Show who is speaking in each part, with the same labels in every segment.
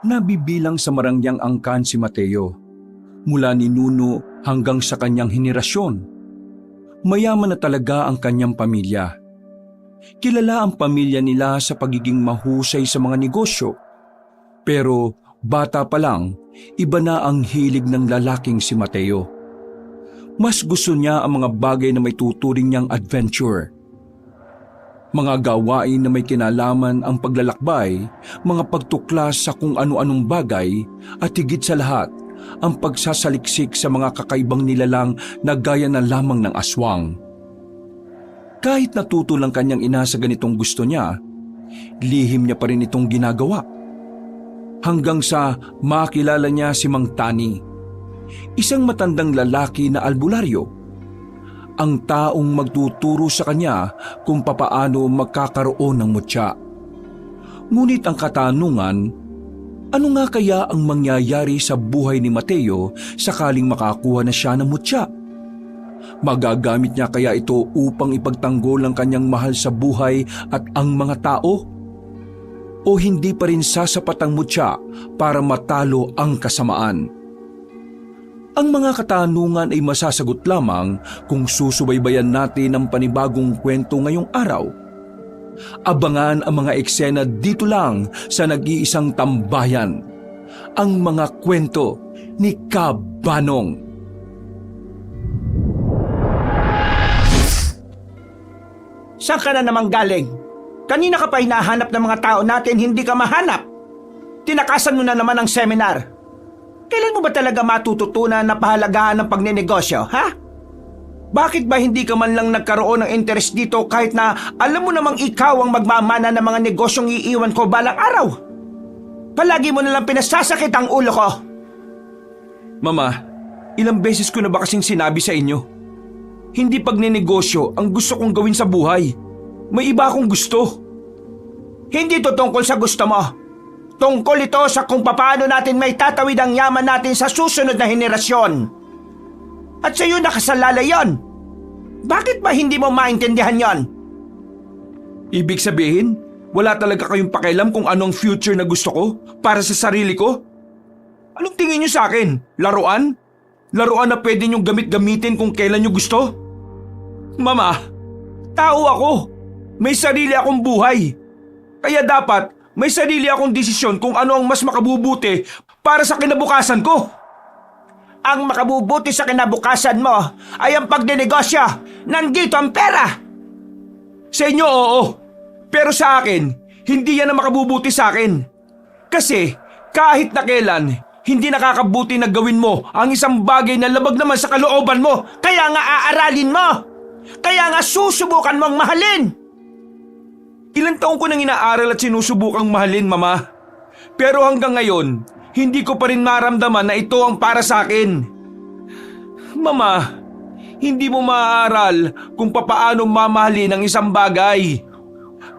Speaker 1: Nabibilang sa marangyang angkan si Mateo, mula ni Nuno hanggang sa kanyang henerasyon. Mayaman na talaga ang kanyang pamilya. Kilala ang pamilya nila sa pagiging mahusay sa mga negosyo. Pero bata pa lang, iba na ang hilig ng lalaking si Mateo. Mas gusto niya ang mga bagay na may tuturing niyang adventure. Mga gawain na may kinalaman ang paglalakbay, mga pagtuklas sa kung ano-anong bagay at higit sa lahat, ang pagsasaliksik sa mga kakaibang nilalang na gaya na lamang ng aswang. Kahit natuto lang kanyang ina sa ganitong gusto niya, lihim niya pa rin itong ginagawa. Hanggang sa makilala niya si Mang Tani, isang matandang lalaki na albularyo. Ang taong magtuturo sa kanya kung papaano magkakaroon ng mutya. Ngunit ang katanungan, ano nga kaya ang mangyayari sa buhay ni Mateo sakaling makakuha na siya ng mutya? Magagamit niya kaya ito upang ipagtanggol ang kanyang mahal sa buhay at ang mga tao? O hindi pa rin sasapat ang mutya para matalo ang kasamaan? Ang mga katanungan ay masasagot lamang kung susubaybayan natin ang panibagong kwento ngayong araw. Abangan ang mga eksena dito lang sa nag-iisang tambayan, ang mga kwento ni Kabanong.
Speaker 2: Saan ka na naman galing? Kanina ka pa hinahanap ng mga tao natin, hindi ka mahanap. Tinakasan mo na naman ang seminar. Kailan mo ba talaga matututunan na pahalagahan ng pagnenegosyo, ha? Bakit ba hindi ka man lang nagkaroon ng interest dito kahit na alam mo namang ikaw ang magmamana ng mga negosyong iiwan ko balang araw? Palagi mo nalang pinasasakit ang ulo ko.
Speaker 1: Mama, ilang beses ko na ba kasing sinabi sa inyo? Hindi pagnenegosyo ang gusto kong gawin sa buhay. May iba akong gusto.
Speaker 2: Hindi to tungkol sa gusto mo. Tungkol ito sa kung paano natin may tatawid ang yaman natin sa susunod na henerasyon. At sa iyo nakasalalay yon. Bakit ba hindi mo maintindihan yon?
Speaker 1: Ibig sabihin, wala talaga kayong pakialam kung anong future na gusto ko para sa sarili ko? Anong tingin niyo sa akin? Laruan? Laruan na pwede niyong gamit-gamitin kung kailan niyo gusto? Mama, tao ako. May sarili akong buhay. Kaya dapat may sarili akong desisyon kung ano ang mas makabubuti para sa kinabukasan ko.
Speaker 2: Ang makabubuti sa kinabukasan mo ay ang pagnenegosyo. Nandito ang pera.
Speaker 1: Sa inyo, oo. Pero sa akin, hindi yan ang makabubuti sa akin. Kasi kahit na kailan, hindi nakakabuti na gawin mo ang isang bagay na labag naman sa kalooban mo.
Speaker 2: Kaya nga aaralin mo. Kaya nga susubukan mong mahalin.
Speaker 1: Ilang taon ko nang inaaral at sinusubukang mahalin, Mama. Pero hanggang ngayon, hindi ko pa rin maramdaman na ito ang para sa akin. Mama, hindi mo maaaral kung papaano mamahalin ang isang bagay.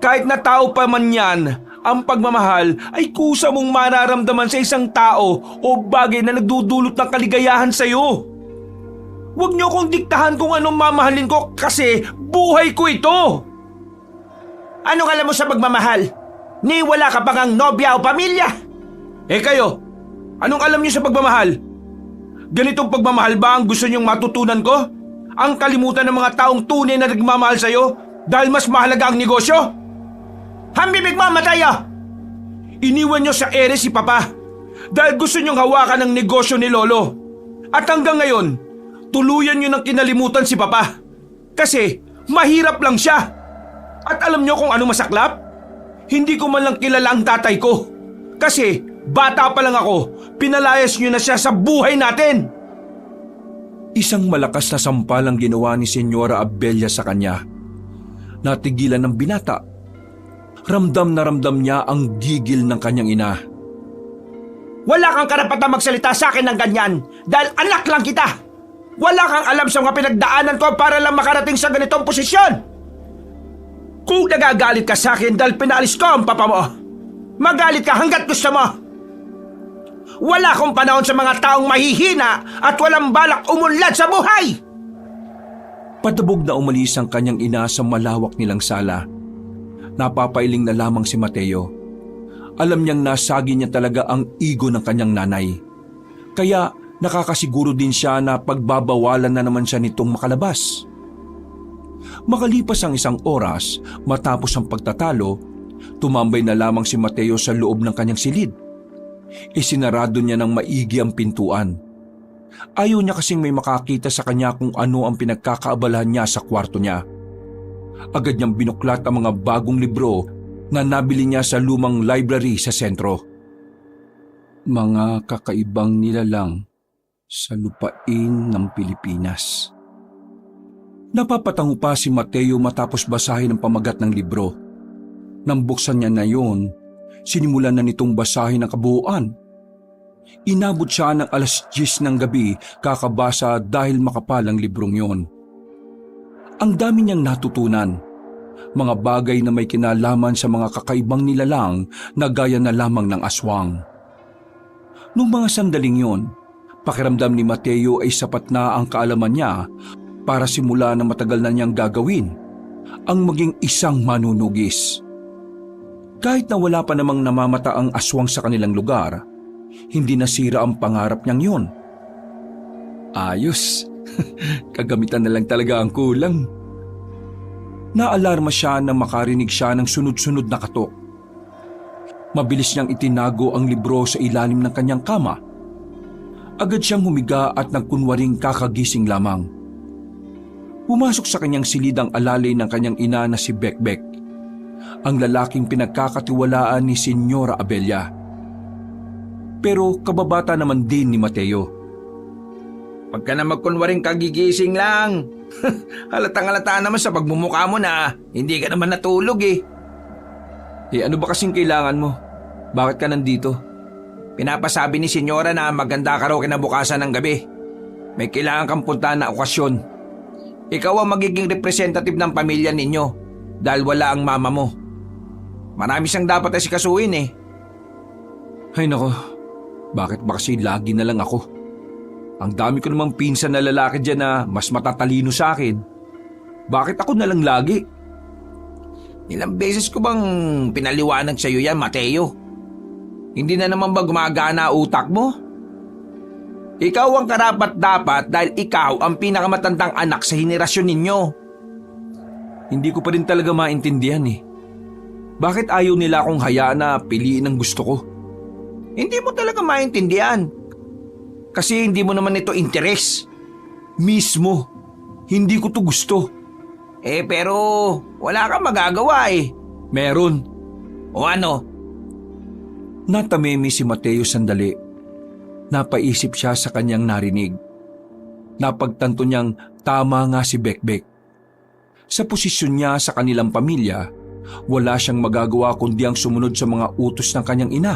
Speaker 1: Kahit na tao pa man yan, ang pagmamahal ay kusa mong mararamdaman sa isang tao o bagay na nagdudulot ng kaligayahan sa iyo. Huwag niyo akong diktahan kung anong mamahalin ko kasi buhay ko ito.
Speaker 2: Anong alam mo sa pagmamahal? Ni wala ka pa ngang nobya o pamilya.
Speaker 1: Eh kayo, anong alam niyo sa pagmamahal? Ganitong pagmamahal ba ang gusto niyong matutunan ko? Ang kalimutan ng mga taong tunay na nagmamahal sa iyo dahil mas mahalaga ang negosyo?
Speaker 2: Hambibig mo, Mateo!
Speaker 1: Iniwan niyo sa ere si Papa dahil gusto niyong hawakan ang negosyo ni Lolo. At hanggang ngayon, tuluyan niyo nang kinalimutan si Papa. Kasi mahirap lang siya. At alam niyo kung ano masaklap? Hindi ko man lang kilala ang tatay ko. Kasi bata pa lang ako, pinalayas niyo na siya sa buhay natin. Isang malakas na sampal ang ginawa ni Senyora Abella sa kanya. Natigilan ng binata. Ramdam na ramdam niya ang gigil ng kanyang ina.
Speaker 2: Wala kang karapatang magsalita sa akin ng ganyan dahil anak lang kita. Wala kang alam sa mga pinagdaanan ko para lang makarating sa ganitong posisyon. Kung nagagalit ka sa akin dahil pinaalis ko ang papa mo, magalit ka hanggat gusto mo. Wala akong panahon sa mga taong mahihina at walang balak umunlad sa buhay.
Speaker 1: Patabog na umalis ang kanyang ina sa malawak nilang sala. Napapailing na lamang si Mateo. Alam niyang nasagi niya talaga ang ego ng kanyang nanay. Kaya nakakasiguro din siya na pagbabawalan na naman siya nitong makalabas. Makalipas ang 1 oras matapos ang pagtatalo, tumambay na lamang si Mateo sa loob ng kanyang silid. Isinarado niya ng maigi ang pintuan. Ayaw niya kasing may makakita sa kanya kung ano ang pinagkakaabalahan niya sa kwarto niya. Agad niyang binuklat ang mga bagong libro na nabili niya sa lumang library sa sentro. Mga kakaibang nilalang sa lupain ng Pilipinas. Napapatango pa si Mateo matapos basahin ang pamagat ng libro. Nang buksan niya na yun, sinimulan na nitong basahin ang kabuuan. Inabot siya ng 10:00 ng gabi kakabasa dahil makapal ang librong yon. Ang dami niyang natutunan. Mga bagay na may kinalaman sa mga kakaibang nilalang na gaya na lamang ng aswang. Noong mga sandaling yon, pakiramdam ni Mateo ay sapat na ang kaalaman niya para simula na matagal na niyang gagawin ang maging isang manunugis. Kahit na wala pa namang namamata ang aswang sa kanilang lugar, hindi nasira ang pangarap niyang yun. Ayos, kagamitan na lang talaga ang kulang. Naalarma siya na makarinig siya ng sunod-sunod na katok. Mabilis niyang itinago ang libro sa ilalim ng kanyang kama. Agad siyang humiga at nagkunwaring kakagising lamang. Pumasok sa kanyang silid ang alalay ng kanyang ina na si Bekbek, ang lalaking pinagkakatiwalaan ni Senyora Abella. Pero kababata naman din ni Mateo.
Speaker 2: Pag ka na magkunwaring kagigising lang. Halatang-halata naman sa pagmumukha mo na hindi ka naman natulog eh.
Speaker 1: Ano ba kasing kailangan mo? Bakit ka nandito?
Speaker 2: Pinapasabi ni Senyora na maganda ka raw kinabukasan ng gabi. May kailangan kang puntahan na okasyon. Ikaw ang magiging representative ng pamilya ninyo dahil wala ang mama mo. Marami siyang dapat asikasuhin eh.
Speaker 1: Ay nako, bakit ba kasi lagi na lang ako? Ang dami ko namang pinsan na lalaki dyan na mas matatalino sa akin. Bakit ako na lang lagi?
Speaker 2: Ilang beses ko bang pinaliwanag sa iyo yan, Mateo? Hindi na naman ba gumagana utak mo? Ikaw ang karapat-dapat dahil ikaw ang pinakamatandang anak sa henerasyon ninyo.
Speaker 1: Hindi ko pa rin talaga maintindihan eh. Bakit ayaw nila akong hayaan na piliin ang gusto ko?
Speaker 2: Hindi mo talaga maintindihan. Kasi hindi mo naman ito interes.
Speaker 1: Mismo, hindi ko to gusto.
Speaker 2: Pero wala kang magagawa eh.
Speaker 1: Meron.
Speaker 2: O ano?
Speaker 1: Natamimi si Mateo sandali. Napaisip siya sa kanyang narinig. Napagtanto niyang tama nga si Bekbek. Sa posisyon niya sa kanilang pamilya, wala siyang magagawa kundi ang sumunod sa mga utos ng kanyang ina.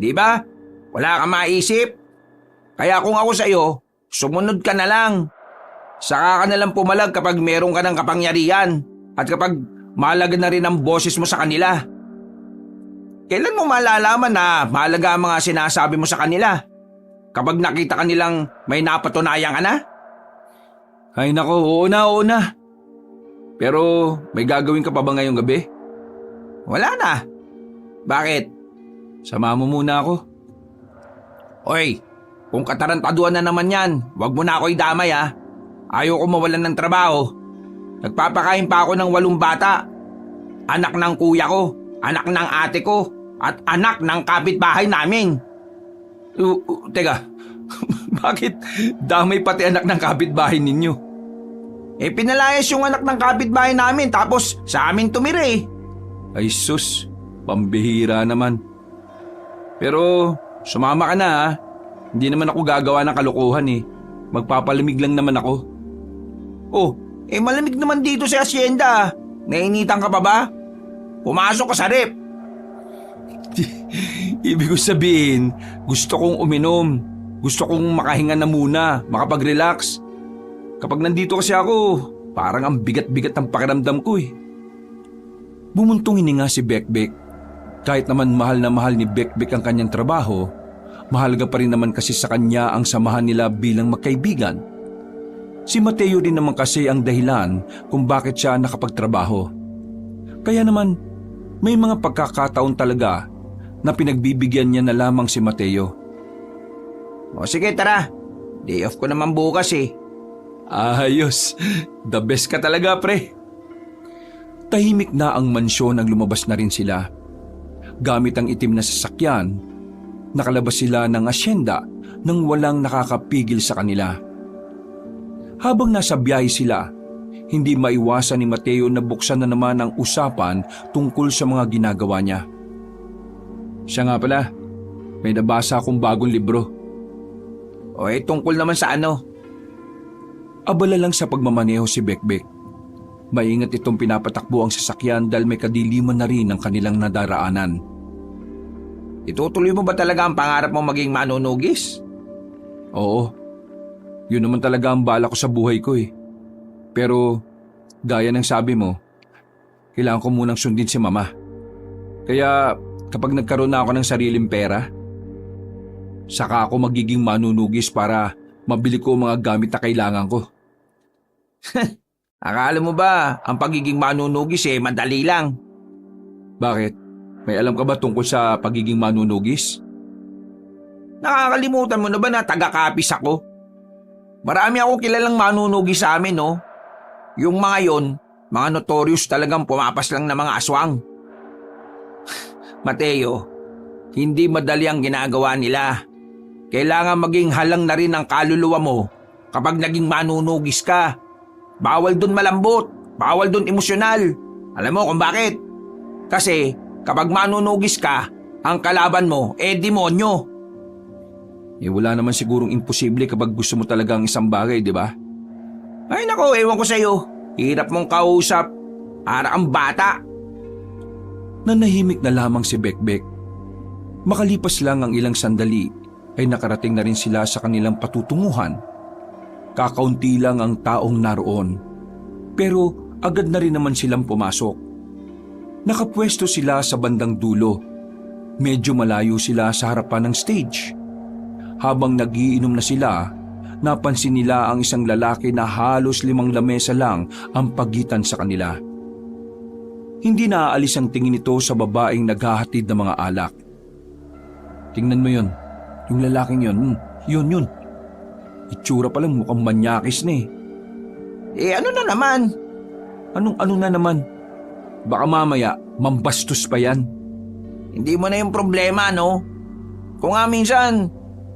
Speaker 2: Di ba? Wala kang maisip. Kaya kung ako sa iyo, sumunod ka na lang. Saka ka na lang pumalag kapag meron ka ng kapangyarihan at kapag mahalaga na rin ang boses mo sa kanila. Kailan mo malalaman na mahalaga ang mga sinasabi mo sa kanila? Kapag nakita ka nilang may napatunayan ka na?
Speaker 1: Ay nako, oo na. Pero may gagawin ka pa ba ngayong gabi?
Speaker 2: Wala na. Bakit?
Speaker 1: Sama mo muna ako.
Speaker 2: Oy, kung katarantaduan na naman yan, wag mo na ako idamay ha. Ayaw ko mawalan ng trabaho. Nagpapakain pa ako ng 8 bata. Anak ng kuya ko, anak ng ate ko, at anak ng kapitbahay namin.
Speaker 1: Teka, bakit damay pati anak ng kapitbahay ninyo?
Speaker 2: Pinalayas yung anak ng kapitbahay namin tapos sa amin tumira eh.
Speaker 1: Ay sus, pambihira naman. Pero sumama ka na ha. Hindi naman ako gagawa ng kalokohan eh. Magpapalamig lang naman ako.
Speaker 2: Malamig naman dito sa asyenda. Nainitan ka pa ba? Pumasok ka sa rep.
Speaker 1: Ibig ko sabihin, gusto kong uminom. Gusto kong makahinga na muna, makapag-relax. Kapag nandito kasi ako, parang ang bigat-bigat ng pakiramdam ko eh. Bumuntong hininga si Bekbek. Kahit naman mahal na mahal ni Bekbek ang kanyang trabaho, mahalaga pa rin naman kasi sa kanya ang samahan nila bilang magkaibigan. Si Mateo din naman kasi ang dahilan kung bakit siya nakapagtrabaho. Kaya naman, May mga pagkakataon talaga na pinagbibigyan niya na lamang si Mateo.
Speaker 2: O sige, tara. Day off ko naman bukas eh.
Speaker 1: Ayos, the best ka talaga pre. Tahimik na ang mansyon nang lumabas na rin sila. Gamit ang itim na sasakyan, nakalabas sila ng asyenda nang walang nakakapigil sa kanila. Habang nasa biyahe sila, hindi maiwasan ni Mateo na buksan na naman ang usapan tungkol sa mga ginagawa niya. Siya nga pala, may nabasa akong bagong libro.
Speaker 2: O tungkol naman sa ano?
Speaker 1: Abala lang sa pagmamaneho si Bekbek. Maingat itong pinapatakbo ang sasakyan dahil may kadiliman na rin ang kanilang nadaraanan.
Speaker 2: Itutuloy mo ba talaga ang pangarap mo maging manunugis?
Speaker 1: Oo, yun naman talaga ang bala ko sa buhay ko eh. Pero gaya ng sabi mo, kailangan ko munang sundin si Mama. Kaya kapag nagkaroon na ako ng sariling pera, saka ako magiging manunugis para mabili ko mga gamit na kailangan ko.
Speaker 2: Akala mo ba ang pagiging manunugis madali lang?
Speaker 1: Bakit? May alam ka ba tungkol sa pagiging manunugis?
Speaker 2: Nakakalimutan mo na ba na taga-kapis ako? Marami akong kilalang manunugis sa amin, no? Yung mga yon, mga notorious talagang pumapas lang na mga aswang. Mateo, hindi madali ang ginagawa nila. Kailangan maging halang na rin ang kaluluwa mo kapag naging manunugis ka. Bawal dun malambot, bawal dun emosyonal. Alam mo kung bakit? Kasi kapag manunugis ka, ang kalaban mo demonyo.
Speaker 1: Wala naman sigurong imposible kapag gusto mo talagang isang bagay, di ba?
Speaker 2: Ay nako, ewan ko sa'yo. Hirap mong kausap. Para kang bata.
Speaker 1: Nanahimik na lamang si Bekbek. Makalipas lang ang ilang sandali ay nakarating na rin sila sa kanilang patutunguhan. Kakaunti lang ang taong naroon. Pero agad na rin naman silang pumasok. Nakapwesto sila sa bandang dulo. Medyo malayo sila sa harapan ng stage. Habang nagiinom na sila, napansin nila ang isang lalaki na halos 5 lamesa lang ang pagitan sa kanila. Hindi naaalis ang tingin nito sa babaeng naghahatid ng mga alak. Tingnan mo yun, yung lalaking yun, yun. Itsura pa lang mukhang manyakis na eh.
Speaker 2: Ano na naman?
Speaker 1: Anong ano na naman? Baka mamaya, mambastos pa yan.
Speaker 2: Hindi mo na yung problema, no? Kung nga minsan,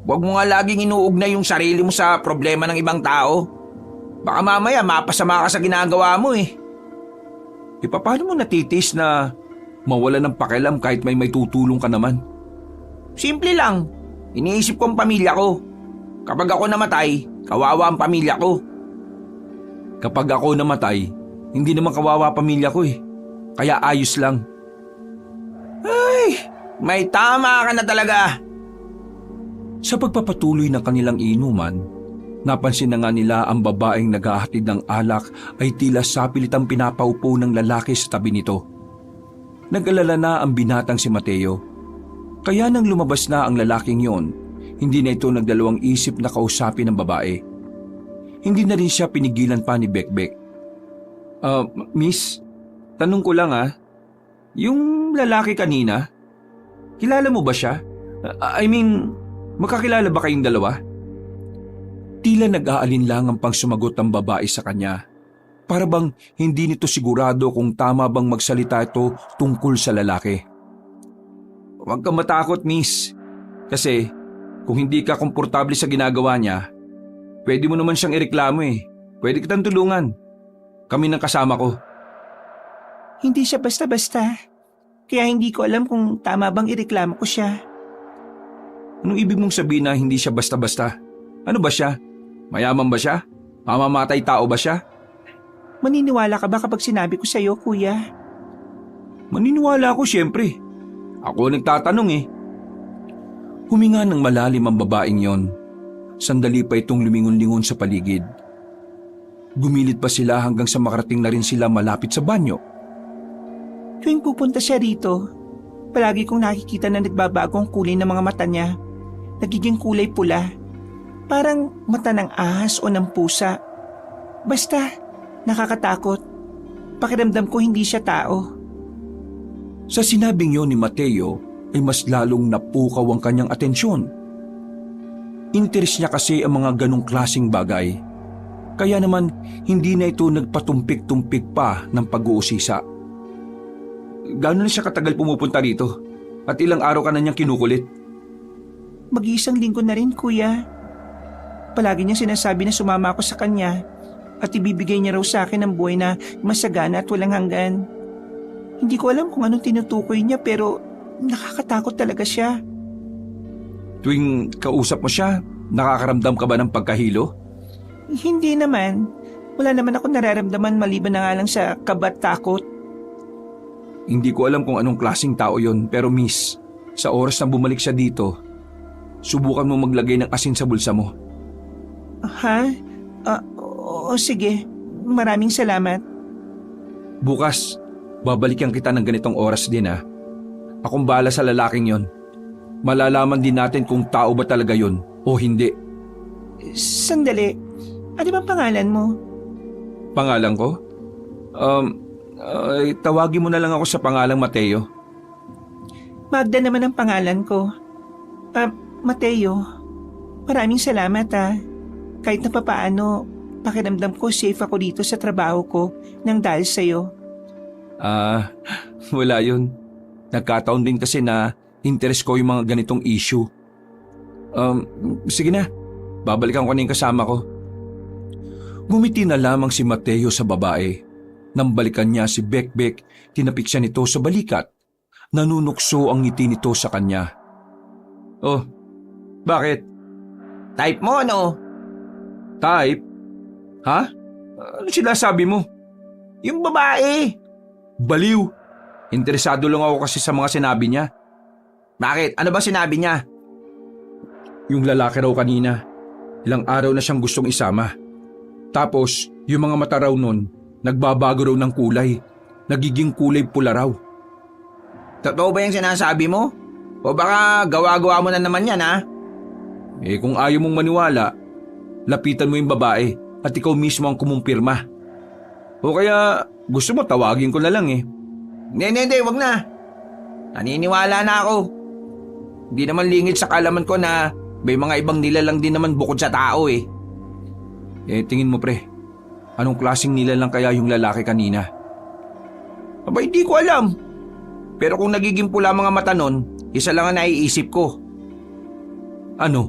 Speaker 2: huwag mo nga laging inuugnay yung sarili mo sa problema ng ibang tao. Baka mamaya mapasama ka sa ginagawa mo eh.
Speaker 1: Paano mo natitis na mawala ng pakialam kahit may tutulong ka naman?
Speaker 2: Simple lang. Iniisip ko ang pamilya ko. Kapag ako namatay, kawawa ang pamilya ko.
Speaker 1: Kapag ako namatay, hindi naman kawawa pamilya ko eh. Kaya ayos lang.
Speaker 2: Ay, may tama ka na talaga.
Speaker 1: Sa pagpapatuloy ng kanilang inuman, napansin na nga nila ang babaeng naghahatid ng alak ay tila sapilitang pinapaupo ng lalaki sa tabi nito. Nag-alala na ang binatang si Mateo. Kaya nang lumabas na ang lalaking yon, hindi na ito nagdalawang isip na kausapin ng babae. Hindi na rin siya pinigilan pa ni Bekbek. Miss, tanong ko lang yung lalaki kanina, kilala mo ba siya? Magkakilala ba kayong dalawa? Tila nag-aalinlangang pang sumagot ang babae sa kanya. Para bang hindi nito sigurado kung tama bang magsalita ito tungkol sa lalaki. Huwag kang matakot, miss. Kasi kung hindi ka komportable sa ginagawa niya, pwede mo naman siyang ireklamo eh. Pwede kitang tulungan. Kami ng kasama ko.
Speaker 2: Hindi siya basta-basta. Kaya hindi ko alam kung tama bang ireklamo ko siya.
Speaker 1: Anong ibig mong sabihin na hindi siya basta-basta? Ano ba siya? Mayaman ba siya? Mamamatay tao ba siya?
Speaker 2: Maniniwala ka ba kapag sinabi ko sa'yo, kuya?
Speaker 1: Maniniwala ako siyempre. Ako nagtatanong eh. Huminga ng malalim ang babaeng yon. Sandali pa itong lumingon-lingon sa paligid. Gumilit pa sila hanggang sa makarating na rin sila malapit sa banyo.
Speaker 2: Tuwing pupunta siya rito, palagi kong nakikita na nagbabago ang kulay ng mga mata niya. Nagiging kulay pula. Parang mata ng ahas o ng pusa. Basta, nakakatakot. Pakiramdam ko hindi siya tao.
Speaker 1: Sa sinabing yon ni Mateo ay mas lalong napukaw ang kanyang atensyon. Interes niya kasi ang mga ganong klasing bagay. Kaya naman hindi na ito nagpatumpik-tumpik pa ng pag-uusisa. Gano'n na siya katagal pumupunta rito? At ilang araw ka na niyang kinukulit?
Speaker 2: Mag-iisang linggo na rin, kuya. Palagi niya sinasabi na sumama ako sa kanya at ibibigay niya raw sa akin ang buhay na masagana at walang hanggan. Hindi ko alam kung anong tinutukoy niya pero nakakatakot talaga siya.
Speaker 1: Tuwing kausap mo siya, nakakaramdam ka ba ng pagkahilo?
Speaker 2: Hindi naman. Wala naman ako nararamdaman maliban na nga lang sa kaba at takot.
Speaker 1: Hindi ko alam kung anong klaseng tao yon, pero miss, sa oras na bumalik siya dito, subukan mo maglagay ng asin sa bulsa mo.
Speaker 2: Ha? Oo, sige. Maraming salamat.
Speaker 1: Bukas, babalikan kita ng ganitong oras din ha. Akong bahala sa lalaking yon. Malalaman din natin kung tao ba talaga yon o hindi.
Speaker 2: Sandali. Ano bang pangalan mo?
Speaker 1: Pangalan ko? Tawagin mo na lang ako sa pangalang Mateo.
Speaker 2: Magda naman ang pangalan ko. Mateo. Maraming salamat Kahit na papaano, pakiramdam ko safe ako dito sa trabaho ko nang dahil sa'yo.
Speaker 1: Wala yun. Nagkataon din kasi na interest ko yung mga ganitong issue. Sige na, babalikan ko na yung kasama ko. Ngumiti na lamang si Mateo sa babae. Nang balikan niya si Bekbek, tinapik siya nito sa balikat. Nanunukso ang ngiti nito sa kanya. Oh, bakit?
Speaker 2: Type mo, ano?
Speaker 1: Type? Ha? Ano sinasabi mo?
Speaker 2: Yung babae.
Speaker 1: Baliw. Interesado lang ako kasi sa mga sinabi niya.
Speaker 2: Bakit? Ano ba sinabi niya?
Speaker 1: Yung lalaki raw kanina. Ilang araw na siyang gustong isama. Tapos, yung mga mata raw nun, nagbabago raw ng kulay. Nagiging kulay pula raw.
Speaker 2: Totoo ba yung sinasabi mo? O baka gawa-gawa mo na naman yan, ha?
Speaker 1: Kung ayaw mong maniwala, lapitan mo yung babae at ikaw mismo ang kumumpirma. O kaya gusto mo tawagin ko na lang
Speaker 2: Hindi, wag na. Naniniwala na ako. Hindi naman lingid sa kalaman ko na may mga ibang nilalang din naman bukod sa tao
Speaker 1: Tingin mo pre, anong klaseng nilalang kaya yung lalaki kanina?
Speaker 2: Aba, hindi ko alam. Pero kung nagiging pula mga mata nun, isa lang ang naiisip ko.
Speaker 1: Ano?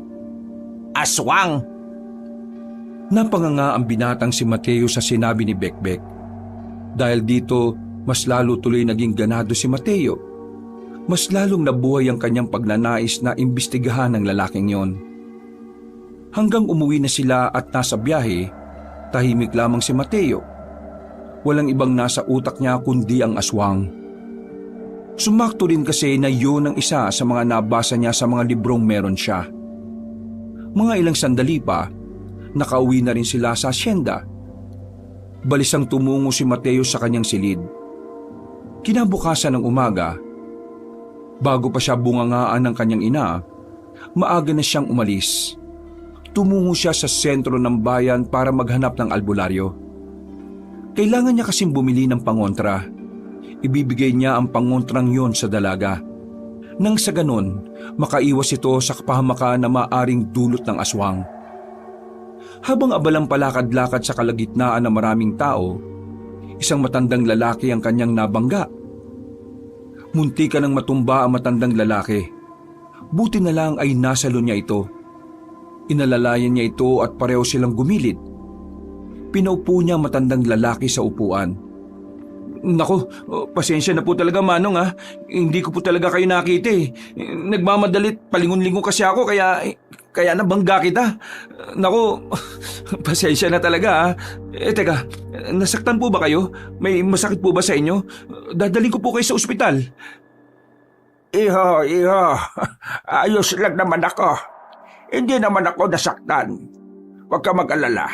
Speaker 2: Aswang!
Speaker 1: Napanganga ang binatang si Mateo sa sinabi ni Bekbek. Dahil dito, mas lalo tuloy naging ganado si Mateo. Mas lalong nabuhay ang kanyang pagnanais na imbestigahan ng lalaking yon. Hanggang umuwi na sila at nasa biyahe, tahimik lamang si Mateo. Walang ibang nasa utak niya kundi ang aswang. Sumakto rin kasi na yun ang isa sa mga nabasa niya sa mga librong meron siya. Mga ilang sandali pa, nakauwi na rin sila sa asyenda. Balisang tumungo si Mateo sa kanyang silid. Kinabukasan ng umaga, bago pa siya bungangaan ng kanyang ina, maaga na siyang umalis. Tumungo siya sa sentro ng bayan para maghanap ng albularyo. Kailangan niya kasing bumili ng pangontra. Ibibigay niya ang pangontrang yon sa dalaga. Nang sa ganon, makaiwas ito sa kapahamakan na maaring dulot ng aswang. Habang abalang palakad-lakad sa kalagitnaan ng maraming tao, isang matandang lalaki ang kanyang nabangga. Muntikan ng matumba ang matandang lalaki. Buti na lang ay nasalo niya ito. Inalalayan niya ito at pareho silang gumilid. Pinaupo niya ang matandang lalaki sa upuan. Nako, pasensya na po talaga Manong Hindi ko po talaga kayo nakita Nagmamadalit, palingon-lingon kasi ako kaya nabangga kita. Nako, pasensya na talaga Teka, nasaktan po ba kayo? May masakit po ba sa inyo? Dadaling ko po kayo sa ospital.
Speaker 3: Iho, ayos lang naman ako. Hindi naman ako nasaktan. Huwag ka mag-alala.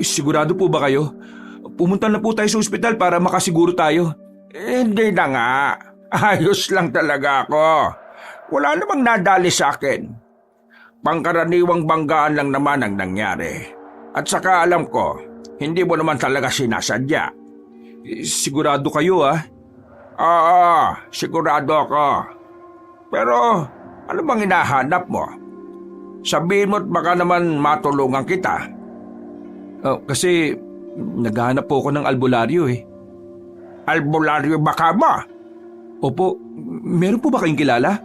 Speaker 1: Sigurado po ba kayo? Pumunta na po tayo sa ospital para makasiguro tayo.
Speaker 3: Hindi na nga. Ayos lang talaga ako. Wala namang nadali sa akin. Pangkaraniwang banggaan lang naman ang nangyari. At saka alam ko, hindi mo naman talaga sinasadya.
Speaker 1: Sigurado kayo
Speaker 3: Oo, sigurado ako. Pero ano bang hinahanap mo? Sabihin mo't baka naman matulungan kita.
Speaker 1: Kasi naghahanap po ako ng albularyo eh.
Speaker 3: Albularyo baka mo?
Speaker 1: Opo, meron po ba kayong kilala?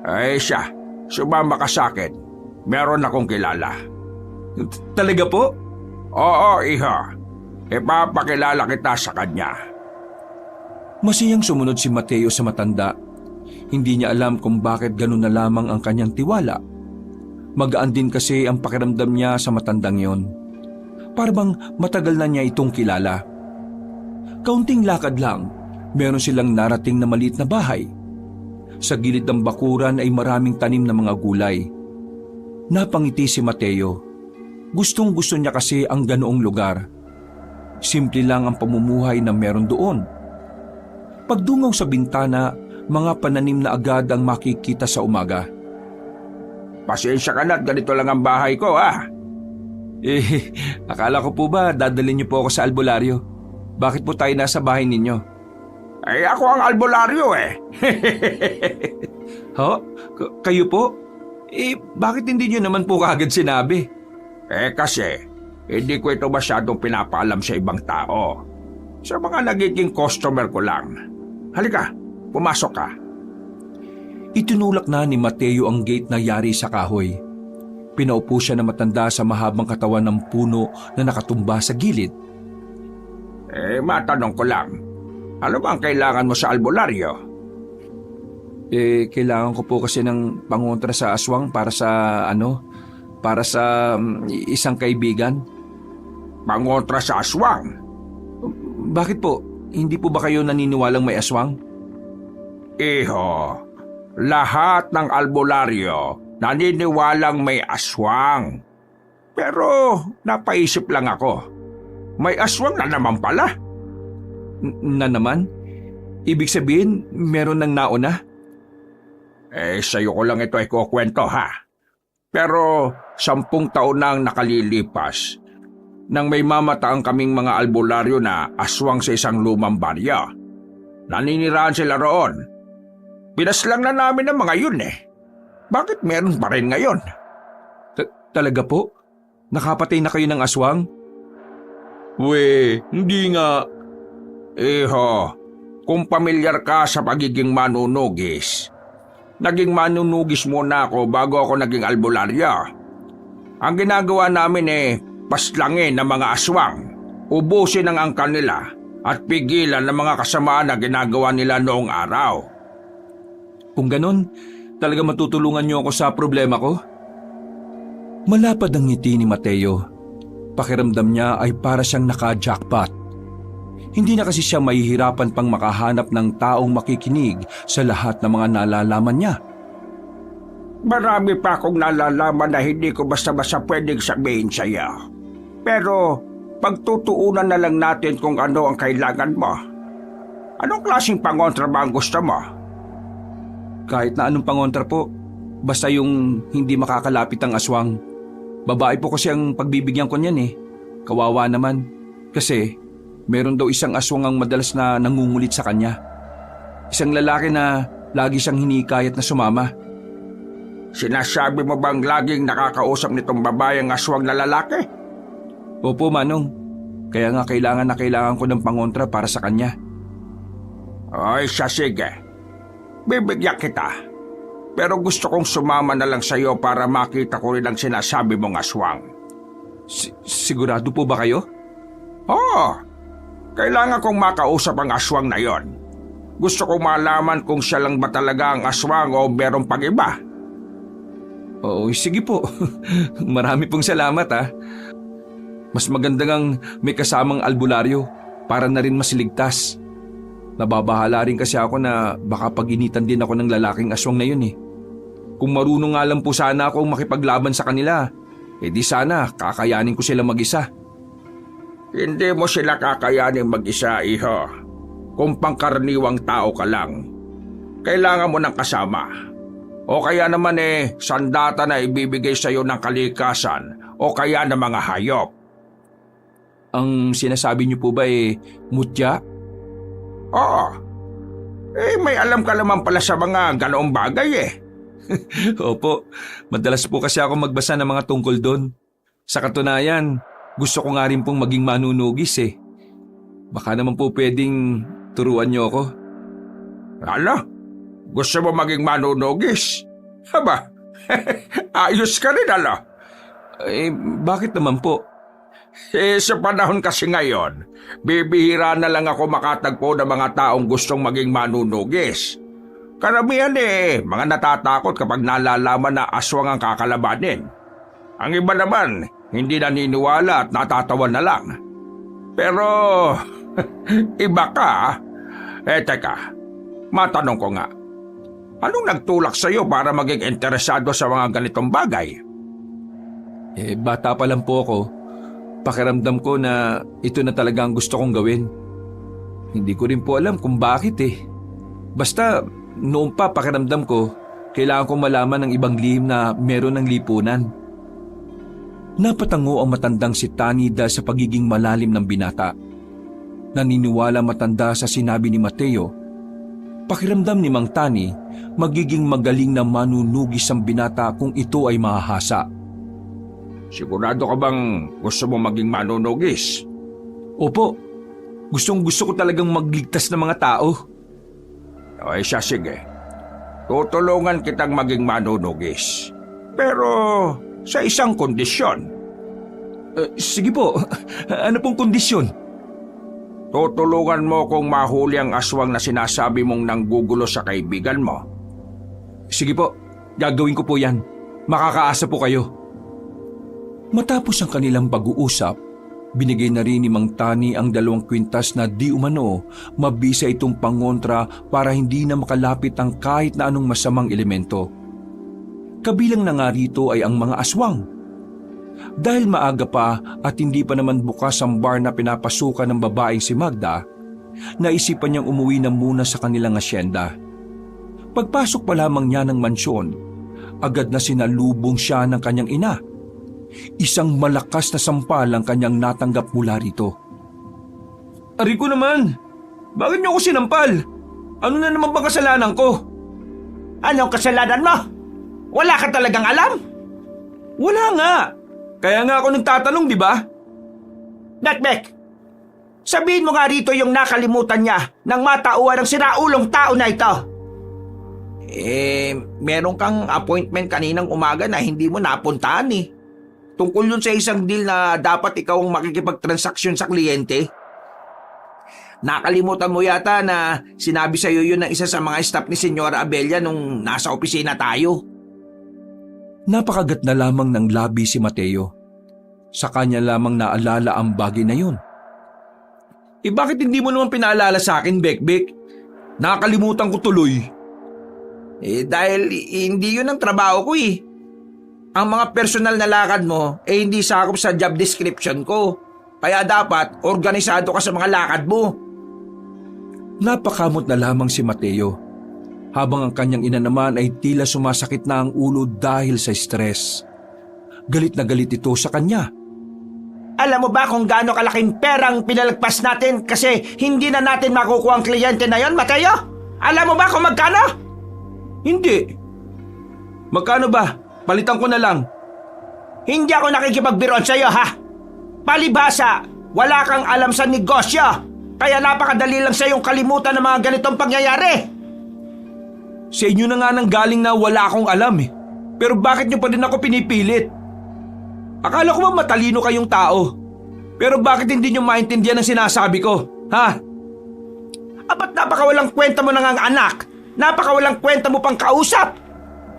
Speaker 3: Ay siya, sumama ka sa akin. Meron akong kilala.
Speaker 1: Talaga po?
Speaker 3: Oo, iho. Ipapakilala kita sa kanya.
Speaker 1: Masiyang sumunod si Mateo sa matanda. Hindi niya alam kung bakit ganun na lamang ang kanyang tiwala. Magaan din kasi ang pakiramdam niya sa matandang yon. Parang matagal na niya itong kilala. Kaunting lakad lang, meron silang narating na maliit na bahay. Sa gilid ng bakuran ay maraming tanim na mga gulay. Napangiti si Mateo. Gustong gusto niya kasi ang ganoong lugar. Simple lang ang pamumuhay na meron doon. Pagdungaw sa bintana, mga pananim na agad ang makikita sa umaga.
Speaker 3: Pasensya ka na at ganito lang ang bahay ko, ah.
Speaker 1: Akala ko po ba dadalhin niyo po ako sa albularyo? Bakit po tayo nasa bahay ninyo?
Speaker 3: Ay, ako ang albularyo eh.
Speaker 1: Ho? Kayo po? Bakit hindi niyo naman po kaagad sinabi?
Speaker 3: Kasi, hindi ko ito masyadong pinapaalam sa ibang tao. Sa mga nagiging customer ko lang. Halika, pumasok ka.
Speaker 1: Itinulak na ni Mateo ang gate na yari sa kahoy. Pinaupo siya na matanda sa mahabang katawan ng puno na nakatumba sa gilid.
Speaker 3: Matanong ko lang, ano ba ang kailangan mo sa albularyo?
Speaker 1: Kailangan ko po kasi ng pangontra sa aswang para sa isang kaibigan.
Speaker 3: Pangontra sa aswang?
Speaker 1: Bakit po? Hindi po ba kayo naniniwalang may aswang?
Speaker 3: Iho, lahat ng albularyo naniniwalang may aswang. Pero napaisip lang ako, may aswang na naman pala.
Speaker 1: Na naman? Ibig sabihin, meron nang nauna?
Speaker 3: Sa'yo ko lang ito ay kukwento ha. Pero 10 taon na ang nakalilipas nang may mamataang kaming mga albularyo na aswang sa isang lumang barya. Naninirahan sila roon. Pinaslang na namin ang mga yun eh. Bakit meron pa rin ngayon?
Speaker 1: Talaga po? Nakapatay na kayo ng aswang? Hindi nga.
Speaker 3: Iho, kung pamilyar ka sa pagiging manunugis, naging manunugis muna ako bago ako naging albularyo. Ang ginagawa namin paslangin ng mga aswang, ubusin ang angkan nila at pigilan ng mga kasamaan na ginagawa nila noong araw.
Speaker 1: Kung ganon, talaga matutulungan niyo ako sa problema ko? Malapad ang ngiti ni Mateo. Pakiramdam niya ay para siyang naka-jackpot. Hindi na kasi siya mahihirapan pang makahanap ng taong makikinig sa lahat ng mga nalalaman niya.
Speaker 3: Marami pa akong nalalaman na hindi ko basta-basta pwedeng sabihin sa iyo. Pero pagtutuunan na lang natin kung ano ang kailangan mo. Anong klaseng pangontra ba ang gusto mo?
Speaker 1: Kahit na anong pangontra po, basta yung hindi makakalapit ang aswang. Babae po kasi ang pagbibigyan ko niyan eh. Kawawa naman. Kasi meron daw isang aswang ang madalas na nangungulit sa kanya. Isang lalaki na lagi siyang hinikayat na sumama.
Speaker 3: Sinasabi mo bang laging nakakausap nitong babaeng aswang na lalaki?
Speaker 1: Opo, Manong. Kaya nga kailangan ko ng pangontra para sa kanya.
Speaker 3: Ay, sige. Bibigyan kita. Pero gusto kong sumama na lang sa iyo para makita ko rin ang sinasabi mong aswang.
Speaker 1: Sigurado po ba kayo?
Speaker 3: Oo. Kailangan kong makausap ang aswang na yon. Gusto kong malaman kung siya lang ba talaga ang aswang o meron pang iba.
Speaker 1: Oo, sige po. Marami pong salamat ha. Mas maganda ngang may kasamang albularyo para na rin masiligtas. Nababahala rin kasi ako na baka pag-initan din ako ng lalaking aswang na yun eh. Kung marunong nga lang po sana akong makipaglaban sa kanila, di sana kakayanin ko sila mag-isa.
Speaker 3: Hindi mo sila kakayanin mag-isa, iho. Kung pangkaraniwang tao ka lang, kailangan mo ng kasama. O kaya naman sandata na ibibigay sa iyo ng kalikasan o kaya ng mga hayop.
Speaker 1: Ang sinasabi niyo po ba mutya?
Speaker 3: Oo, May alam ka naman pala sa mga ganoong bagay eh.
Speaker 1: Opo, madalas po kasi ako magbasa ng mga tungkol doon. Sa katunayan, gusto ko nga rin pong maging manunugis eh. Baka naman po pwedeng turuan niyo ako.
Speaker 3: Ano? Gusto mo maging manunugis? Aba, ayos ka rin ano?
Speaker 1: Bakit naman po?
Speaker 3: Sa panahon kasi ngayon, bibihira na lang ako makatagpo ng mga taong gustong maging manunugis. Karamihan mga natatakot kapag nalalaman na aswang ang kakalabanin. Ang iba naman, hindi naniniwala at natatawa na lang. Pero, iba ka. Teka, matanong ko nga. Anong nagtulak sa'yo para maging interesado sa mga ganitong bagay?
Speaker 1: Bata pa lang po ako. Pakiramdam ko na ito na talaga ang gusto kong gawin. Hindi ko rin po alam kung bakit eh. Basta noon pa pakiramdam ko, kailangan kong malaman ng ibang lihim na meron ng lipunan. Napatango ang matandang si Tani dahil sa pagiging malalim ng binata. Naniniwala matanda sa sinabi ni Mateo. Pakiramdam ni Mang Tani, magiging magaling na manunugis ang binata kung ito ay mahahasa.
Speaker 3: Sigurado ka bang gusto mo maging manunugis?
Speaker 1: Opo, gusto ko talagang magligtas ng mga tao.
Speaker 3: Siya sige. Tutulungan kitang maging manunugis. Pero sa isang kondisyon.
Speaker 1: Sige po, ano pong kondisyon?
Speaker 3: Tutulungan mo kung mahuli ang aswang na sinasabi mong nanggugulo sa kaibigan mo.
Speaker 1: Sige po, gagawin ko po yan. Makakaasa po kayo. Matapos ang kanilang pag-uusap, binigay na rin ni Mang Tani ang 2 kwintas na di umano mabisa itong pangontra para hindi na makalapit ang kahit na anong masamang elemento. Kabilang na nga rito ay ang mga aswang. Dahil maaga pa at hindi pa naman bukas ang bar na pinapasukan ng babaeng si Magda, naisipan niyang umuwi na muna sa kanilang asyenda. Pagpasok pa lamang niya ng mansyon, agad na sinalubong siya ng kanyang ina. Isang malakas na sampal ang kanyang natanggap mula rito. Ari ko naman, bakit niyo ako sinampal? Ano na naman bang kasalanan ko?
Speaker 2: Anong kasalanan mo? Wala ka talagang alam?
Speaker 1: Wala nga. Kaya nga ako nagtatanong, di ba?
Speaker 2: Bekbek, sabihin mo nga rito yung nakalimutan niya nang matauhan ng sinaulong tao na ito.
Speaker 4: Meron kang appointment kaninang umaga na hindi mo napuntahan eh. Tungkol yun sa isang deal na dapat ikaw ang makikipagtransaksyon sa kliyente. Nakalimutan mo yata na sinabi sa'yo yun ng isa sa mga staff ni Senyora Abella nung nasa opisina tayo.
Speaker 1: Napakagat na lamang ng labi si Mateo. Sa kanya lamang naalala ang bagay na yun. Bakit hindi mo naman pinaalala sa akin, Bekbek? Nakakalimutan ko tuloy.
Speaker 4: Dahil hindi yun ang trabaho ko eh. Ang mga personal na lakad mo hindi sakop sa job description ko. Kaya dapat organisado ka sa mga lakad mo.
Speaker 1: Napakamot na lamang si Mateo. Habang ang kanyang ina naman ay tila sumasakit na ang ulo dahil sa stress. Galit na galit ito sa kanya.
Speaker 2: Alam mo ba kung gaano kalaking perang pinalagpas natin kasi hindi na natin makukuha ang kliyente na yon, Mateo? Alam mo ba kung magkano?
Speaker 1: Hindi. Magkano ba? Palitan ko na lang.
Speaker 2: Hindi ako nakikipagbiroon sa iyo, ha? Palibhasa, wala kang alam sa negosyo. Kaya napakadali lang sa iyong kalimutan ng mga ganitong pangyayari.
Speaker 1: Sa inyo na nga nang galing na wala akong alam eh. Pero bakit niyo pa din ako pinipilit? Akala ko ba matalino kayong tao? Pero bakit hindi niyo maintindihan ang sinasabi ko? Ha?
Speaker 2: Apat napakawalang kwenta mo nang ang anak. Napakawalang kwenta mo pang kausap.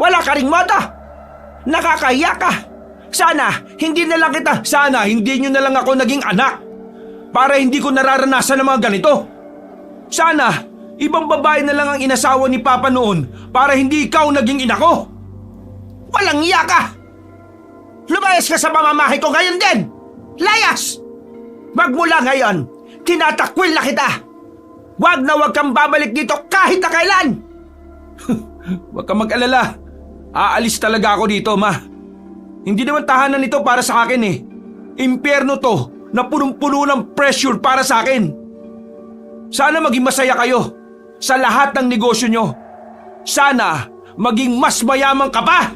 Speaker 2: Wala ka ring modo. Nakakahiya ka. Sana hindi na lang
Speaker 1: hindi niyo na lang ako naging anak. Para hindi ko nararanasan ng mga ganito. Sana ibang babae na lang ang inasawa ni Papa noon para hindi ikaw naging ina ko.
Speaker 2: Walang iya ka! Lumayas ka sa pamamahay ko ngayon din! Layas! Magmula ngayon, tinatakwil na kita! Wag na wag kang babalik dito kahit na kailan!
Speaker 1: Huwag kang mag-alala. Aalis talaga ako dito, Ma. Hindi naman tahanan ito para sa akin eh. Impyerno to na punong-puno ng pressure para sa akin. Sana maging masaya kayo.
Speaker 2: sa lahat ng negosyo nyo. Sana maging mas mayaman ka pa!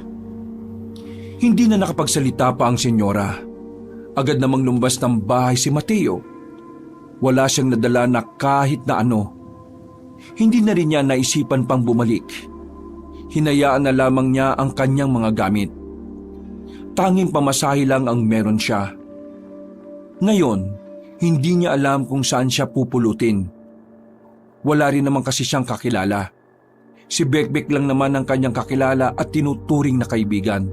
Speaker 1: Hindi na nakapagsalita pa ang senyora. Agad namang lumabas ng bahay si Mateo. Wala siyang nadala na kahit na ano. Hindi na rin niya naisipan pang bumalik. Hinayaan na lamang niya ang kanyang mga gamit. Tanging pamasahe lang ang meron siya. Ngayon, hindi niya alam kung saan siya pupulutin. Wala rin naman kasi siyang kakilala. Si Bekbek lang naman ang kanyang kakilala at tinuturing na kaibigan.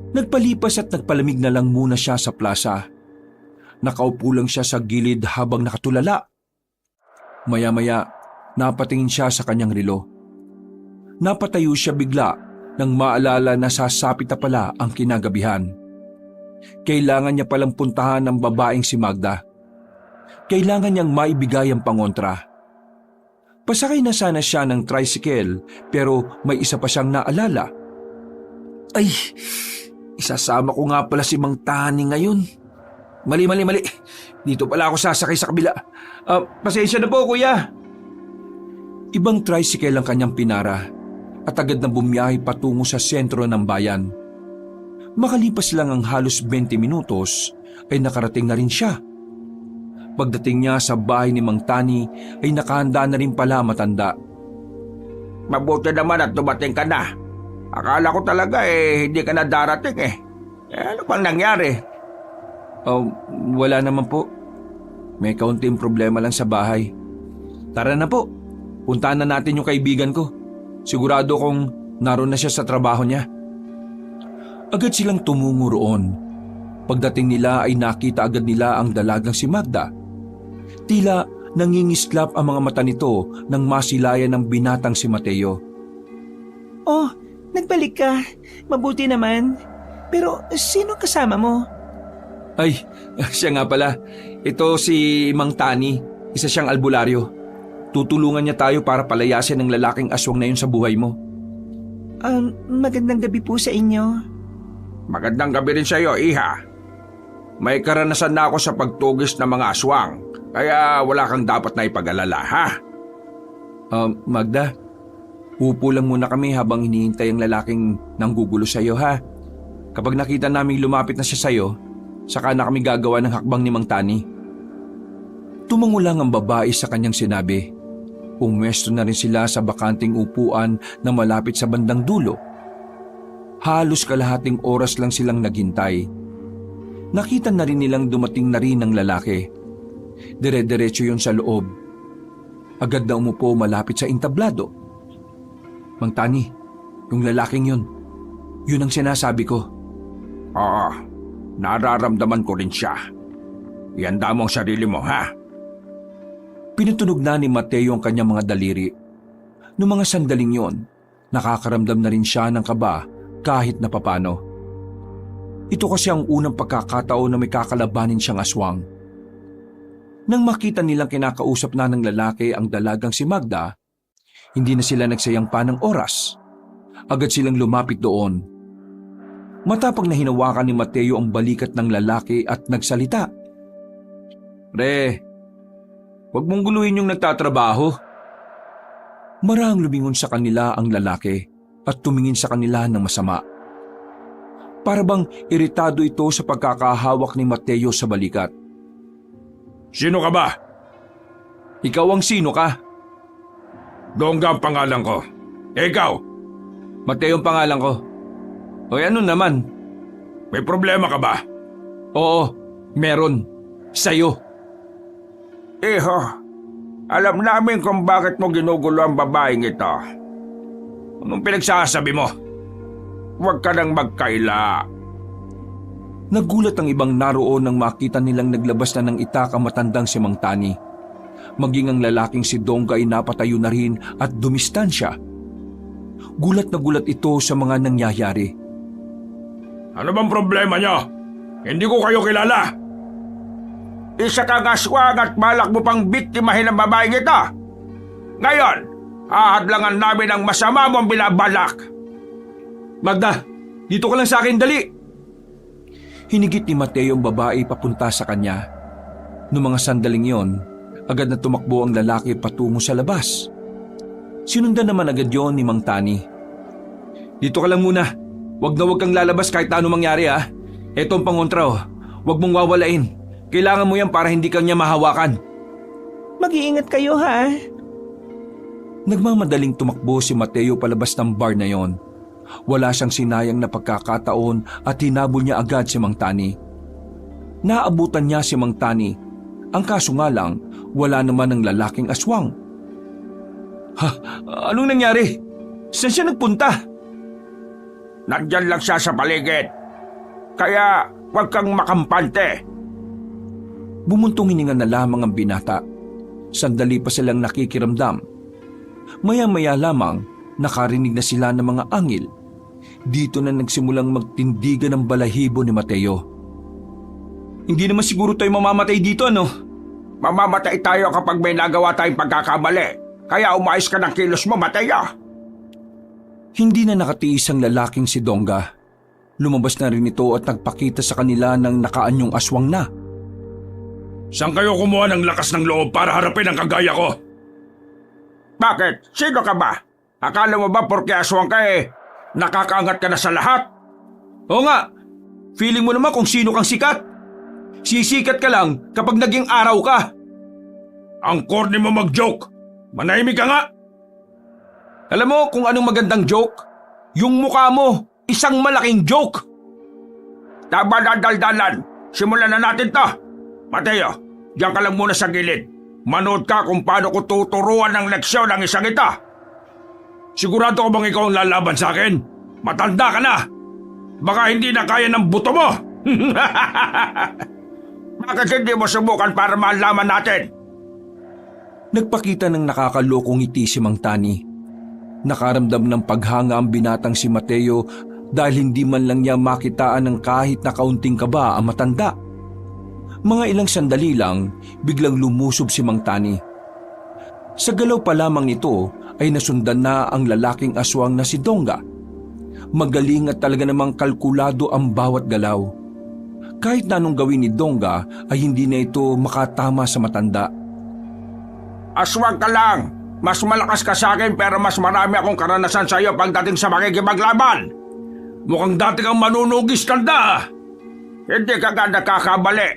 Speaker 1: Nagpalipas at nagpalamig na lang muna siya sa plaza. Nakaupo lang siya sa gilid habang nakatulala. Maya-maya, napatingin siya sa kanyang relo. Napatayo siya bigla nang maalala na sasapit na pala ang kinagabihan. Kailangan niya palang puntahan ng babaeng si Magda. Kailangan niyang maibigay ang pangontra. Pasakay na sana siya ng tricycle pero may isa pa siyang naalala.
Speaker 4: Ay, isasama ko nga pala si Mang Tani ngayon. Mali. Dito pala ako sasakay sa kabila.
Speaker 2: Pasensya na po, kuya.
Speaker 1: Ibang tricycle ang kanyang pinara at agad na bumiyahe patungo sa sentro ng bayan. Makalipas lang ang halos 20 minutos ay nakarating na rin siya. Pagdating niya sa bahay ni Mang Tani ay nakahanda na rin pala matanda.
Speaker 3: Mabuti naman at dumating ka na. Akala ko talaga hindi ka na darating ano bang nangyari?
Speaker 1: Wala naman po. May kaunting problema lang sa bahay. Tara na po, puntahan na natin yung kaibigan ko. Sigurado kong naroon na siya sa trabaho niya. Agad silang tumungo roon. Pagdating nila ay nakita agad nila ang dalagang si Magda. Tila nangingislap ang mga mata nito nang masilayan ng binatang si Mateo.
Speaker 2: Oh, nagbalik ka. Mabuti naman. Pero sino kasama mo?
Speaker 1: Ay, siya nga pala. Ito si Mang Tani, isa siyang albularyo. Tutulungan niya tayo para palayasin ng lalaking aswang na yun sa buhay mo.
Speaker 2: Magandang gabi po sa inyo.
Speaker 3: Magandang gabi rin sa iyo, iha. May karanasan na ako sa pagtugis ng mga aswang, kaya wala kang dapat na ipag-alala, ha?
Speaker 1: Magda, upo lang muna kami habang hinihintay ang lalaking nanggugulo sa iyo, ha? Kapag nakita naming lumapit na siya sa iyo, saka na kami gagawa ng hakbang ni Mang Tani. Tumango lang ang babae sa kanyang sinabi. Pumwesto na rin sila sa bakanting upuan na malapit sa bandang dulo. Halos kalahating oras lang silang naghintay. Nakita na rin nilang dumating na rin ang lalaki. Dire-diretso yun sa loob. Agad na umupo malapit sa entablado. Mang Tani, yung lalaking yun. Yun ang sinasabi ko.
Speaker 3: Oo, nararamdaman ko rin siya. Ihanda mo ang sarili mo, ha?
Speaker 1: Pinutunog na ni Mateo ang kanyang mga daliri. Noong mga sandaling yon, nakakaramdam na rin siya ng kaba kahit na papano. Ito kasi ang unang pagkakataon na may kakalabanin siyang aswang. Nang makita nilang kinakausap na ng lalaki ang dalagang si Magda, hindi na sila nagsayang pa ng oras. Agad silang lumapit doon. Matapang na hinawakan ni Mateo ang balikat ng lalaki at nagsalita. Pre, huwag mong guluhin yung nagtatrabaho. Marahang lumingon sa kanila ang lalaki at tumingin sa kanila ng masama. Para bang iritado ito sa pagkakahawak ni Mateo sa balikat.
Speaker 3: Sino ka ba?
Speaker 1: Ikaw ang sino ka?
Speaker 3: Dongga ang pangalan ko. Ikaw?
Speaker 1: Mateo ang pangalan ko. Hoy, ano naman?
Speaker 3: May problema ka ba?
Speaker 1: Oo, meron. Sa'yo.
Speaker 3: Iho, alam namin kung bakit mo ginugulo ang babaeng ito. Anong pinagsasabi mo? Huwag ka nang magkaila.
Speaker 1: Nagulat ang ibang naroon nang makita nilang naglabas na ng itak ang matandang si Mang Tani. Maging ang lalaking si Dongga ay napatayo na rin at dumistansya. Gulat na gulat ito sa mga nangyayari.
Speaker 3: Ano bang problema niyo? Hindi ko kayo kilala. Isa kang aswang at balak mo pang biktimahin ang babaeng ito. Ngayon, hahadlangan namin ang masama mong binabalak.
Speaker 1: Magda, dito ka lang sa akin, dali! Hinigit ni Mateo ang babae papunta sa kanya. Noong mga sandaling yon, Agad na tumakbo ang lalaki patungo sa labas. Sinundan naman agad yon ni Mang Tani. Dito ka lang muna. Wag kang lalabas kahit ano mangyari ha. Ito ang pangontra oh. Huwag mong wawalain. Kailangan mo yan para hindi kanya mahawakan.
Speaker 2: Mag-iingat kayo ha.
Speaker 1: Nagmamadaling tumakbo si Mateo palabas ng bar na yon. Wala siyang sinayang na pagkakataon at hinabol niya agad si Mang Tani. Naabutan niya si Mang Tani. Ang kaso nga lang, wala naman ng lalaking aswang. Ha? Anong nangyari? Saan siya nagpunta?
Speaker 3: Nandyan lang siya sa paligid. Kaya huwag kang makampante.
Speaker 1: Bumuntong hininga na lamang ang binata. Sandali pa silang nakikiramdam. Maya-maya lamang nakarinig na sila ng mga angil. Dito na nagsimulang magtindigan ang balahibo ni Mateo. Hindi naman siguro tayo mamamatay dito ano?
Speaker 3: Mamamatay tayo kapag may nagawa tayong pagkakamali. Kaya umayos ka ng kilos mo, Mateo.
Speaker 1: Hindi na nakatiis ang lalaking si Dongga. Lumabas na rin ito at nagpakita sa kanila ng nakaanyong aswang na.
Speaker 3: Saan kayo kumuha ng lakas ng loob para harapin ang kagaya ko? Bakit? Sino ka ba? Akala mo ba porke aswang ka nakakaangat ka na sa lahat?
Speaker 1: Oo nga, feeling mo naman kung sino kang sikat. Sisikat ka lang kapag naging araw ka.
Speaker 3: Ang corny mo mag-joke. Manahimik ka nga.
Speaker 1: Alam mo kung anong magandang joke? Yung mukha mo, isang malaking joke.
Speaker 3: Tama na daldalan. Simulan na natin to. Mateo, diyan ka lang muna sa gilid. Manood ka kung paano ko tuturuan ng leksyon ng isang ito. Sigurado ko bang ikaw ang lalaban sa akin? Matanda ka na. Baka hindi na kaya ng buto mo. Bakit hindi mo subukan para malaman natin?
Speaker 1: Nagpakita ng nakakalokong ngiti si Mang Tani. Nakaramdam ng paghanga ang binatang si Mateo dahil hindi man lang niya makitaan ng kahit na kaunting kaba ang matanda. Mga ilang sandali lang, biglang lumusob si Mang Tani. Sa galaw pa lamang nito ay nasundan na ang lalaking aswang na si Dongga. Magaling at talaga namang kalkulado ang bawat galaw. Kahit na anong gawin ni Dongga ay hindi na ito makatama sa matanda.
Speaker 3: Aswang ka lang. Mas malakas ka sa akin pero mas marami akong karanasan sa iyo pagdating sa makikipaglaban. Mukhang dati kang manunugis tanda. Hindi ka nga nakakabali.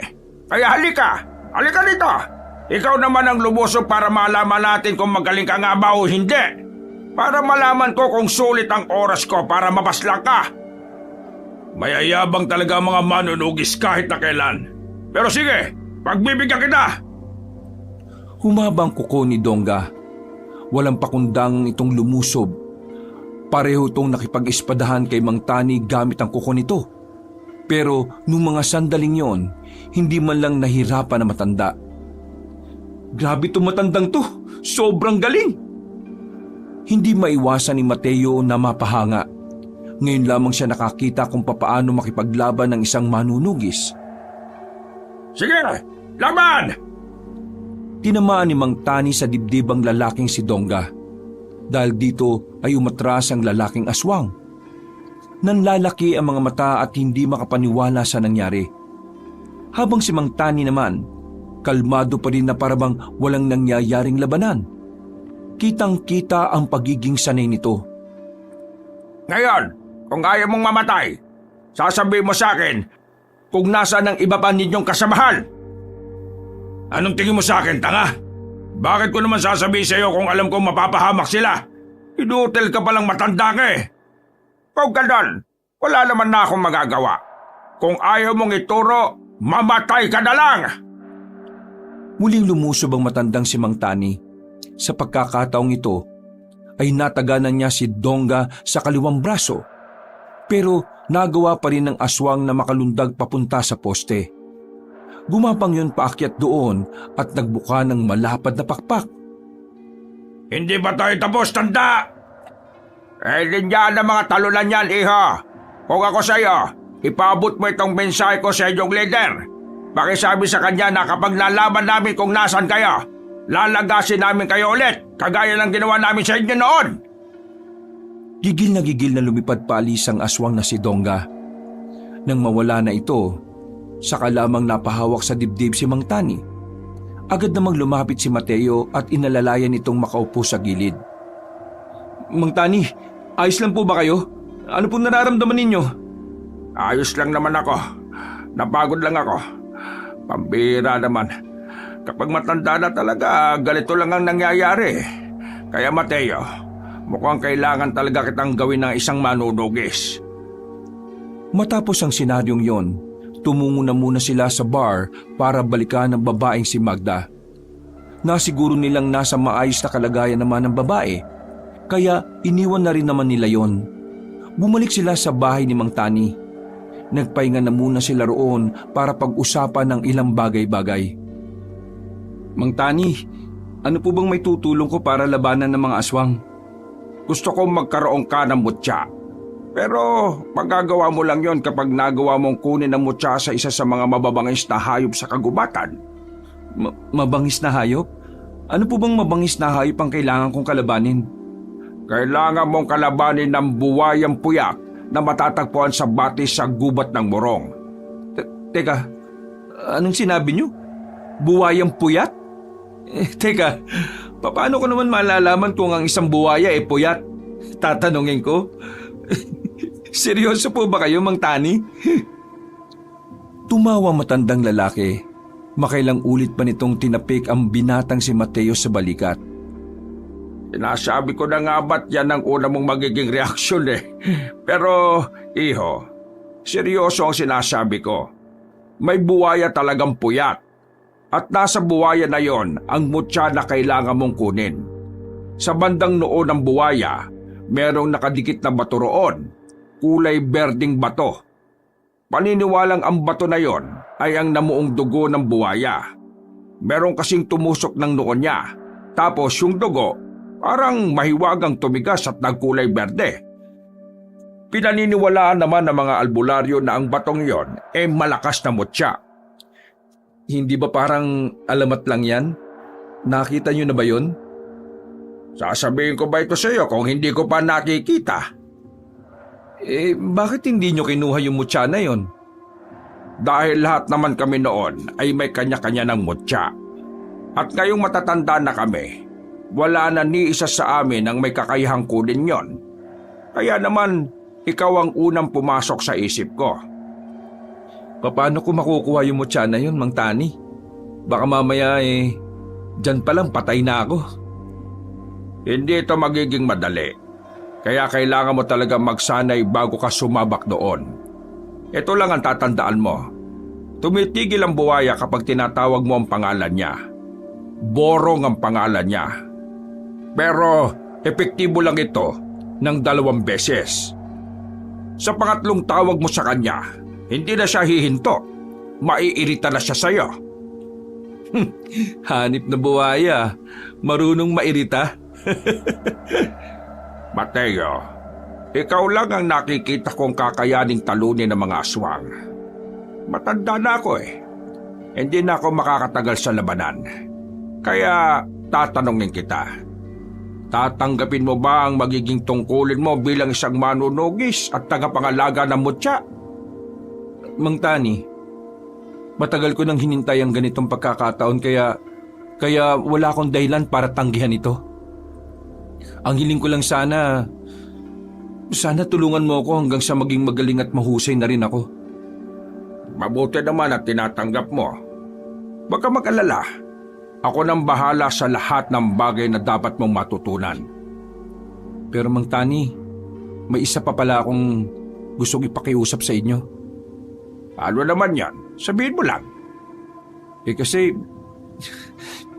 Speaker 3: Kaya halika dito. Ikaw naman ang lumusob para malaman natin kung magaling ka nga ba o hindi. Para malaman ko kung sulit ang oras ko para mapaslang ka. Mayayabang talaga ang mga manunugis kahit na kailan. Pero sige, pagbibigyan kita.
Speaker 1: Humabang kuko ni Dongga. Walang pakundang itong lumusob. Pareho itong nakipag-ispadahan kay Mang Tani gamit ang kuko nito. Pero nung mga sandaling yon, hindi man lang nahirapan na matanda. Grabe itong matandang to, sobrang galing! Hindi maiwasan ni Mateo na mapahanga. Ngayon lamang siya nakakita kung papaano makipaglaban ng isang manunugis.
Speaker 3: Sige, laban!
Speaker 1: Tinamaan ni Mang Tani sa dibdib ang lalaking si Dongga. Dahil dito ay umatras ang lalaking aswang. Nanlalaki ang mga mata at hindi makapaniwala sa nangyari. Habang si Mang Tani naman, kalmado pa rin na parabang walang nangyayaring labanan. Kitang-kita ang pagiging sanay nito.
Speaker 3: Ngayon, kung ayaw mong mamatay, sasabihin mo sa akin kung nasaan ang iba pa ninyong kasamahan. Anong tingin mo sa akin, tanga? Bakit ko naman sasabihin sa iyo kung alam kong mapapahamak sila? Inutil ka palang matanda ka Kung ganon, wala naman na akong magagawa. Kung ayaw mong ituro, mamatay ka na lang!
Speaker 1: Muling lumusob ang matandang si Mang Tani. Sa pagkakataong ito, ay nataganan niya si Dongga sa kaliwang braso. Pero nagawa pa rin ng aswang na makalundag papunta sa poste. Gumapang yun paakyat doon at nagbuka ng malapad na pakpak.
Speaker 3: Hindi ba tayo tapos, tanda? Linya ng mga talunan yan, iho. Kung ako sa iyo, ipaabot mo itong mensahe ko sa inyong leader. Pakisabi sa kanya na kapag nalaman namin kung nasan kayo, lalagasin namin kayo ulit, kagaya ng ginawa namin sa inyo noon.
Speaker 1: Gigil na lumipad paalis ang aswang na si Dongga. Nang mawala na ito, saka lamang napahawak sa dibdib si Mang Tani. Agad namang lumapit si Mateo at inalalayan itong makaupo sa gilid. Mang Tani, ayos lang po ba kayo? Ano pong nararamdaman ninyo?
Speaker 3: Ayos lang naman ako. Napagod lang ako. Pambira naman. Kapag matanda na talaga, ganito lang ang nangyayari. Kaya Mateo, mukhang kailangan talaga kitang gawin ng isang manunugis.
Speaker 1: Matapos ang senaryong yon, tumungo na muna sila sa bar para balikan ang babaeng si Magda. Nasiguro nilang nasa maayos na kalagayan naman ng babae, kaya iniwan na rin naman nila yon. Bumalik sila sa bahay ni Mang Tani. Nagpahinga na muna sila roon para pag-usapan ng ilang bagay-bagay. Mang Tani, ano po bang may tutulong ko para labanan ng mga aswang?
Speaker 3: Gusto kong magkaroon ka ng mutya. Pero magagawa mo lang yon kapag nagawa mong kunin ang mutya sa isa sa mga mababangis na hayop sa kagubatan.
Speaker 1: Mabangis na hayop? Ano po bang mabangis na hayop ang kailangan kong kalabanin?
Speaker 3: Kailangan mong kalabanin ng buwayang puyak na matatagpuan sa batis sa gubat ng Morong.
Speaker 1: Teka, anong sinabi niyo? Buwayang puyat? Teka, paano ko naman malalaman kung ang isang buwaya ay puyat? Tatanungin ko. Seryoso po ba kayo, Mang Tani? Tumawa matandang lalaki. Makailang ulit pa nitong tinapik ang binatang si Mateo sa balikat.
Speaker 3: Sinasabi ko na nga ba't yan ang una mong magiging reaksyon eh. Pero, iho, seryoso ang sinasabi ko. May buwaya talagang puyat. At nasa buwaya na yon ang mutya na kailangan mong kunin. Sa bandang noo ng buwaya, merong nakadikit na bato roon, kulay berding bato. Paniniwalang ang bato na yon ay ang namuong dugo ng buwaya. Merong kasing tumusok ng noo niya, tapos yung dugo parang mahiwagang tumigas at nagkulay berde. Pinaniniwalaan naman ng mga albularyo na ang batong yon ay malakas na mutya.
Speaker 1: Hindi ba parang alamat lang yan? Nakita niyo na ba yon?
Speaker 3: Sasabihin ko ba ito sa iyo kung hindi ko pa nakikita?
Speaker 1: Bakit hindi niyo kinuha yung mutya na yon?
Speaker 3: Dahil lahat naman kami noon ay may kanya-kanya ng mutya. At ngayong matatanda na kami, wala na ni isa sa amin ang may kakayahang kunin yon. Kaya naman, ikaw ang unang pumasok sa isip ko.
Speaker 1: Paano ko makukuha yung mutya na yon, Mang Tani? Baka mamaya dyan palang patay na ako.
Speaker 3: Hindi ito magiging madali. Kaya kailangan mo talaga magsanay bago ka sumabak doon. Ito lang ang tatandaan mo. Tumitigil ang buwaya kapag tinatawag mo ang pangalan niya. Borong ang pangalan niya. Pero epektibo lang ito ng 2 beses. Sa pangatlong tawag mo sa kanya, hindi na siya hihinto. Maiirita na siya sa'yo.
Speaker 1: Hanip na buwaya. Marunong mairita.
Speaker 3: Mateo, ikaw lang ang nakikita kong kakayaning talunin ng mga aswang. Matanda na ako eh. Hindi na ako makakatagal sa labanan. Kaya tatanungin kita. Tatanggapin mo ba ang magiging tungkulin mo bilang isang manunugis at tagapangalaga ng mutya?
Speaker 1: Mang Tani, matagal ko nang hinintay ang ganitong pagkakataon kaya wala akong dahilan para tanggihan ito. Ang hiling ko lang sana tulungan mo ako hanggang sa maging magaling at mahusay na rin ako.
Speaker 3: Mabuti naman at tinatanggap mo. Huwag ka mag-alala. Ako nang bahala sa lahat ng bagay na dapat mong matutunan.
Speaker 1: Pero Mang Tani, may isa pa pala akong gustong ipakiusap sa inyo.
Speaker 3: Ano naman yan? Sabihin mo lang.
Speaker 1: Kasi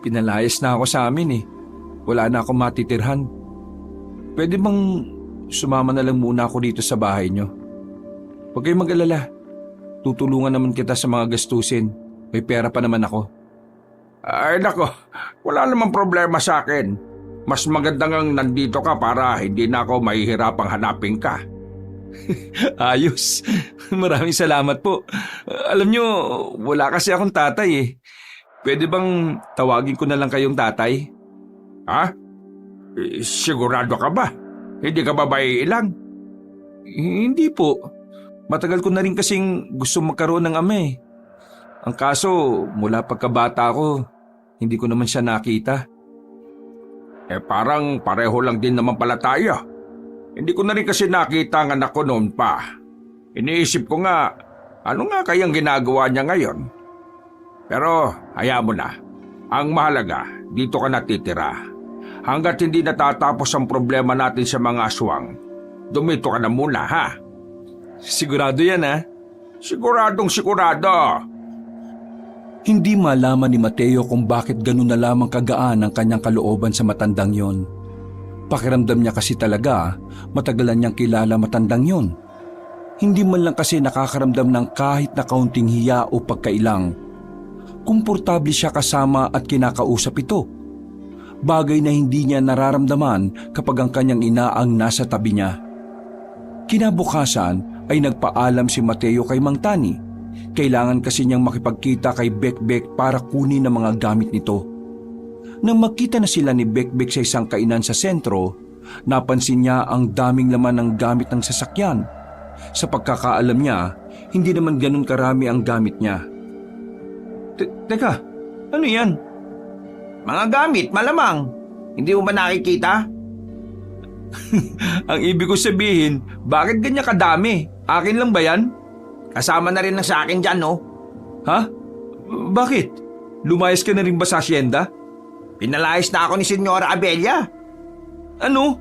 Speaker 1: pinalayas na ako sa amin eh. Wala na akong matitirhan. Pwede bang sumama na lang muna ako dito sa bahay nyo? Huwag kayong mag-alala. Tutulungan naman kita sa mga gastusin. May pera pa naman ako.
Speaker 3: Ay nako, wala namang problema sa akin. Mas maganda ngang nandito ka para hindi na ako mahihirapang hanapin ka.
Speaker 1: Ayos. Maraming salamat po. Alam nyo, wala kasi akong tatay eh. Pwede bang tawagin ko na lang kayong tatay?
Speaker 3: Ha? Sigurado ka ba? Hindi ka ba ilang?
Speaker 1: Hindi po. Matagal ko na rin kasing gusto magkaroon ng ama eh. Ang kaso, mula pagkabata ko, Hindi ko naman siya nakita.
Speaker 3: Parang pareho lang din naman pala tayo. Hindi ko na rin kasi nakita ang anak ko noon pa. Iniisip ko nga, ano nga kayang ginagawa niya ngayon? Pero hayaan mo na. Ang mahalaga, dito ka natitira. Hanggat hindi natatapos ang problema natin sa mga aswang, dumito ka na muna, ha?
Speaker 1: Sigurado yan, ha?
Speaker 3: Siguradong sigurado.
Speaker 1: Hindi malaman ni Mateo kung bakit ganun na lamang kagaan ang kanyang kalooban sa matandang yon. Pakiramdam niya kasi talaga matagalan niyang kilala matandang yon. Hindi man lang kasi nakakaramdam ng kahit na kaunting hiya o pagkailang. Komportable siya kasama at kinakausap ito. Bagay na hindi niya nararamdaman kapag ang kanyang ina ang nasa tabi niya. Kinabukasan ay nagpaalam si Mateo kay Mang Tani. Kailangan kasi niyang makipagkita kay Bekbek para kunin ang mga gamit nito. Nang makita na sila ni Bekbek sa isang kainan sa sentro, napansin niya ang daming laman ng gamit ng sasakyan. Sa pagkakaalam niya, hindi naman ganun karami ang gamit niya. Teka, ano yan?
Speaker 4: Mga gamit, malamang. Hindi mo ba nakikita?
Speaker 1: Ang ibig ko sabihin, bakit ganyan kadami? Akin lang ba yan?
Speaker 4: Kasama na rin na sa akin dyan, no?
Speaker 1: Ha? Bakit? Lumayas ka na rin ba sa asyenda?
Speaker 4: Pinalayas na ako ni Senyora Abelia.
Speaker 1: Ano?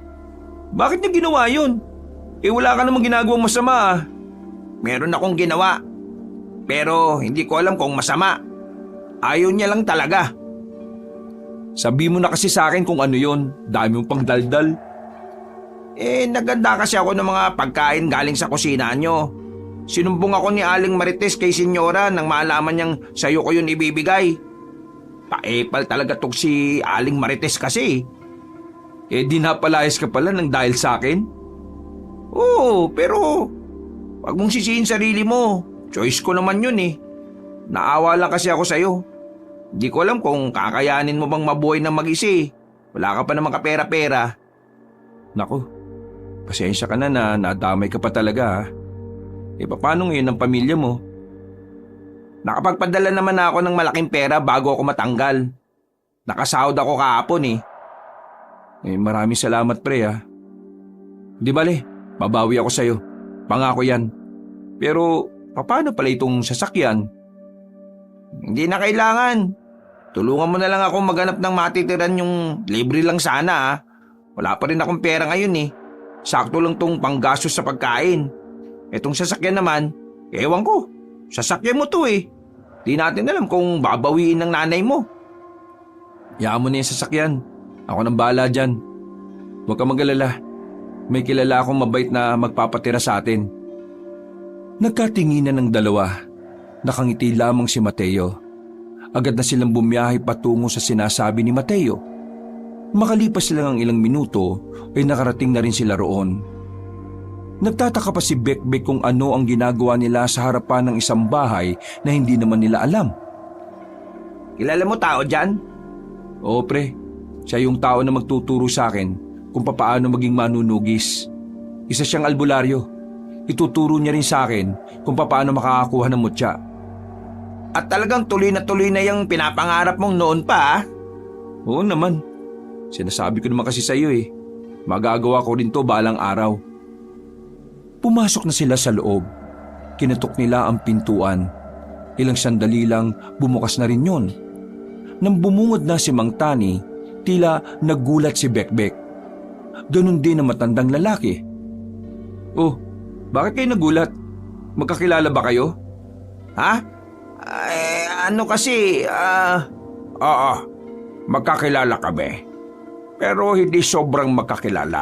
Speaker 1: Bakit niya ginawa yun? Wala ka namang ginagawang masama ah.
Speaker 4: Meron akong ginawa. Pero hindi ko alam kung masama. Ayaw niya lang talaga.
Speaker 1: Sabi mo na kasi sa akin kung ano yun. Dami mong pang daldal.
Speaker 4: Naganda kasi ako ng mga pagkain galing sa kusina nyo. Sinumbong ako ni Aling Marites kay Senyora nang malaman niyang sa'yo ko yun ibibigay. Paepal talaga tong si Aling Marites kasi.
Speaker 1: Di napalayas ka pala ng dahil sa akin?
Speaker 4: Oo, pero wag mong sisihin sarili mo. Choice ko naman yun eh. Naawa lang kasi ako sa'yo. Hindi ko alam kung kakayanin mo bang mabuhay ng mag-isa eh. Wala ka pa namang kapera-pera.
Speaker 1: Naku, pasensya ka na nadamay ka pa talaga ha. Paano ngayon ang pamilya mo?
Speaker 4: Nakapagpadala naman ako ng malaking pera bago ako matanggal. Nakasahod ako kahapon eh.
Speaker 1: Maraming salamat pre ha. Di bale, babawi ako sa'yo. Pangako yan. Pero paano pala itong sasakyan?
Speaker 4: Hindi na kailangan. Tulungan mo na lang ako maghanap ng matitiran yung libre lang sana ha. Wala pa rin akong pera ngayon eh. Sakto lang tong panggastos sa pagkain. Etong sasakyan naman, ewan ko. Sasakyan mo to eh. Di natin alam kung babawiin ng nanay mo.
Speaker 1: Hayaan mo na yung sasakyan. Ako nang bahala dyan. Huwag ka mag-alala. May kilala akong mabait na magpapatira sa atin. Nagkatinginan ng dalawa. Nakangiti lamang si Mateo. Agad na silang bumiyahe patungo sa sinasabi ni Mateo. Makalipas lang ang ilang minuto ay nakarating na rin sila roon. Nagtataka pa si Bekbek kung ano ang ginagawa nila sa harapan ng isang bahay na hindi naman nila alam.
Speaker 4: Kilala mo tao dyan?
Speaker 1: Oo pre, siya yung tao na magtuturo sa akin kung papaano maging manunugis. Isa siyang albularyo. Ituturo niya rin sa akin kung papaano makakakuha ng mutya.
Speaker 4: At talagang tuloy na yung pinapangarap mong noon pa ah?
Speaker 1: Oo naman. Sinasabi ko naman kasi sa iyo eh. Magagawa ko rin to balang araw. Pumasok na sila sa loob. Kinatok nila ang pintuan. Ilang sandali lang bumukas na rin yun. Nang bumungod na si Mang Tani, tila nagulat si Bekbek. Ganun din ang matandang lalaki. Oh, bakit kayo nagulat? Magkakilala ba kayo?
Speaker 4: Ha? Ano kasi,
Speaker 3: Oo, magkakilala kami. Pero hindi sobrang magkakilala.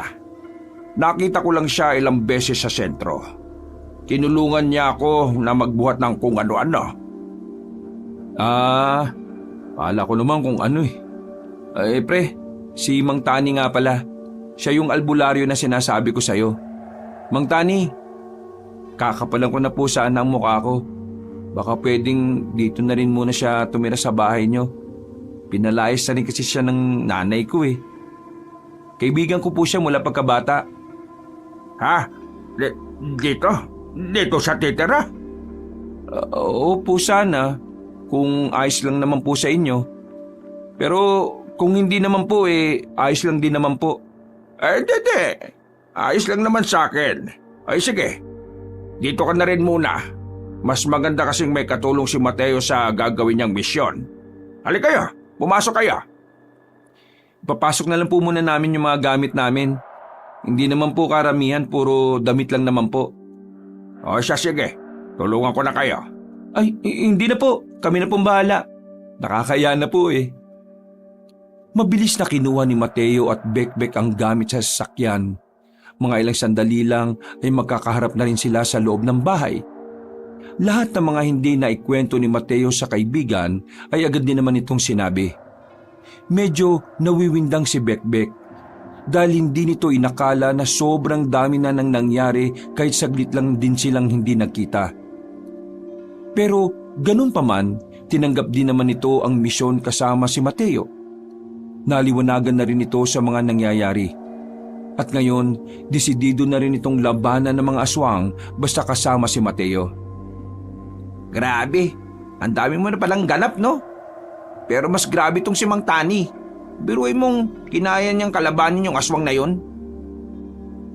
Speaker 3: Nakita ko lang siya ilang beses sa sentro. Tinulungan niya ako na magbuhat ng kung ano-ano.
Speaker 1: Akala ko naman kung ano eh. Pre, si Mang Tani nga pala. Siya yung albularyo na sinasabi ko sa'yo. Mang Tani, kakapalan ko na po sana ang mukha ko. Baka pwedeng dito na rin muna siya tumira sa bahay niyo. Pinalayas na rin kasi siya ng nanay ko eh. Kaibigan ko po siya mula pagkabata.
Speaker 3: Ha? Dito? Dito siya titira?
Speaker 1: Oo po sana, kung ayos lang naman po sa inyo. Pero kung hindi naman po ayos lang din naman po.
Speaker 3: Dede. Ayos lang naman sa akin. Ay sige, dito ka na rin muna. Mas maganda kasing may katulong si Mateo sa gagawin niyang misyon. Halika kayo, pumasok kayo.
Speaker 1: Papasok na lang po muna namin yung mga gamit namin. Hindi naman po karamihan, puro damit lang naman po.
Speaker 3: O siya sige, tulungan ko na kayo.
Speaker 1: Ay, hindi na po. Kami na pong bahala. Nakakaya na po Mabilis na kinuha ni Mateo at Bekbek ang gamit sa sasakyan. Mga ilang sandali lang ay magkakaharap na rin sila sa loob ng bahay. Lahat ng mga hindi na ikwento ni Mateo sa kaibigan ay agad din naman itong sinabi. Medyo nawiwindang si Bekbek dahil hindi nito inakala na sobrang dami na nang nangyari kahit saglit lang din silang hindi nagkita. Pero ganun pa man, tinanggap din naman ito ang misyon kasama si Mateo. Naliwanagan na rin ito sa mga nangyayari. At ngayon, desidido na rin itong labanan ng mga aswang basta kasama si Mateo.
Speaker 4: Grabe, ang dami mo na palang ganap, no? Pero mas grabe tong si Mang Tani. Biruin mong kinaya niyang kalabanin yung aswang na yon.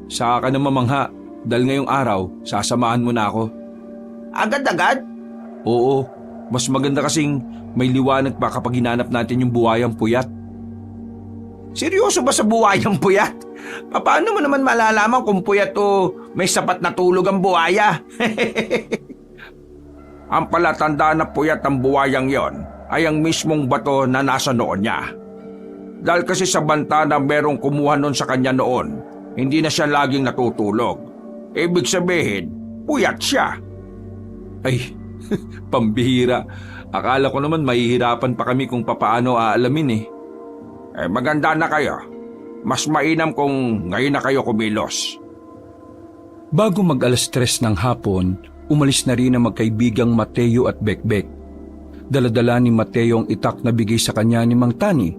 Speaker 1: Saka ka na mamangha dahil ngayong araw, sasamahan mo na ako.
Speaker 4: Agad-agad?
Speaker 1: Oo, mas maganda kasing may liwanag pa kapag hinanap natin yung buhayang puyat.
Speaker 4: Seryoso ba sa buwayang puyat? Paano mo naman malalaman kung puyat o may sapat na tulog ang buwaya?
Speaker 3: Ang palatandaan na puyat ang buwayang yon ay ang mismong bato na nasa noon niya. Dahil kasi sa banta na merong kumuha nun sa kanya noon, hindi na siya laging natutulog. Ibig sabihin, puyat siya.
Speaker 1: Ay, pambihira. Akala ko naman mahihirapan pa kami kung papaano aalamin
Speaker 3: Maganda na kayo. Mas mainam kung ngayon na kayo kumilos.
Speaker 1: Bago mag-alas 3 ng hapon, umalis na rin ang magkaibigang Mateo at Bekbek. Daladala ni Mateo ang itak na bigay sa kanya ni Mang Tani.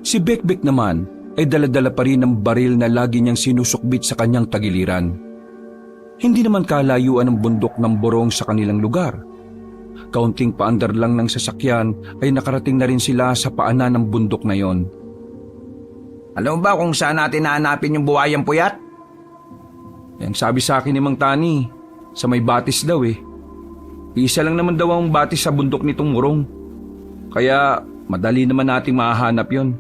Speaker 1: Si Bekbek naman ay daladala pa rin ang baril na lagi niyang sinusukbit sa kanyang tagiliran. Hindi naman kalayuan ang bundok ng Borong sa kanilang lugar. Kaunting paandar lang ng sasakyan ay nakarating na rin sila sa paanan ng bundok na yon.
Speaker 4: Alam mo ba kung saan natin nahanapin yung buwayang puyat?
Speaker 1: Yang sabi sa akin ni Mang Tani, sa may batis daw Isa lang naman daw ang batis sa bundok nitong Morong. Kaya madali naman nating mahahanap yon.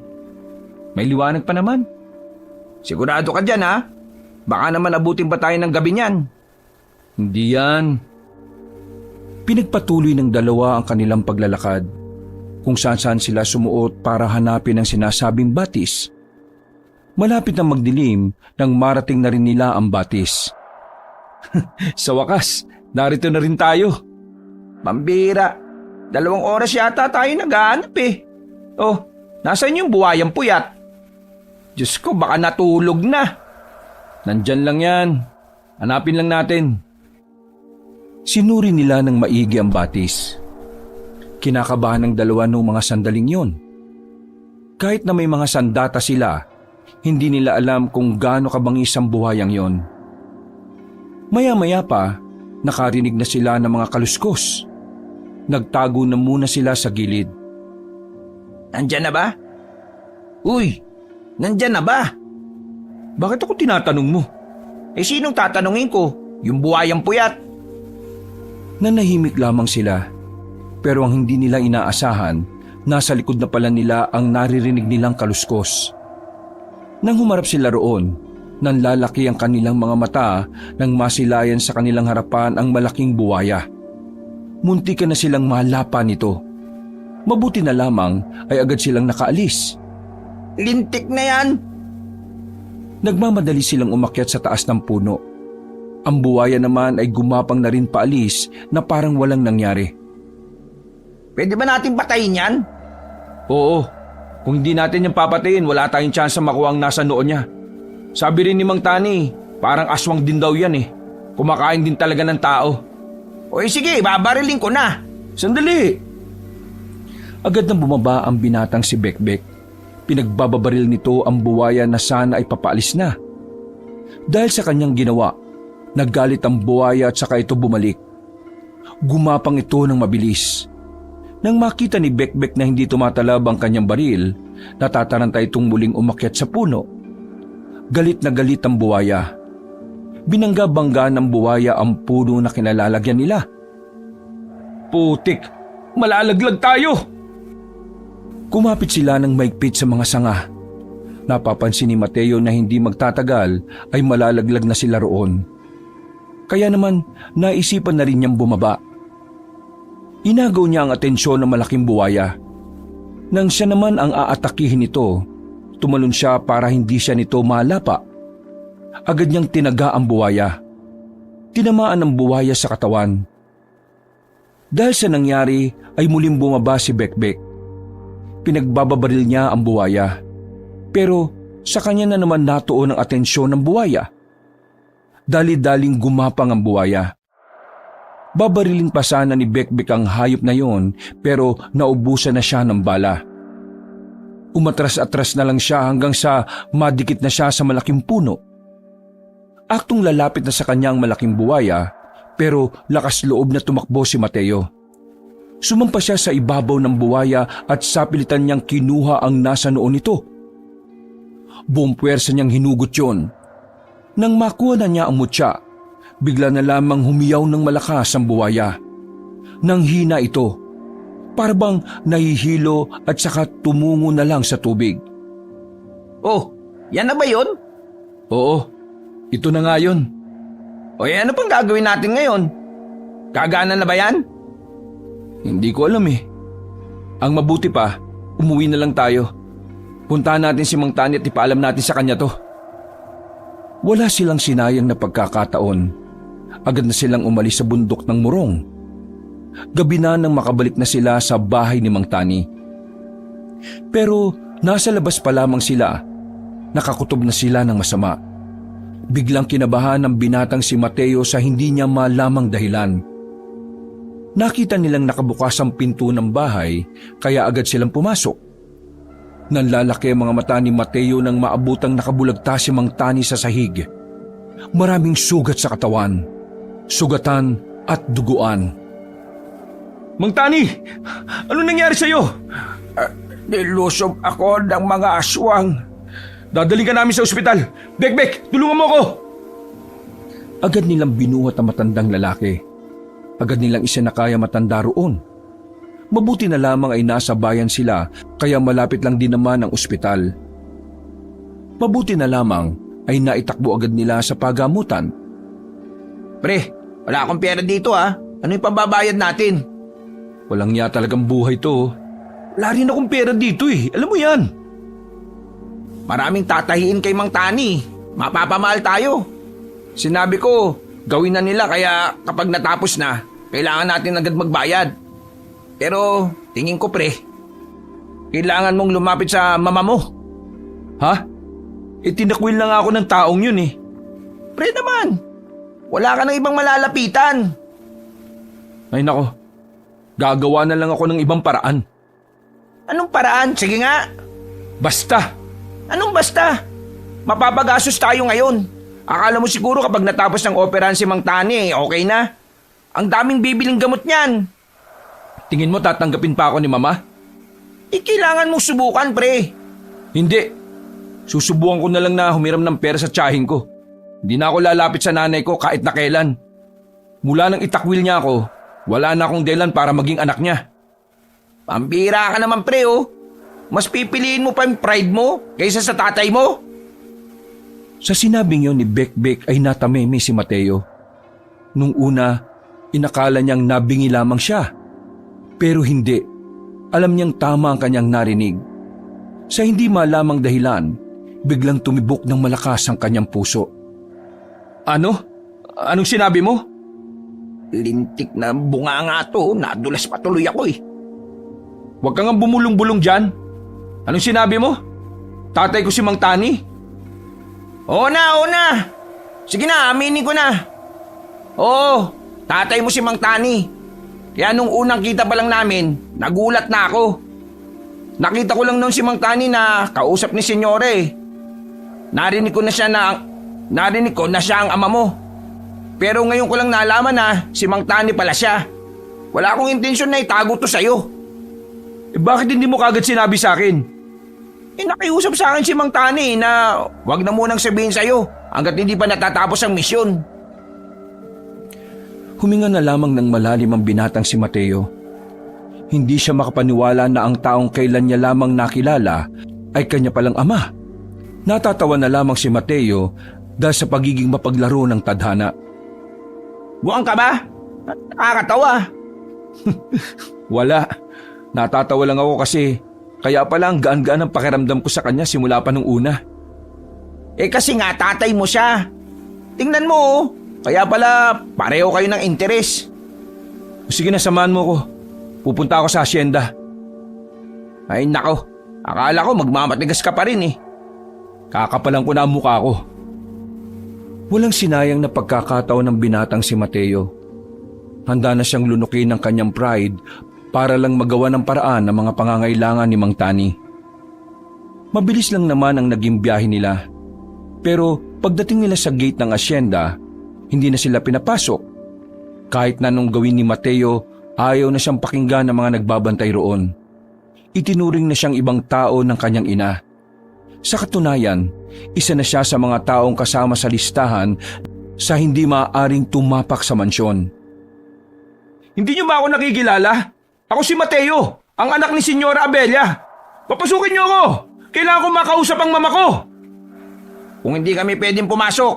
Speaker 1: May liwanag pa naman.
Speaker 4: Sigurado ka dyan, ha? Baka naman abutin pa tayo ng gabi niyan.
Speaker 1: Hindi yan. Pinagpatuloy ng dalawa ang kanilang paglalakad. Kung saan-saan sila sumuot para hanapin ang sinasabing batis. Malapit na magdilim nang marating na rin nila ang batis. Sa wakas, narito na rin tayo.
Speaker 4: Pambira, 2 oras yata tayo naghahanap Oh, nasaan yung buwayang puyat? Diyos ko, baka natulog na.
Speaker 1: Nandyan lang yan. Hanapin lang natin. Sinuri nila ng maigi ang batis. Kinakabahan ng dalawa noong mga sandaling yon. Kahit na may mga sandata sila, hindi nila alam kung gaano kabangis ang buhayang yon. Maya-maya pa, nakarinig na sila ng mga kaluskos. Nagtago na muna sila sa gilid.
Speaker 4: Nandyan na ba? Uy, nandyan na ba?
Speaker 1: Bakit ako tinatanong mo?
Speaker 4: Sinong tatanungin ko? Yung buwayang puyat.
Speaker 1: Nanahimik lamang sila. Pero ang hindi nila inaasahan, nasa likod na pala nila ang naririnig nilang kaluskos. Nang humarap sila roon, nanlalaki ang kanilang mga mata nang masilayan sa kanilang harapan ang malaking buwaya. Muntikan na silang malapa nito. Mabuti na lamang ay agad silang nakaalis.
Speaker 4: Lintik na yan!
Speaker 1: Nagmamadali silang umakyat sa taas ng puno. Ang buwaya naman ay gumapang na rin paalis na parang walang nangyari.
Speaker 4: Pwede ba natin patayin yan?
Speaker 1: Oo, kung hindi natin yung papatayin, wala tayong tsansa makuha ang nasa noon niya. Sabi rin ni Mang Tani, parang aswang din daw yan Kumakain din talaga ng tao.
Speaker 4: Sige, babariling ko na.
Speaker 1: Sandali! Agad nang bumaba ang binatang si Bekbek. Pinagbababaril nito ang buwaya na sana ay papaalis na. Dahil sa kanyang ginawa, naggalit ang buwaya at saka ito bumalik. Gumapang ito ng mabilis. Nang makita ni Bekbek na hindi tumatalab ang kanyang baril, natataranta itong muling umakyat sa puno. Galit na galit ang buwaya. Binangga-bangga ng buwaya ang puno na kinalalagyan nila. Putik! Malalaglag tayo! Kumapit sila ng maigpit sa mga sanga. Napapansin ni Mateo na hindi magtatagal ay malalaglag na sila roon. Kaya naman naisipan na rin niyang bumaba. Inagaw niya ang atensyon ng malaking buwaya. Nang siya naman ang aatakihin nito, tumalon siya para hindi siya nito malapa. Agad niyang tinaga ang buwaya. Tinamaan ang buwaya sa katawan. Dahil sa nangyari ay muling bumaba si Bekbek. Pinagbababaril niya ang buwaya. Pero sa kanya na naman natuon ang atensyon ng buwaya. Dali-daling gumapang ang buwaya. Babarilin pa sana ni Bekbek ang hayop na yon pero naubusan na siya ng bala. Umatras-atras na lang siya hanggang sa madikit na siya sa malaking puno. Aktong lalapit na sa kanyang malaking buwaya pero lakas loob na tumakbo si Mateo. Sumampa siya sa ibabaw ng buwaya at sapilitan niyang kinuha ang nasa noon nito. Buong puwersa niyang hinugot yon. Nang makuha na niya ang mutya, bigla na lamang humiyaw ng malakas ang buwaya. Nang hina ito, parabang nahihilo at saka tumungo na lang sa tubig.
Speaker 2: Oh, yan na ba yun?
Speaker 1: Oo, ito na nga yun.
Speaker 2: O ano pang gagawin natin ngayon? Gagana na ba yan?
Speaker 1: Hindi ko alam eh. Ang mabuti pa, umuwi na lang tayo. Puntahan natin si Mang Tani at ipaalam natin sa kanya to. Wala silang sinayang na pagkakataon. Agad na silang umalis sa bundok ng Murong. Gabi na nang makabalik na sila sa bahay ni Mang Tani. Pero nasa labas pa lamang sila, nakakutob na sila ng masama. Biglang kinabahan ng binatang si Mateo sa hindi niya malamang dahilan. Nakita nilang nakabukas ang pinto ng bahay kaya agad silang pumasok. Nanlalaki ang mga mata ni Mateo nang maabutang nakabulagta si Mang Tani sa sahig. Maraming sugat sa katawan, sugatan at duguan. Mang Tani, ano nangyari sa'yo?
Speaker 2: Nilusob ako ng mga aswang.
Speaker 1: Dadaling ka namin sa ospital. Bekbek, tulungan mo ako! Agad nilang binuhat ang matandang lalaki. Agad nilang isinakaya matanda roon. Mabuti na lamang ay nasa bayan sila kaya malapit lang din naman ang ospital. Mabuti na lamang ay naitakbo agad nila sa pagamutan.
Speaker 2: Pre, wala akong pera dito ha. Ano yung pambabayad natin?
Speaker 1: Walang niya talagang buhay to. Wala rin akong pera dito eh. Alam mo yan.
Speaker 2: Maraming tatahiin kay Mang Tani. Mapapamahal tayo. Sinabi ko, gawin na nila kaya kapag natapos na, kailangan natin agad magbayad. Pero tingin ko pre, kailangan mong lumapit sa mama mo.
Speaker 1: Ha? Tinakwil lang ako ng taong yun eh.
Speaker 2: Pre naman, wala ka ng ibang malalapitan.
Speaker 1: Ay nako, gagawa na lang ako ng ibang paraan.
Speaker 2: Anong paraan? Sige nga.
Speaker 1: Basta!
Speaker 2: Anong basta? Mapapagastos tayo ngayon. Akala mo siguro kapag natapos ng operahan si Mang Tani, okay na? Ang daming bibiling gamot niyan.
Speaker 1: Tingin mo tatanggapin pa ako ni Mama?
Speaker 2: Kailangan mong subukan, pre.
Speaker 1: Hindi. Susubukan ko na lang na humiram ng pera sa tiyahin ko. Hindi na ako lalapit sa nanay ko kahit na kailan. Mula nang itakwil niya ako, wala na akong dahilan para maging anak niya.
Speaker 2: Pambira ka naman, pre, oh. Mas pipiliin mo pa yung pride mo kaysa sa tatay mo?
Speaker 1: Sa sinabing yon ni Bekbek ay natameme si Mateo. Nung una, inakala niyang nabingi lamang siya. Pero hindi. Alam niyang tama ang kanyang narinig. Sa hindi malamang dahilan, biglang tumibok ng malakas ang kanyang puso. Ano? Anong sinabi mo?
Speaker 2: Lintik na bunga nga to, nadulas patuloy ako eh.
Speaker 1: Huwag kang bumulong-bulong dyan. Anong sinabi mo? Tatay ko si Mang Tani.
Speaker 2: Oo na. Sige na, aminin ko na. Oo, tatay mo si Mang Tani. Kaya nung unang kita pa lang namin, nagulat na ako. Nakita ko lang noon si Mang Tani na kausap ni Senyore eh. Narinig ko na siya ang ama mo. Pero ngayon ko lang nalaman na si Mang Tani pala siya. Wala akong intensyon na itago to sa'yo. Bakit hindi mo kagad sinabi sa akin?
Speaker 4: Nakiusap sa akin si Mang Tani na wag na munang sabihin sa'yo hanggat hindi pa natatapos ang misyon.
Speaker 1: Huminga na lamang ng malalim ang binatang si Mateo. Hindi siya makapaniwala na ang taong kailan niya lamang nakilala ay kanya palang ama. Natatawa na lamang si Mateo dahil sa pagiging mapaglaro ng tadhana.
Speaker 4: Buwang ka ba? Nakakatawa.
Speaker 1: Wala. Natatawa lang ako kasi kaya pala ang gaan-gaan ang pakiramdam ko sa kanya simula pa nung una.
Speaker 4: Kasi nga tatay mo siya. Tingnan mo oh. Kaya pala pareho kayo ng interes.
Speaker 1: Sige na, samahan mo ko. Pupunta ako sa asyenda.
Speaker 4: Ay nako, akala ko magmamatigas ka pa rin eh.
Speaker 1: Kakapalan ko na ang mukha ko. Walang sinayang na pagkakataon ng binatang si Mateo. Handa na siyang lunukin ng kanyang pride para lang magawa ng paraan ng mga pangangailangan ni Mang Tani. Mabilis lang naman ang naging biyahe nila. Pero pagdating nila sa gate ng asyenda, hindi na sila pinapasok. Kahit na nung gawin ni Mateo, ayaw na siyang pakinggan ng mga nagbabantay roon. Itinuring na siyang ibang tao ng kanyang ina. Sa katunayan, isa na siya sa mga taong kasama sa listahan sa hindi maaaring tumapak sa mansyon.
Speaker 2: Hindi niyo ba ako nakikilala? Ako si Mateo, ang anak ni Senyora Abelia. Papasukin niyo ako! Kailangan ko makausap ang mama ko!
Speaker 4: Kung hindi kami pwedeng pumasok,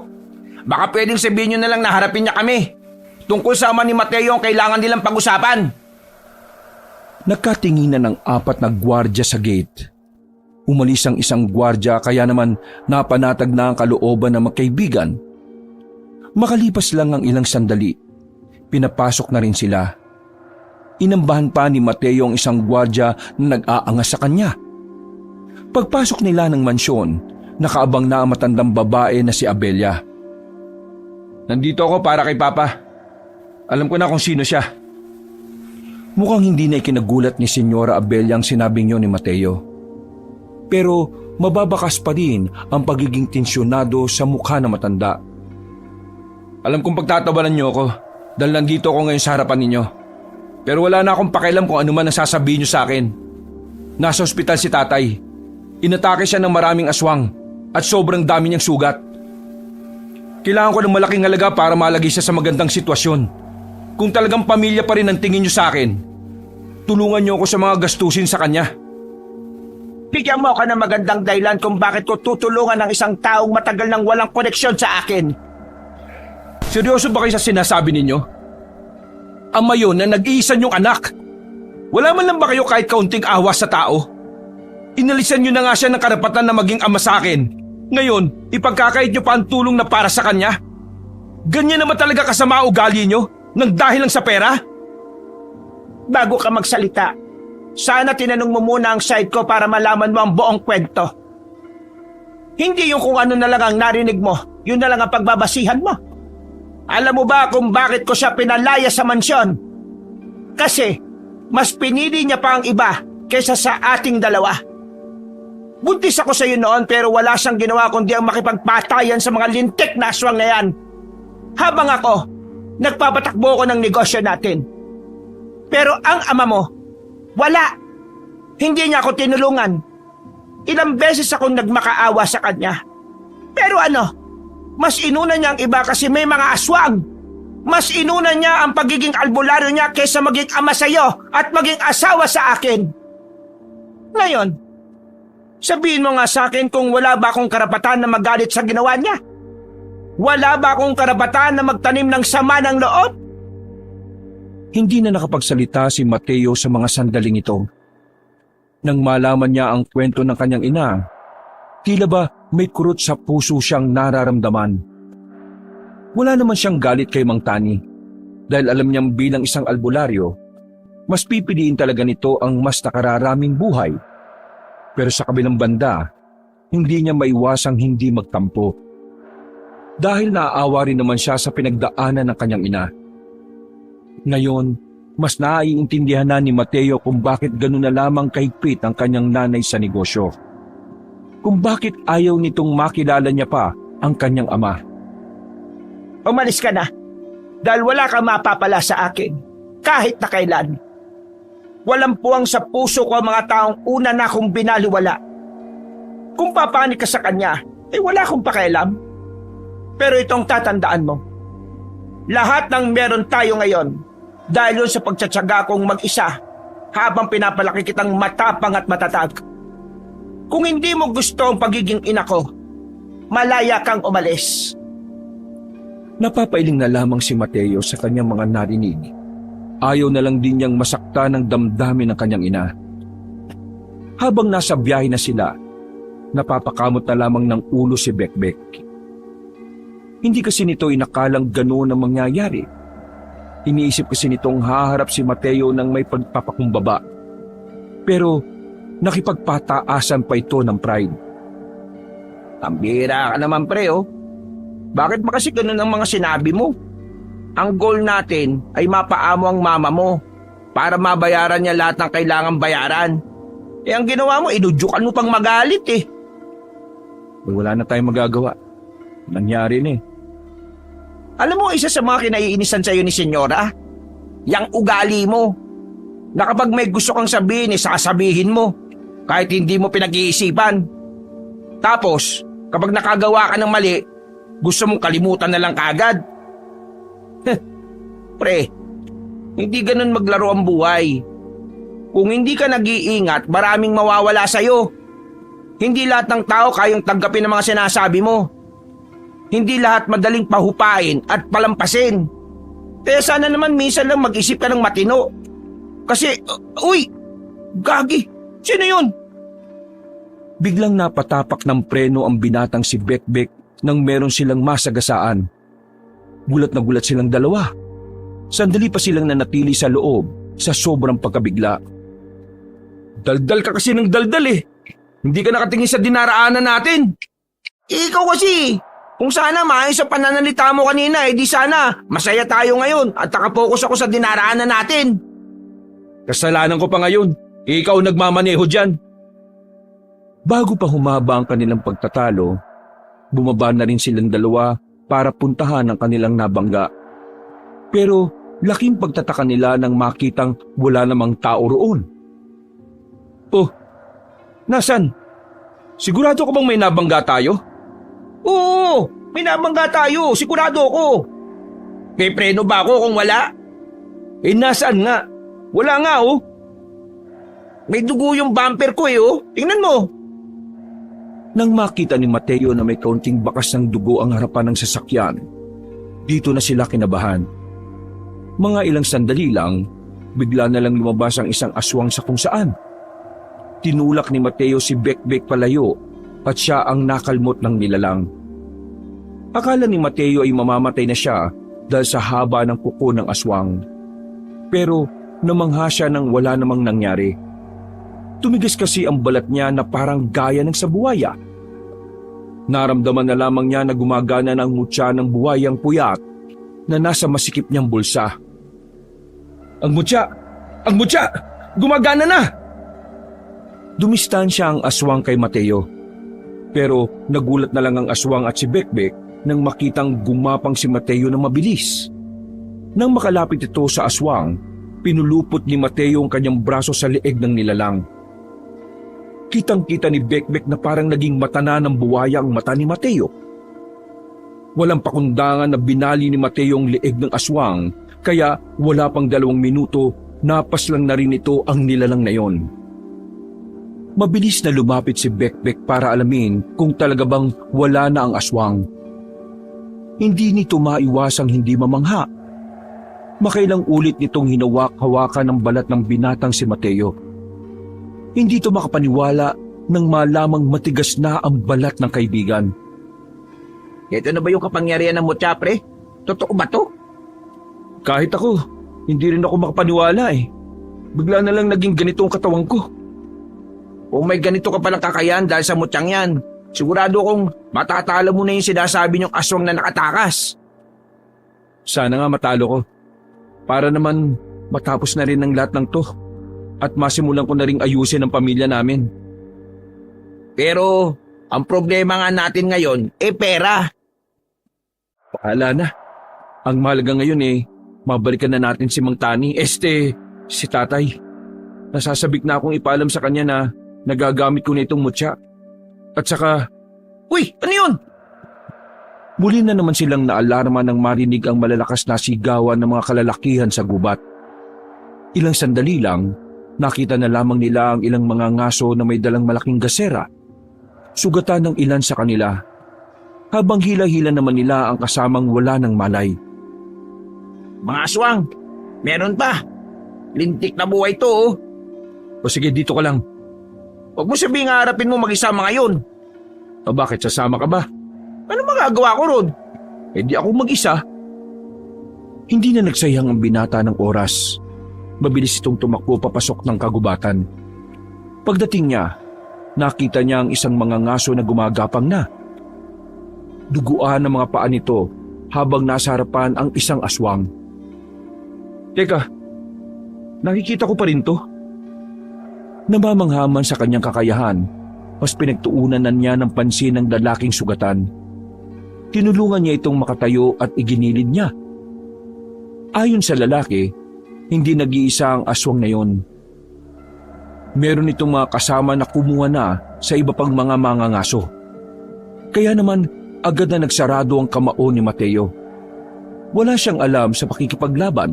Speaker 4: baka pwedeng sabihin nyo na lang na harapin niya kami. Tungkol sa ama ni Mateo ang kailangan nilang pag-usapan.
Speaker 1: Nagkatinginan ng 4 na gwardya sa gate. Umalis ang isang gwardya kaya naman napanatag na ang kalooban ng magkaibigan. Makalipas lang ang ilang sandali, pinapasok na rin sila. Inambahan pa ni Mateo ang isang gwardya na nag-aangas sa kanya. Pagpasok nila ng mansyon, nakaabang na ang matandang babae na si Abelia.
Speaker 2: Nandito ako para kay Papa. Alam ko na kung sino siya.
Speaker 1: Mukhang hindi na ikinagulat ni Senyora Abelia ang sinabing niyo ni Mateo. Pero mababakas pa rin ang pagiging tensyonado sa mukha ng matanda.
Speaker 2: Alam kong pagtatawanan niyo ako dahil nandito ako ngayon sa harapan ninyo. Pero wala na akong pakialam kung ano man ang sasabihin niyo sa akin. Nasa ospital si tatay. Inatake siya ng maraming aswang at sobrang dami niyang sugat. Kailangan ko ng malaking halaga para malagay siya sa magandang sitwasyon. Kung talagang pamilya pa rin ang tingin niyo sa akin, tulungan niyo ako sa mga gastusin sa kanya.
Speaker 4: Bigyan mo ako ng magandang dahilan kung bakit ko tutulungan ng isang taong matagal nang walang koneksyon sa akin.
Speaker 2: Seryoso ba kayo sa sinasabi ninyo? Ama yun na nag-iisa niyong anak. Wala man lang ba kayo kahit kaunting awa sa tao? Inalisan niyo na nga siya ng karapatan na maging ama sa akin. Ngayon, ipagkakait niyo pa ang tulong na para sa kanya? Ganyan naman talaga kasama ang ugali niyo nang dahil lang sa pera?
Speaker 4: Bago ka magsalita, sana tinanong mo muna ang side ko para malaman mo ang buong kwento. Hindi yung kung ano na lang ang narinig mo, yun na lang ang pagbabasihan mo. Alam mo ba kung bakit ko siya pinalaya sa mansyon? Kasi mas pinili niya pa ang iba kaysa sa ating dalawa. Buntis ako sa iyo noon pero wala siyang ginawa kundi ang makipagpatayan sa mga lintik na aswang na yan. Habang ako, nagpapatakbo ko ng negosyo natin. Pero ang ama mo, wala. Hindi niya ako tinulungan. Ilang beses akong nagmakaawa sa kanya. Pero mas inuna niya ang iba kasi may mga aswang. Mas inuna niya ang pagiging albularyo niya kaysa maging ama sa iyo at maging asawa sa akin. Ngayon, sabihin mo nga sa akin kung wala ba akong karapatan na magalit sa ginawa niya? Wala ba akong karapatan na magtanim ng sama ng loob?
Speaker 1: Hindi na nakapagsalita si Mateo sa mga sandaling ito. Nang malaman niya ang kwento ng kanyang ina, tila ba may kurot sa puso siyang nararamdaman. Wala naman siyang galit kay Mang Tani dahil alam niyang bilang isang albularyo, mas pipiliin talaga nito ang mas nakararaming buhay. Pero sa kabilang banda, hindi niya maiwasang hindi magtampo. Dahil naaawa rin naman siya sa pinagdaanan ng kanyang ina. Ngayon, mas naiintindihan na ni Mateo kung bakit gano'n na lamang kahigpit ang kanyang nanay sa negosyo. Kung bakit ayaw nitong makilala niya pa ang kanyang ama.
Speaker 4: Umalis ka na dahil wala kang mapapala sa akin kahit na kailan.
Speaker 2: Walang puwang sa puso ko ang mga taong una na akong binaliwala. Kung papanik ka sa kanya, wala akong pakialam. Pero itong tatandaan mo, lahat ng meron tayo ngayon dahil yun sa pagtsatsaga kong mag-isa habang pinapalaki kitang matapang at matatag. Kung hindi mo gusto ang pagiging ina ko, malaya kang umalis.
Speaker 1: Napapailing na lamang si Mateo sa kanyang mga narinig. Ayaw na lang din niyang masakta ng damdamin ng kanyang ina. Habang nasa biyahe na sila, napapakamot na lamang ng ulo si Bekbek. Hindi kasi nito inakalang ganoon ang mangyayari. Iniisip kasi nitong haharap si Mateo ng may pagpapakumbaba. Pero nakipagpataasan pa ito ng pride.
Speaker 2: Ang bihira ka naman pre oh. Bakit ba kasi ganun ang mga sinabi mo? Ang goal natin ay mapaamo ang mama mo para mabayaran niya lahat ng kailangang bayaran. Ang ginawa mo, inudyukan mo pang magalit eh.
Speaker 1: Wala na tayong magagawa. Nangyari na eh.
Speaker 2: Alam mo, isa sa mga kinaiinisan sa'yo ni Senyora, yang ugali mo. Na kapag may gusto kang sabihin, sasabihin mo. Kahit hindi mo pinag-iisipan. Tapos, kapag nakagawa ka ng mali, gusto mong kalimutan na lang kaagad. Pre, hindi ganun maglaro ang buhay. Kung hindi ka nag-iingat, maraming mawawala sa'yo. Hindi lahat ng tao kayang tanggapin ang mga sinasabi mo. Hindi lahat madaling pahupain at palampasin. Kaya sana naman minsan lang mag-isip ka ng matino. Kasi, uy, gagi, sino yun?
Speaker 1: Biglang napatapak ng preno ang binatang si Bekbek nang meron silang masagasaan. Gulat na gulat silang dalawa. Sandali pa silang nanatili sa loob sa sobrang pagkabigla.
Speaker 2: Daldal ka kasi ng daldal eh. Hindi ka nakatingin sa dinaraanan natin. Ikaw kasi, kung sana maayos sa pananalita mo kanina, di sana masaya tayo ngayon at nakapokus ako sa dinaraanan natin.
Speaker 1: Kasalanan ko pa ngayon. Ikaw nagmamaneho dyan. Bago pa humaba ang kanilang pagtatalo, bumaba na rin silang dalawa para puntahan ang kanilang nabangga. Pero laking pagtataka nila nang makitang wala namang tao roon. Oh, nasan? Sigurado ka bang may nabangga tayo?
Speaker 2: Oo, may nabangga tayo, sigurado ako. May preno ba ako kung wala?
Speaker 1: Nasaan nga?
Speaker 2: Wala nga oh. May dugo yung bumper ko oh. Tingnan mo.
Speaker 1: Nang makita ni Mateo na may kaunting bakas ng dugo ang harapan ng sasakyan, dito na sila kinabahan. Mga ilang sandali lang, bigla na lang lumabas ang isang aswang sa kung saan. Tinulak ni Mateo si Bekbek palayo at siya ang nakalmot ng nilalang. Akala ni Mateo ay mamamatay na siya dahil sa haba ng kuko ng aswang. Pero namangha siya nang wala namang nangyari. Tumigas kasi ang balat niya na parang gaya ng sa buwaya. Naramdaman na lamang niya na gumagana ng mutya ng buwayang puyat na nasa masikip niyang bulsa. Ang mutya! Ang mutya! Gumagana na! Dumistansya ang aswang kay Mateo. Pero nagulat na lang ang aswang at si Bekbek nang makitang gumapang si Mateo na mabilis. Nang makalapit ito sa aswang, pinulupot ni Mateo ang kanyang braso sa leeg ng nilalang. Kitang-kita ni Bekbek na parang naging mata na ng buwaya ang mata ni Mateo. Walang pakundangan na binali ni Mateo ang leeg ng aswang, kaya wala pang 2 minuto, napaslang na rin ito ang nilalang na yon. Mabilis na lumapit si Bekbek para alamin kung talaga bang wala na ang aswang. Hindi nito maiwasang hindi mamangha. Makailang ulit nitong hinawak-hawakan ang balat ng binatang si Mateo. Hindi ito makapaniwala nang malamang matigas na ang balat ng kaibigan.
Speaker 2: Ito na ba yung kapangyarihan ng mutya, pre? Totoo ba to?
Speaker 1: Kahit ako, hindi rin ako makapaniwala eh. Bigla na lang naging ganito ang katawan ko.
Speaker 2: Kung may ganito ka palang kakayahan dahil sa mutyang yan, sigurado kong matatalo mo na yung sinasabi niyong aswang na nakatakas.
Speaker 1: Sana nga matalo ko. Para naman matapos na rin ang lahat ng to. At masimulan ko na ring ayusin ang pamilya namin.
Speaker 2: Pero ang problema nga natin ngayon, pera.
Speaker 1: Pahala na. Ang mahalaga ngayon mabalikan na natin si Mang Tani, si tatay. Nasasabik na akong ipaalam sa kanya na nagagamit ko na itong mutya. At saka,
Speaker 2: Uy, ano yun?
Speaker 1: muli na naman silang naalarma nang marinig ang malalakas na sigawan ng mga kalalakihan sa gubat. Ilang sandali lang, nakita na lamang nila ang ilang mga ngaso na may dalang malaking gasera. Sugatan ng ilan sa kanila. Habang hila-hila naman nila ang kasamang wala ng malay.
Speaker 2: Mga aswang, meron pa. Lintik na buhay to oh.
Speaker 1: O sige, dito ka lang.
Speaker 2: Huwag mo sabihing harapin mo mag-isama ngayon.
Speaker 1: O bakit, sasama ka ba?
Speaker 2: Ano magagawa ko ron?
Speaker 1: Eh di ako mag-isa. Hindi na nagsayang ang binata ng oras. Mabilis itong tumakbo papasok ng kagubatan. Pagdating niya, nakita niya ang isang mga ngaso na gumagapang na. Duguan ang mga paa nito habang nasa harapan ang isang aswang. Teka, nakikita ko pa rin to. Namamanghaman sa kanyang kakayahan, mas pinagtuunan na niya ng pansin ng lalaking sugatan. Tinulungan niya itong makatayo at iginilid niya. Ayon sa lalaki, hindi nag-iisa ang aswang na yon. Meron itong mga kasama na kumuha na sa iba pang mga mangangaso. Kaya naman agad na nagsarado ang kamao ni Mateo. Wala siyang alam sa pakikipaglaban,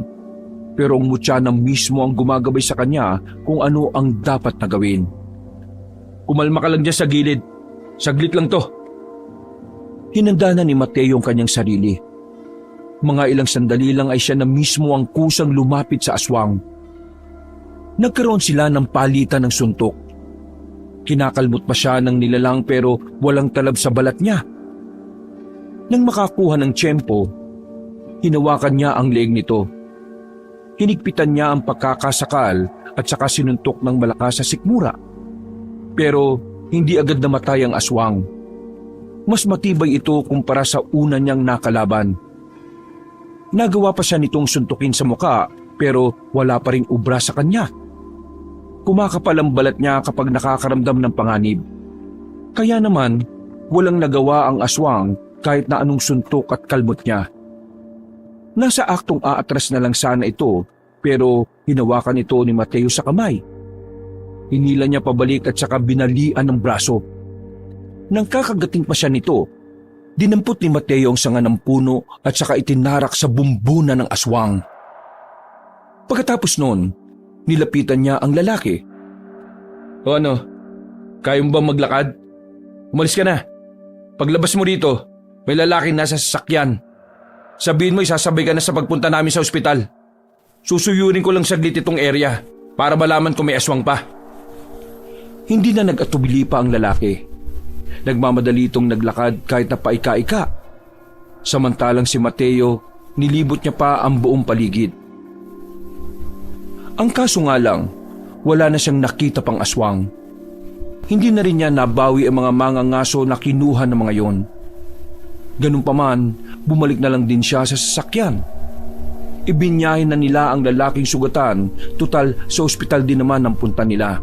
Speaker 1: pero ang mutya na mismo ang gumagabay sa kanya kung ano ang dapat na gawin. Kumalma ka lang dyan sa gilid. Saglit lang to. Hinanda na ni Mateo ang kanyang sarili. Mga ilang sandali lang ay siya na mismo ang kusang lumapit sa aswang. Nagkaroon sila ng palitan ng suntok. Kinakalmot pa siya ng nilalang pero walang talab sa balat niya. Nang makakuha ng tiyempo, hinawakan niya ang leeg nito. Hinigpitan niya ang pagkakasakal at saka sinuntok ng malakas sa sikmura. Pero hindi agad namatay ang aswang. Mas matibay ito kumpara sa una niyang nakalaban. Nagawa pa siya nitong suntukin sa muka pero wala pa ring ubra sa kanya. Kumakapal ang balat niya kapag nakakaramdam ng panganib. Kaya naman, walang nagawa ang aswang kahit na anong suntok at kalmot niya. Nasa aktong aatras na lang sana ito pero hinawakan ito ni Mateo sa kamay. Hinila niya pabalik at saka binalian ng braso. Nang kakagating pa siya nito, dinampot ni Mateo ang sanga ng puno at saka itinarak sa bumbunan ng aswang. Pagkatapos noon, nilapitan niya ang lalaki. O ano, kaya mo ba maglakad? Umalis ka na. Paglabas mo rito, may lalaki nasa sasakyan. Sabihin mo isasabay ka na sa pagpunta namin sa ospital. Susuyurin ko lang saglit itong area para malaman kung may aswang pa. Hindi na nag-atubili pa ang lalaki. Nagmamadali itong naglakad kahit na paika-ika. Samantalang si Mateo, nilibot niya pa ang buong paligid. Ang kaso nga lang, wala na siyang nakita pang aswang. Hindi na rin niya nabawi ang mga mangangaso na kinuha ng mga yon. Ganun pa man, bumalik na lang din siya sa sasakyan. Ibinyahin na nila ang lalaking sugatan, tutal sa ospital din naman ang punta nila.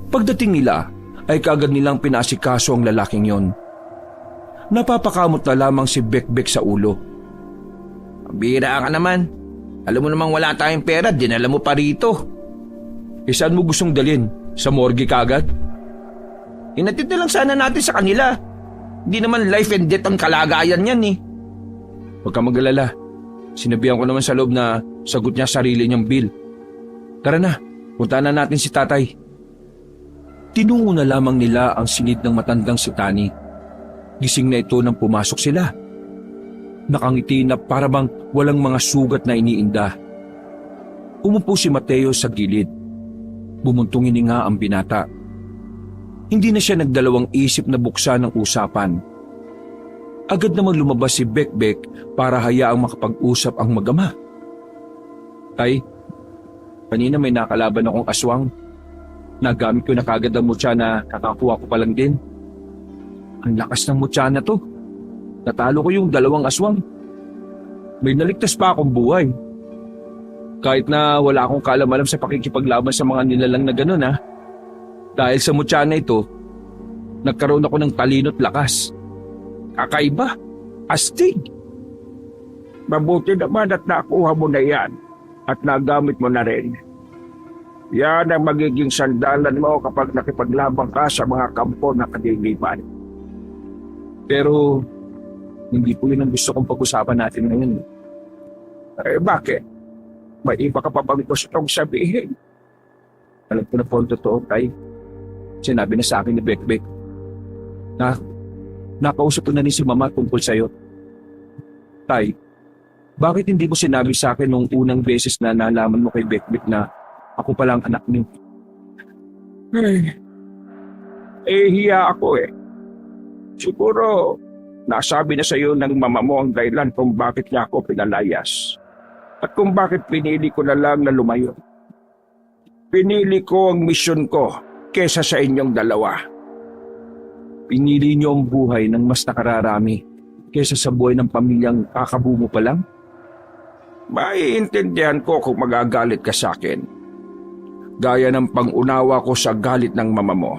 Speaker 1: Pagdating nila, ay kaagad nilang pinasikaso ang lalaking yon. Napapakamot na lamang si Bekbek sa ulo.
Speaker 2: Bira ka naman. Alam mo namang wala tayong pera, dinala mo pa rito.
Speaker 1: Saan mo gustong dalhin? Sa morgue kaagad?
Speaker 2: Inatid na lang sana natin sa kanila. Hindi naman life and death ang kalagayan yan eh.
Speaker 1: Huwag ka mag-alala. Sinabihan ko naman sa loob na sagot niya sarili niyang bill. Tara na, puntahan na natin si tatay. Tinungo na lamang nila ang sinid ng matandang si Tani. Gising na ito nang pumasok sila. Nakangiti na parabang walang mga sugat na iniinda. Umupo si Mateo sa gilid. Bumuntong hininga ang binata. Hindi na siya nagdalawang isip na buksan ang usapan. Agad namang lumabas si Bekbek para hayaang makapag-usap ang mag-ama. Tay, kanina may nakalaban akong aswang. Nagamit ko na kagad ang mutya na kakakuha ko pa lang din. Ang lakas ng mutya na to. Natalo ko yung 2 aswang. May naligtas pa akong buhay. Kahit na wala akong kaalam-alam sa pakikipaglaban sa mga nilalang na gano'n ha. Dahil sa mutya na ito, nagkaroon ako ng talino't lakas.
Speaker 3: Kakaiba, astig. Mabuti naman at nakuha mo na yan at nagamit mo na rin. Yan ang magiging sandalan mo kapag nakipaglabang ka sa mga kampo na kadiliman.
Speaker 1: Pero hindi po yun ang gusto kong pag-usapan natin ngayon.
Speaker 3: Eh bakit? May iba ka pa bang gustong sabihin?
Speaker 1: Alam ko na po ang totoo, Tay. Sinabi na sa akin ni Bekbek na nakausap ko na rin si Mama tungkol sa'yo. Tay, bakit hindi mo sinabi sa akin nung unang beses na nalaman mo kay Bekbek na ako palang anak niyo?
Speaker 3: Hiya ako eh. Siguro, nasabi na sa iyo ng mama mo ang dahilan kung bakit niya ako pinalayas. At kung bakit pinili ko na lang na lumayo. Pinili ko ang misyon ko kesa sa inyong dalawa.
Speaker 1: Pinili niyo ang buhay ng mas nakararami kesa sa buhay ng pamilyang kakabumo pa lang?
Speaker 3: Maiintindihan ko kung magagalit ka sa akin. Gaya ng pang-unawa ko sa galit ng mama mo.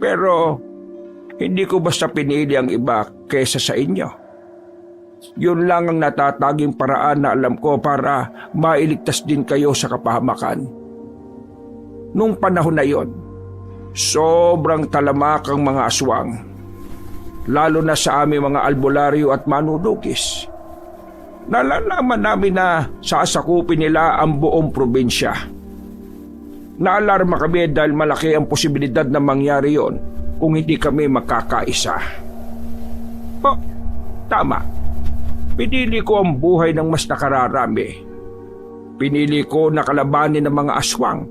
Speaker 3: Pero, hindi ko basta pinili ang iba kesa sa inyo. Yun lang ang natataging paraan na alam ko para mailigtas din kayo sa kapahamakan. Nung panahon na yon, sobrang talamak ang mga aswang. Lalo na sa aming mga albularyo at manunukis. Nalalaman namin na sasakupin nila ang buong probinsya. Naalarma kami dahil malaki ang posibilidad na mangyari yon kung hindi kami magkakaisa. Tama. Pinili ko ang buhay ng mas nakararami. Pinili ko na kalabanin ng mga aswang.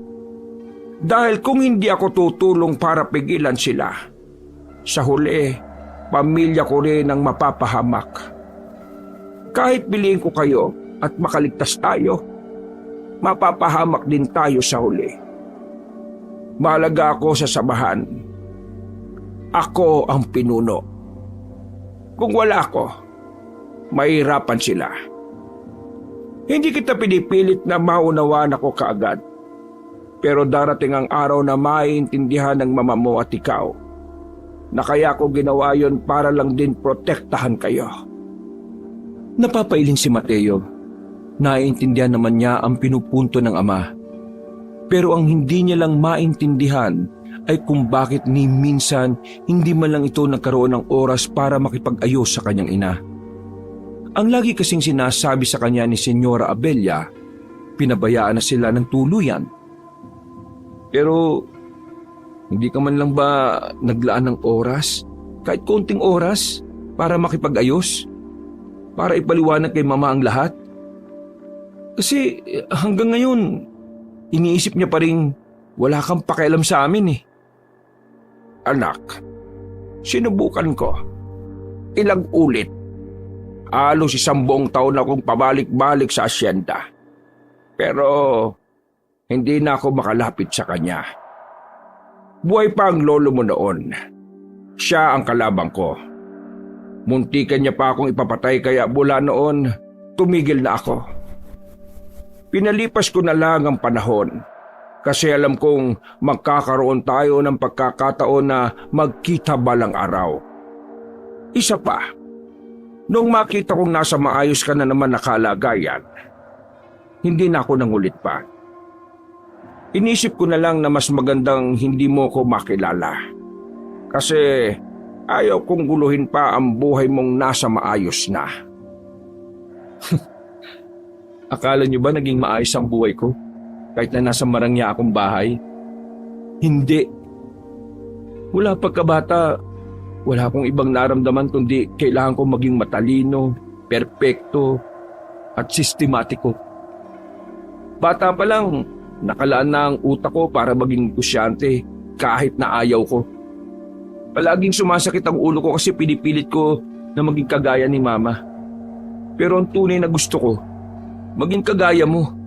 Speaker 3: Dahil kung hindi ako tutulong para pigilan sila, sa huli, pamilya ko rin ang mapapahamak. Kahit piliin ko kayo at makaligtas tayo, mapapahamak din tayo sa huli. Mahalaga ako sa samahan. Ako ang pinuno. Kung wala ako, mahirapan sila. Hindi kita pinipilit na maunawaan ako kaagad. Pero darating ang araw na maiintindihan ng mama mo at ikaw na kaya ko ginawa yon para lang din protektahan kayo.
Speaker 1: Napapailing si Mateo. Naiintindihan naman niya ang pinupunto ng ama. Pero ang hindi niya lang maintindihan ay kung bakit ni minsan hindi man lang ito nagkaroon ng oras para makipag-ayos sa kanyang ina. Ang lagi kasing sinasabi sa kanya ni Senyora Abella, pinabayaan na sila ng tuluyan. Pero hindi ka man lang ba naglaan ng oras, kahit konting oras, para makipag-ayos? Para ipaliwanag kay mama ang lahat? Kasi hanggang ngayon, iniisip niya pa rin wala kang pakialam sa amin eh.
Speaker 3: Anak, sinubukan ko. Ilang ulit. Halos 1 buong taon akong pabalik-balik sa asyenda. Pero hindi na ako makalapit sa kanya. Buhay pa ang lolo mo noon. Siya ang kalabang ko. Muntikan niya pa akong ipapatay kaya mula noon, tumigil na ako. Pinalipas ko na lang ang panahon kasi alam kong magkakaroon tayo ng pagkakataon na magkita balang araw. Isa pa, nung makita kong nasa maayos ka na naman na kalagayan, hindi na ako nangulit pa. Inisip ko na lang na mas magandang hindi mo ko makilala. Kasi ayaw kong guluhin pa ang buhay mong nasa maayos na.
Speaker 1: Akala niyo ba naging maayos ang buhay ko? Kahit na nasa marangya akong bahay? Hindi. Mula pagkabata, wala akong ibang naramdaman kundi kailangan kong maging matalino, perpekto, at sistematiko. Bata pa lang, nakalaan na ang utak ko para maging negosyante kahit na ayaw ko. Palaging sumasakit ang ulo ko kasi pinipilit ko na maging kagaya ni Mama. Pero ang tunay na gusto ko, maging kagaya mo.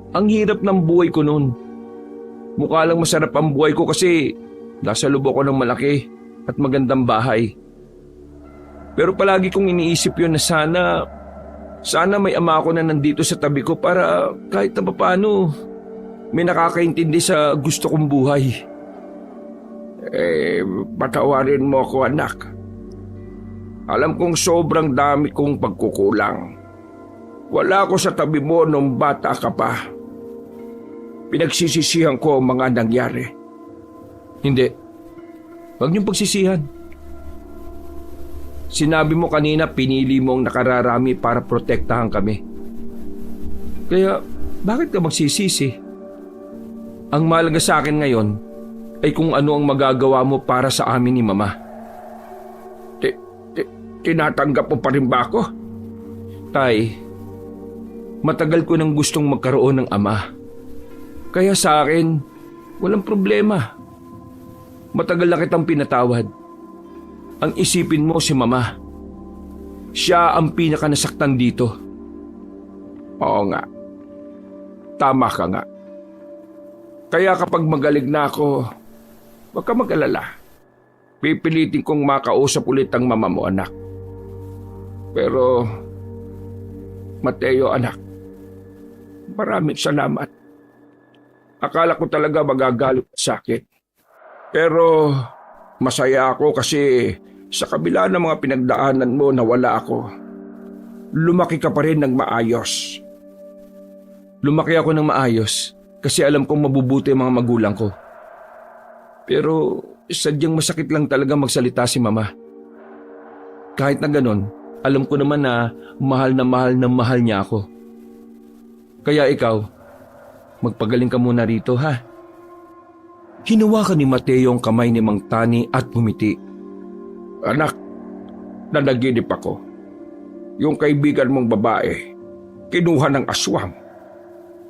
Speaker 1: Ang hirap ng buhay ko noon. Mukha lang masarap ang buhay ko kasi nasa loob ako ng malaki at magandang bahay. Pero palagi kong iniisip yun na sana may ama ako na nandito sa tabi ko para kahit na paano may nakakaintindi sa gusto kong buhay.
Speaker 3: Patawarin mo ako, anak. Alam kong sobrang dami kong pagkukulang. Wala ako sa tabi mo nung bata ka pa. Pinagsisisihan ko ang mga nangyari.
Speaker 1: Hindi. Huwag niyong pagsisihan. Sinabi mo kanina pinili mong nakararami para protektahan kami. Kaya bakit ka magsisisi? Ang mahalaga sa akin ngayon ay kung ano ang magagawa mo para sa amin ni Mama.
Speaker 3: Tinatanggap mo pa rin ba ako?
Speaker 1: Tay, matagal ko nang gustong magkaroon ng ama. Kaya sa akin, walang problema. Matagal na kitang pinatawad. Ang isipin mo si Mama. Siya ang pinakanasaktan dito.
Speaker 3: Oo nga. Tama ka nga. Kaya kapag magaling na ako, huwag ka mag-alala. Pipilitin kong makausap ulit ang mama mo, anak. Pero, Mateo, anak, maraming salamat. Akala ko talaga magagalit sa akin. Pero, masaya ako kasi sa kabila ng mga pinagdaanan mo na wala ako, lumaki ka pa rin ng maayos.
Speaker 1: Lumaki ako ng maayos kasi alam kong mabubuti ang mga magulang ko. Pero sadyang masakit lang talaga magsalita si Mama. Kahit na ganon, alam ko naman na mahal niya ako. Kaya ikaw, magpagaling ka muna rito ha. Hinawakan ni Mateo ang kamay ni Mang Tani at pumiti.
Speaker 3: Anak, nanaginip ako. Yung kaibigan mong babae, kinuha ng aswang.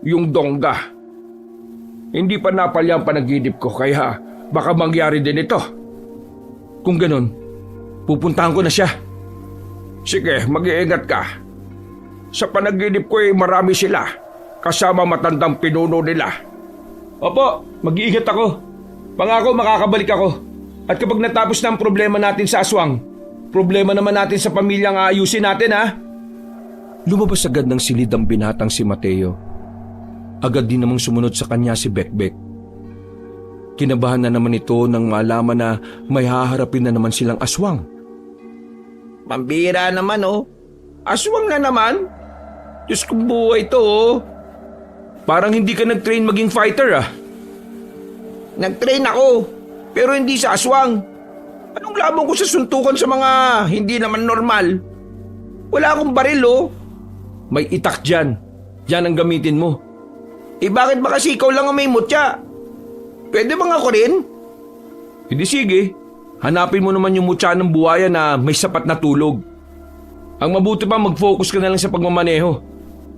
Speaker 3: Yung dongga. Hindi pa napalya ang panaginip ko kaya baka mangyari din ito.
Speaker 1: Kung ganon, pupuntahan ko na siya.
Speaker 3: Sige, mag-iingat ka. Sa panaginip ko marami sila. Kasama matandang pinuno nila.
Speaker 1: Opo, mag-iingat ako. Pangako makakabalik ako. At kapag natapos na ang problema natin sa aswang, problema naman natin sa pamilyang aayusin natin ha. Lumabas agad ng silid ang binatang si Mateo. Agad din namang sumunod sa kanya si Bekbek. Kinabahan na naman ito nang malaman na may haharapin na naman silang aswang.
Speaker 4: Pambira naman oh. Aswang na naman. Diyos ko buhay to oh.
Speaker 1: Parang hindi ka nag-train maging fighter ah.
Speaker 4: Nag-train ako, pero hindi sa aswang. Anong labang ko sa suntukan sa mga hindi naman normal? Wala akong baril oh.
Speaker 1: May itak dyan. Yan ang gamitin mo.
Speaker 4: Bakit ba kasi ikaw lang ang may mutya? Pwede bang ako rin?
Speaker 1: Hindi sige. Hanapin mo naman yung mutya ng buhaya na may sapat na tulog. Ang mabuti pa mag-focus ka na lang sa pagmamaneho.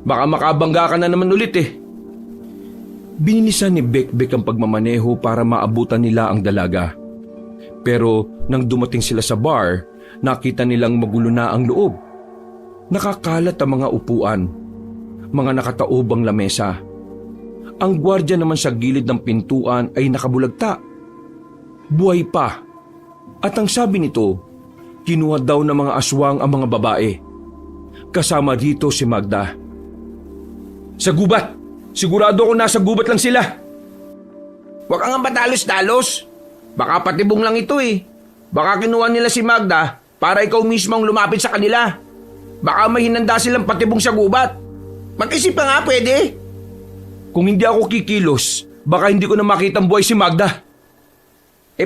Speaker 1: Baka makabangga ka na naman ulit eh. Binilisan ni Bekbek ang pagmamaneho para maabutan nila ang dalaga. Pero nang dumating sila sa bar, nakita nilang magulo na ang loob. Nakakalat ang mga upuan, mga nakataobang lamesa. Ang gwardiya naman sa gilid ng pintuan ay nakabulagta. Buhay pa. At ang sabi nito, kinuha daw ng mga aswang ang mga babae. Kasama dito si Magda. Sa gubat! Sigurado ako nasa gubat lang sila.
Speaker 4: Huwag kang patalos-talos. Baka patibong lang ito eh. Baka kinuha nila si Magda para ikaw mismo ang lumapit sa kanila. Baka may hinanda silang patibong sa gubat. Mag-isip ka nga pwede.
Speaker 1: Kung hindi ako kikilos, baka hindi ko na makitang buhay si Magda.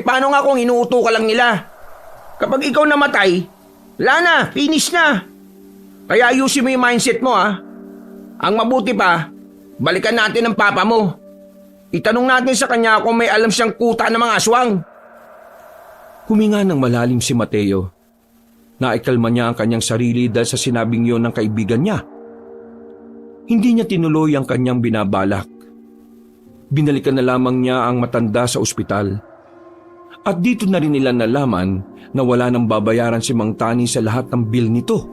Speaker 4: Paano nga kung inuuto ka lang nila? Kapag ikaw namatay, wala na, finish na. Kaya ayusin mo yung mindset mo ha. Ang mabuti pa, balikan natin ang papa mo. Itanong natin sa kanya kung may alam siyang kuta ng mga aswang.
Speaker 1: Huminga ng malalim si Mateo. Naikalma niya ang kanyang sarili dahil sa sinabing yon ng kaibigan niya. Hindi niya tinuloy ang kanyang binabalak. Binalikan na lamang niya ang matanda sa ospital. At dito na rin nila nalaman na wala nang babayaran si Mang Tani sa lahat ng bill nito.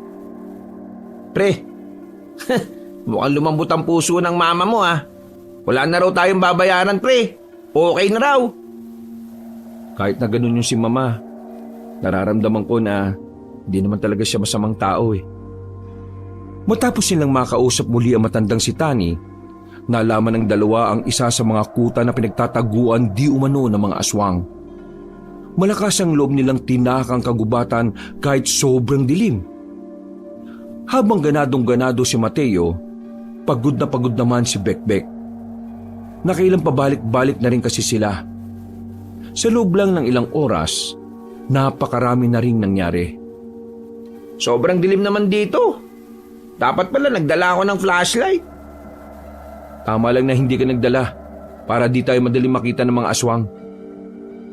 Speaker 4: Pre, mukhang lumambot ang puso ng mama mo ah. Wala na raw tayong babayaran pre. Okay na raw.
Speaker 1: Kahit na ganun yung si Mama, nararamdaman ko na di naman talaga siya masamang tao eh. Matapos silang makausap muli ang matandang si Tani, nalaman ng dalawa ang isa sa mga kuta na pinagtataguan di umano ng mga aswang. Malakas ang loob nilang tinakang kagubatan kahit sobrang dilim. Habang ganadong-ganado si Mateo, pagod na pagod naman si Bekbek. Nakailang pabalik-balik na rin kasi sila. Sa loob lang ng ilang oras, napakarami na rin nangyari.
Speaker 4: Sobrang dilim naman dito. Dapat pala nagdala ako ng flashlight.
Speaker 1: Tama lang na hindi ka nagdala para di tayo madaling makita ng mga aswang.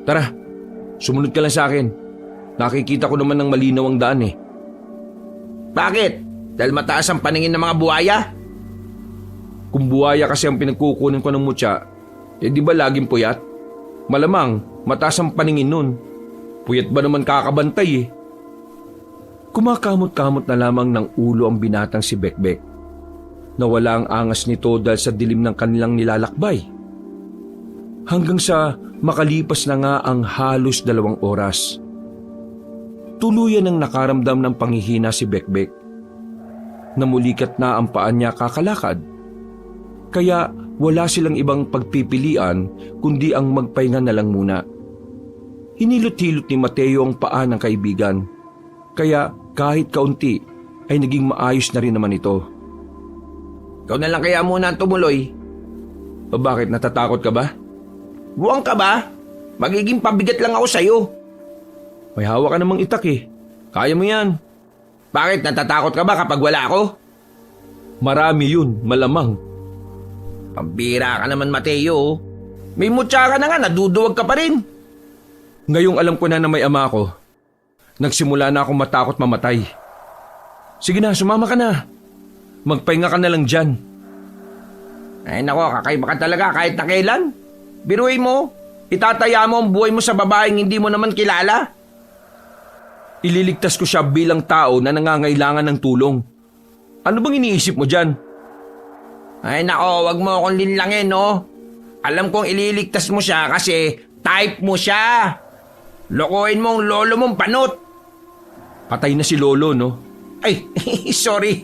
Speaker 1: Tara, sumunod ka lang sa akin. Nakikita ko naman ng malinaw ang daan eh.
Speaker 4: Bakit? Dahil mataas ang paningin ng mga buhaya?
Speaker 1: Kung buhaya kasi ang pinagkukunan ko ng mutya, eh di ba laging puyat? Malamang mataas ang paningin nun. Puyat ba naman kakabantay eh? Kumakamot-kamot na lamang ng ulo ang binatang si Bekbek. Nawala ang angas nito dahil sa dilim ng kanilang nilalakbay. Hanggang sa makalipas na nga ang halos 2 oras. Tuluyan ang nakaramdam ng panghihina si Bekbek. Namulikat na ang paa niya kakalakad. Kaya wala silang ibang pagpipilian kundi ang magpahinga na lang muna. Hinilot-hilot ni Mateo ang paa ng kaibigan. Kaya kahit kaunti ay naging maayos na rin naman ito.
Speaker 4: Ikaw na lang kaya muna ang tumuloy.
Speaker 1: O bakit, natatakot ka ba?
Speaker 4: Buwang ka ba? Magiging pabigat lang ako sa'yo.
Speaker 1: May hawak ka namang itak eh. Kaya mo yan.
Speaker 4: Bakit? Natatakot ka ba kapag wala ako?
Speaker 1: Marami yun, malamang.
Speaker 4: Pambira ka naman, Mateo. May mutya ka na nga, naduduwag ka pa rin.
Speaker 1: Ngayong alam ko na may ama ko, nagsimula na akong matakot mamatay. Sige na, sumama ka na. Magpahinga ka na lang dyan.
Speaker 4: Ay nako, kakaiba ka talaga kahit na kailan. Biruin mo, itataya mo ang buhay mo sa babaeng hindi mo naman kilala.
Speaker 1: Ililigtas ko siya bilang tao na nangangailangan ng tulong. Ano bang iniisip mo dyan?
Speaker 4: Ay nako, wag mo akong linlangin, no? Alam kong ililigtas mo siya kasi type mo siya. Lokohin mo ang lolo mong panot.
Speaker 1: Patay na si Lolo, no?
Speaker 4: Ay, sorry.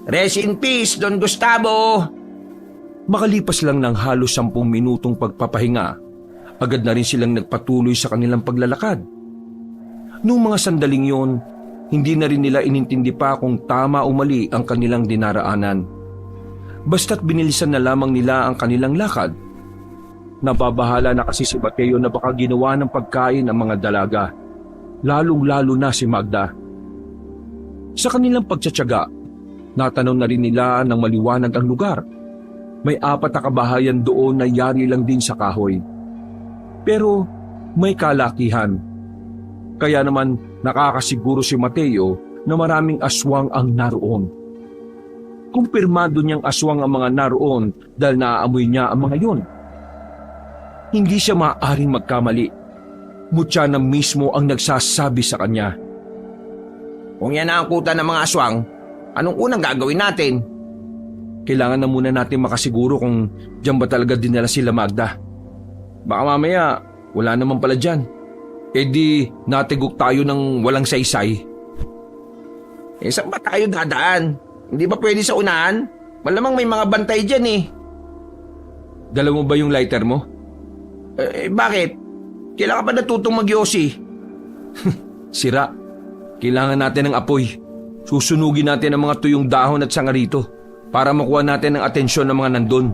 Speaker 4: Rest in peace, Don Gustavo.
Speaker 1: Makalipas lang ng halos 10 minutong pagpapahinga, agad na rin silang nagpatuloy sa kanilang paglalakad. Noong mga sandaling yon, hindi na rin nila inintindi pa kung tama o mali ang kanilang dinaraanan. Basta't binilisan na lamang nila ang kanilang lakad. Nababahala na kasi si Mateo na baka ginawa ng pagkain ang mga dalaga, lalong-lalo na si Magda. Sa kanilang pagtsatsaga, natanaw na rin nila ng maliwanag ang lugar. May 4 na kabahayan doon na yari lang din sa kahoy. Pero may kalakihan. Kaya naman nakakasiguro si Mateo na maraming aswang ang naroon. Kumpirmado niyang aswang ang mga naroon dahil naaamoy niya ang mga yun. Hindi siya maaaring magkamali. Mutya na mismo ang nagsasabi sa kanya.
Speaker 4: Kung yan na ang kuta ng mga aswang, anong unang gagawin natin?
Speaker 1: Kailangan na muna natin makasiguro kung diyan ba talaga dinala sila Magda. Baka mamaya wala naman pala dyan. E di natigok tayo ng walang saysay.
Speaker 4: Eh saan ba tayo dadaan? Hindi ba pwede sa unahan? Malamang may mga bantay dyan eh.
Speaker 1: Dala mo ba yung lighter mo?
Speaker 4: Bakit? Kailan ka ba natutong magyosi?
Speaker 1: Sira. Kailangan natin ng apoy. Susunugin natin ang mga tuyong dahon at sanga rito para makuha natin ang atensyon ng mga nandun.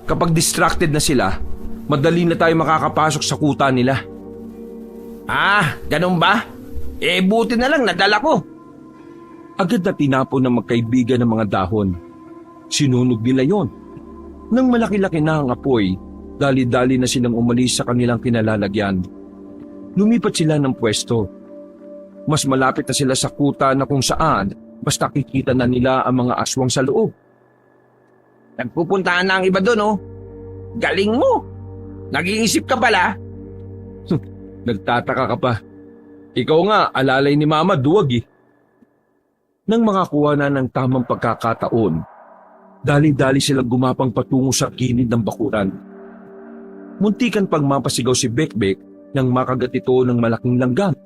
Speaker 1: Kapag distracted na sila, madali na tayo makakapasok sa kuta nila.
Speaker 4: Ah, ganun ba? Eh buti na lang nadala ko.
Speaker 1: Agad na tinapon ng magkaibigan ng mga dahon. Sinunog nila yon. Nang malaki-laki na ang apoy, dali-dali na silang umalis sa kanilang kinalalagyan. Lumipat sila ng pwesto. Mas malapit na sila sa kuta na kung saan basta kikita na nila ang mga aswang sa loob.
Speaker 4: Nagpupuntahan na ang iba doon, oh. Galing mo. Nag-iisip ka pala.
Speaker 1: Nagtataka ka pa. Ikaw nga, alalay ni Mama, duwag eh. Nang makakuha na ng tamang pagkakataon, dali-dali silang gumapang patungo sa gilid ng bakuran. Muntikan pang mapasigaw si Bekbek nang makagat ito ng malaking langgam.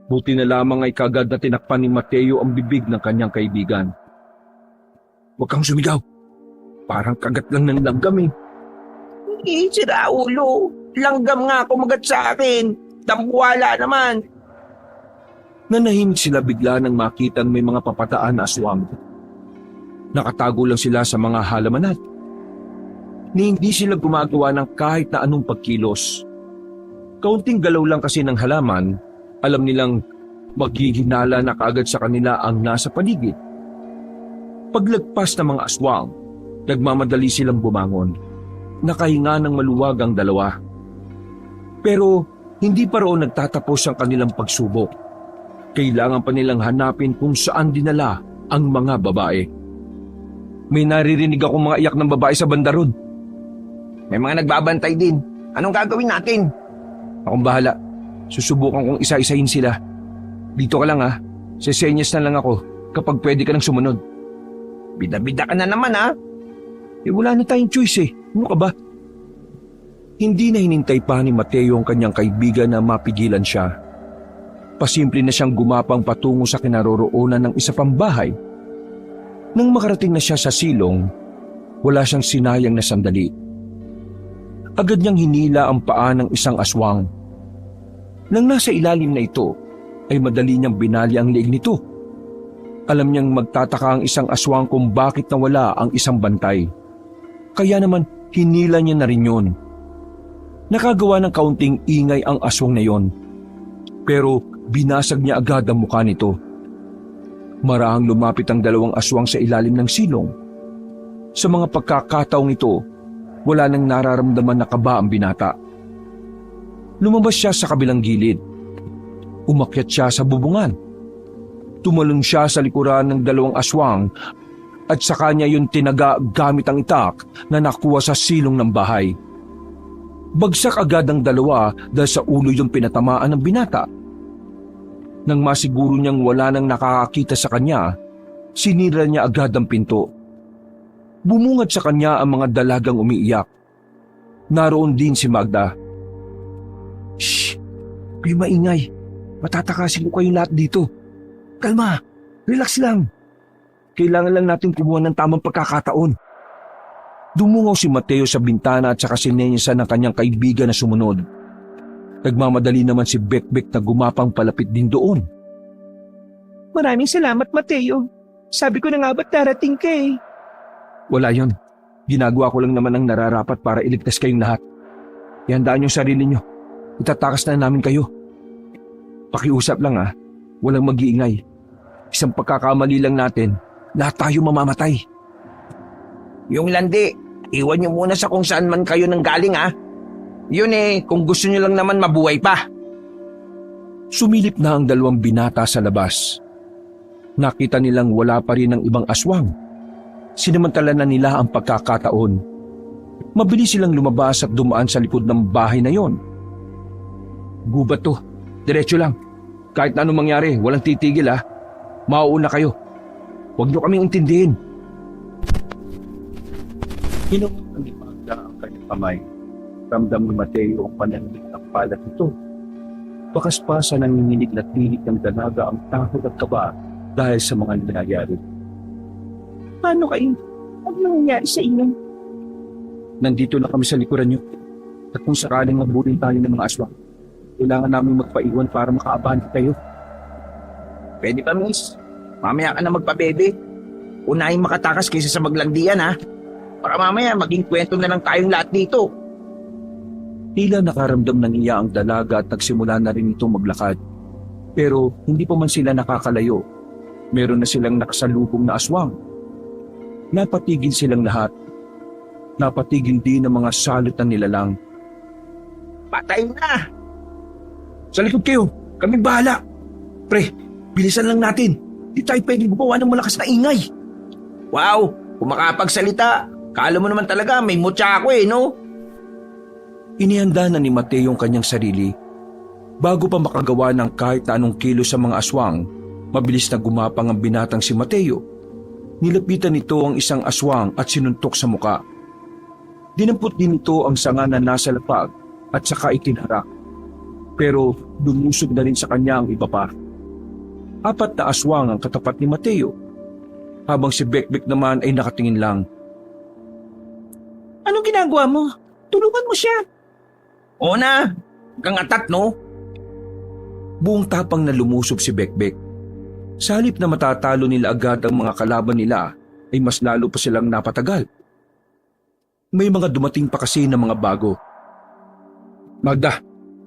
Speaker 1: Buti na lamang ay kagad na tinakpan ni Mateo ang bibig ng kanyang kaibigan. Huwag kang sumigaw. Parang kagat lang ng langgam eh.
Speaker 4: Sira ulo. Langgam nga kumagat sa akin. Tambuwala naman.
Speaker 1: Nanahimik sila bigla nang makita may mga papataan na aswang. Nakatago lang sila sa mga halamanan. ni hindi sila gumagawa ng kahit na anong pagkilos. Kaunting galaw lang kasi ng halaman, alam nilang maghihinala na kaagad sa kanila ang nasa paligid. Paglagpas ng mga aswang, nagmamadali silang bumangon. Nakahinga ng maluwag ang dalawa. Pero hindi pa roon nagtatapos ang kanilang pagsubok. Kailangan pa nilang hanapin kung saan dinala ang mga babae. May naririnig akong mga iyak ng babae sa banda ron.
Speaker 4: May mga nagbabantay din. Anong gagawin natin?
Speaker 1: Akong bahala. Susubukan kong isa-isahin sila. Dito ka lang ha. Sesenyas na lang ako kapag pwede ka nang sumunod.
Speaker 4: Bida-bida ka na naman ha.
Speaker 1: Wala na tayong choice eh. Ano ka ba? Hindi na hinintay pa ni Mateo ang kanyang kaibigan na mapigilan siya. Pasimple na siyang gumapang patungo sa kinaroroonan ng isa pang bahay. Nang makarating na siya sa silong, wala siyang sinayang na sandali. Agad niyang hinila ang paa ng isang aswang. Nang nasa ilalim na ito, ay madali niyang binali ang leeg nito. Alam niyang magtataka ang isang aswang kung bakit nawala ang isang bantay. Kaya naman hinila niya na rin yun. Nakagawa ng kaunting ingay ang aswang na yon. Pero binasag niya agad ang mukha nito. Marahang lumapit ang dalawang aswang sa ilalim ng silong. Sa mga pagkakataong ito, wala nang nararamdaman na kaba ang binata. Lumabas siya sa kabilang gilid. Umakyat siya sa bubungan. Tumalon siya sa likuran ng dalawang aswang at sa kanya yung tinaga gamit ang itak na nakuha sa silong ng bahay. Bagsak agad ang dalawa dahil sa ulo yung pinatamaan ng binata. Nang masiguro niyang wala nang nakakakita sa kanya, sinira niya agad ang pinto. Bumungad sa kanya ang mga dalagang umiiyak. Naroon din si Magda. Shh! Kayo maingay. Matatakasin ko kayong lahat dito. Kalma! Relax lang. Kailangan lang natin kumuha ng tamang pagkakataon. Dumungaw si Mateo sa bintana at saka sinenyasan ng kanyang kaibigan na sumunod. Nagmamadali naman si Bekbek na gumapang palapit din doon.
Speaker 2: Maraming salamat, Mateo. Sabi ko na nga ba't darating ka eh.
Speaker 1: Wala yon. Ginagawa ko lang naman ang nararapat para iligtas kayong lahat. Ihandaan yung sarili nyo. Itatakas na namin kayo. Pakiusap lang ha. Walang mag-iingay. Isang pagkakamali lang natin, lahat tayo mamamatay.
Speaker 4: Yung landi, iwan niyo muna sa kung saan man kayo nang galing ha. Yun eh, kung gusto niyo lang naman mabuhay pa.
Speaker 1: Sumilip na ang dalawang binata sa labas. Nakita nilang wala pa rin ang ibang aswang. Sinamantala na nila ang pagkakataon. Mabilis silang lumabas at dumaan sa likod ng bahay na yon. Gubat to. Diretso lang. Kahit na anong mangyari, walang titigil ha. Mauuna kayo. Huwag niyo kaming intindihin. Hinungan ni Magda ang kanyang kamay. Ramdam ni Mateo ang pananlig ng palat nito. Bakas pa sa nanginginig na tinig ng dalaga ang takot at kaba dahil sa mga nangyayari.
Speaker 2: Paano kayo? Ano nangyayari sa inyo?
Speaker 1: Nandito na kami sa likuran niyo. At kung sakaling maburin tayo ng mga aswang, kailangan namin magpaiwan para makaabante kayo.
Speaker 4: Pwede pa, miss. Mamaya ka na magpabebe. Unahin makatakas kaysa sa maglandian ha. Para mamaya maging kwento na lang tayong lahat dito.
Speaker 1: Tila nakaramdam ng iya ang dalaga at nagsimula na rin itong maglakad. Pero hindi pa man sila nakakalayo. Meron na silang nakasalubong na aswang. Napatigil silang lahat. Napatigil din ang mga salot na nilalang.
Speaker 4: Patay na!
Speaker 1: Sa likod kayo! Kaming bahala! Pre, bilisan lang natin! Di tayo pwedeng gumawa ng malakas na ingay!
Speaker 4: Wow! Kung makapagsalita, kala mo naman talaga may mutya ako eh, no?
Speaker 1: Inihanda na ni Mateo ang kanyang sarili. Bago pa makagawa ng kahit na anong kilo sa mga aswang, mabilis na gumapang ang binatang si Mateo. Nilapitan nito ang isang aswang at sinuntok sa muka. Dinampot din ito ang sanga na nasa lapag at saka itinharak. Pero lumusog na rin sa kanya ang iba pa. 4 na aswang ang katapat ni Mateo, habang si Bekbek naman ay nakatingin lang.
Speaker 2: Anong ginagawa mo? Tulungan mo siya.
Speaker 4: Oo na! Kang atat, no?
Speaker 1: Buong tapang na lumusob si Bekbek. Sa halip na matatalo nila agad ang mga kalaban nila, ay mas lalo pa silang napatagal. May mga dumating pa kasi na mga bago. Magda,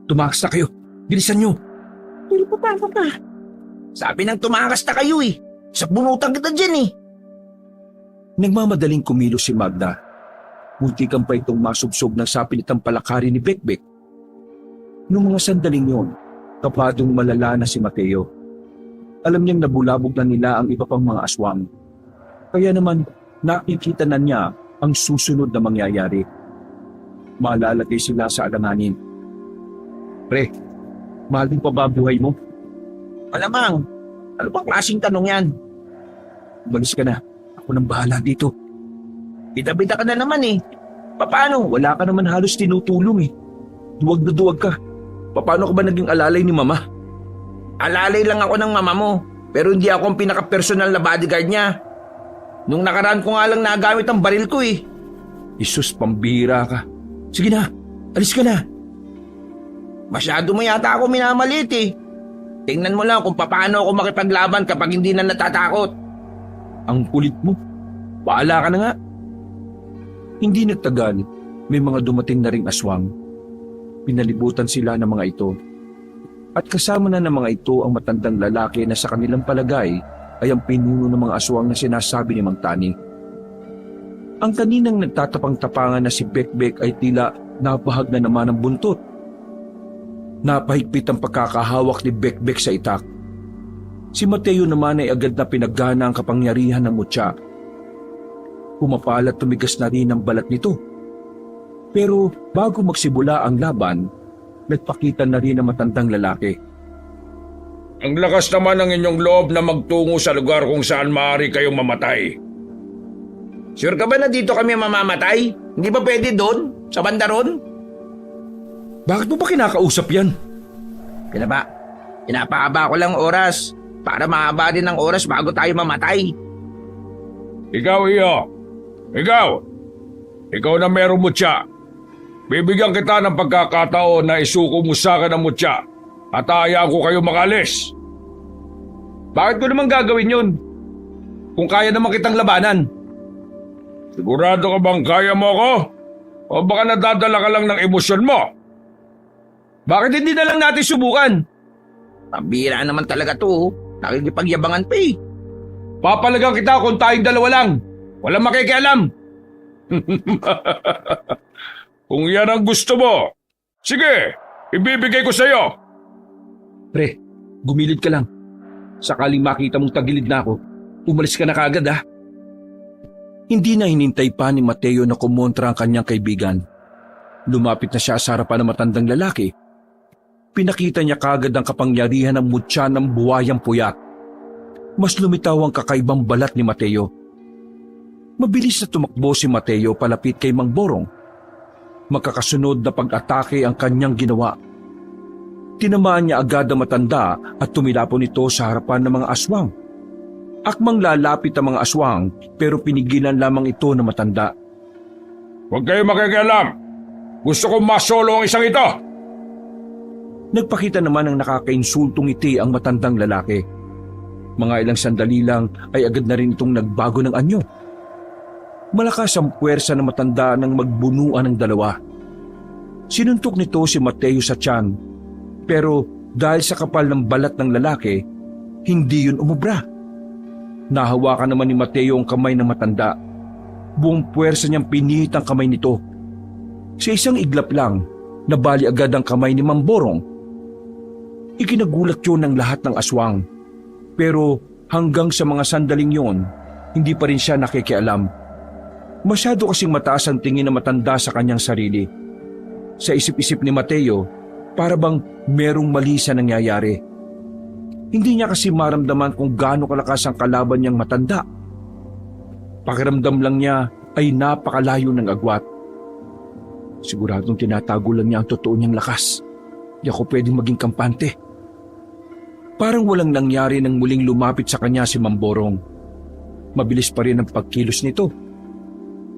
Speaker 1: tumakas na kayo. Bilisan nyo.
Speaker 4: Pero pa. Sabi nang tumakas na kayo eh. Sa bunutan kita dyan eh.
Speaker 1: Nagmamadaling kumilos si Magda. Muntikan pa itong masubsob ng sapilitang palakari ni Bekbek. Noong mga sandaling yon, kapadong malala na si Mateo. Alam niyang nabulabog na nila ang iba pang mga aswang. Kaya naman nakikita na niya ang susunod na mangyayari. Maalalagay sila sa alanganin. Pre, mahal din pa ba buhay mo?
Speaker 4: Alamang, ano bang klaseng tanong yan?
Speaker 1: Umalis ka na. Ako nang bahala dito.
Speaker 4: Bida-bida ka na naman eh. Paano?
Speaker 1: Wala ka naman halos tinutulong eh. Duwag na duwag ka. Paano ka ba naging alalay ni Mama?
Speaker 4: Alalay lang ako ng mama mo, pero hindi ako ang pinaka-personal na bodyguard niya. Nung nakaraan ko nga lang nagamit ang baril ko eh.
Speaker 1: Isus, pambira ka. Sige na, alis ka na.
Speaker 4: Masyado mo yata ako minamalit eh. Tingnan mo lang kung paano ako makipaglaban kapag hindi na natatakot.
Speaker 1: Ang kulit mo. Bahala ka na nga. Hindi nagtagal, may mga dumating na ring aswang. Pinalibutan sila ng mga ito. At kasama na ng mga ito ang matandang lalaki na sa kanilang palagay ay ang pinuno ng mga aswang na sinasabi ni Mang Tani. Ang kaninang nagtatapang-tapangan na si Bekbek ay tila napahag na naman ng buntot. Napahigpit ang pagkakahawak ni Bekbek sa itak. Si Mateo naman ay agad na pinaggana ang kapangyarihan ng mutya. Pumapala at tumigas na rin ang balat nito. Pero bago magsimula ang laban, nagpakita na rin ang matandang lalaki.
Speaker 3: Ang lakas naman ng inyong loob na magtungo sa lugar kung saan maaari kayong mamatay.
Speaker 4: Sure ka ba na dito kami mamamatay? Hindi ba pwede doon? Sa banda ron?
Speaker 1: Bakit mo ba kinakausap yan?
Speaker 4: Pinapahaba ko lang oras para mahaba din ang oras bago tayo mamatay.
Speaker 3: Ikaw, iyo. Ikaw na merong mutya. Bibigyan kita ng pagkakataon na isuko mo sa akin ang mutya at hayaan ko kayo makalis.
Speaker 1: Bakit ko naman gagawin yun? Kung kaya naman kitang labanan.
Speaker 3: Sigurado ka bang kaya mo ako? O baka nadadala ka lang ng emosyon mo?
Speaker 1: Bakit hindi na lang natin subukan?
Speaker 4: Pambira naman talaga to. Nakikipagyabangan pa eh.
Speaker 1: Papalagang kita kung tayong dalawa lang. Walang makikialam.
Speaker 3: Kung yan ang gusto mo, sige, ibibigay ko sa'yo.
Speaker 1: Pre, gumilid ka lang. Sakaling makita mong tagilid na ako, umalis ka na kagad ha. Hindi na hinintay pa ni Mateo na kumontra ang kanyang kaibigan. Lumapit na siya sa harapan ng matandang lalaki. Pinakita niya kagad ang kapangyarihan ng mutya ng buwayang puyat. Mas lumitaw ang kakaibang balat ni Mateo. Mabilis na tumakbo si Mateo palapit kay Mang Borong. Magkakasunod na pag-atake ang kanyang ginawa. Tinamaan niya agad ang matanda at tumilapon ito sa harapan ng mga aswang. Akmang lalapit ang mga aswang pero pinigilan lamang ito ng matanda.
Speaker 3: Huwag kayo makikialam. Gusto kong masolo ang isang ito.
Speaker 1: Nagpakita naman ng nakakainsultong ngiti ang matandang lalaki. Mga ilang sandali lang ay agad na rin itong nagbago ng anyo. Malakas ang puwersa ng matanda nang magbunuan ng dalawa. Sinuntok nito si Mateo sa tiyan, pero dahil sa kapal ng balat ng lalaki, hindi yun umubra. Nahawakan naman ni Mateo ang kamay ng matanda. Buong puwersa niyang pinihit ang kamay nito. Sa isang iglap lang, nabali agad ang kamay ni Mang Borong. Ikinagulat yun ng lahat ng aswang. Pero hanggang sa mga sandaling yon, hindi pa rin siya nakikialam. Masyado kasing mataas ang tingin ng matanda sa kanyang sarili. Sa isip-isip ni Mateo, para bang merong mali sa nangyayari. Hindi niya kasi maramdaman kung gaano kalakas ang kalaban niyang matanda. Pakiramdam lang niya ay napakalayo ng agwat. Siguradong tinatago lang niya ang totoo niyang lakas. Di ako pwedeng maging kampante. Parang walang nangyari nang muling lumapit sa kanya si Mamborong. Mabilis pa rin ang pagkilos nito.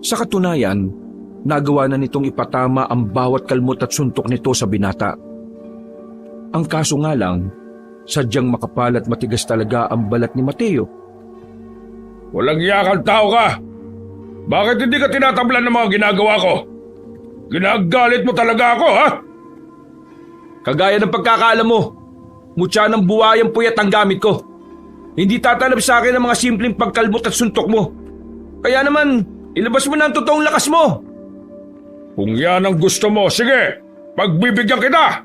Speaker 1: Sa katunayan, nagawa na nitong ipatama ang bawat kalmot at suntok nito sa binata. Ang kaso nga lang, sadyang makapal at matigas talaga ang balat ni Mateo.
Speaker 3: Walang iyakang tao ka. Bakit hindi ka tinatablan ng mga ginagawa ko? Ginagalit mo talaga ako, ha?
Speaker 1: Kagaya ng pagkakaalam mo, mutya ng buwayang puyat ang gamit ko. Hindi tatalab sa akin ang mga simpleng pagkalmot at suntok mo. Kaya naman, ilabas mo na ang totoong lakas mo.
Speaker 3: Kung yan ang gusto mo, sige, pagbibigyan kita!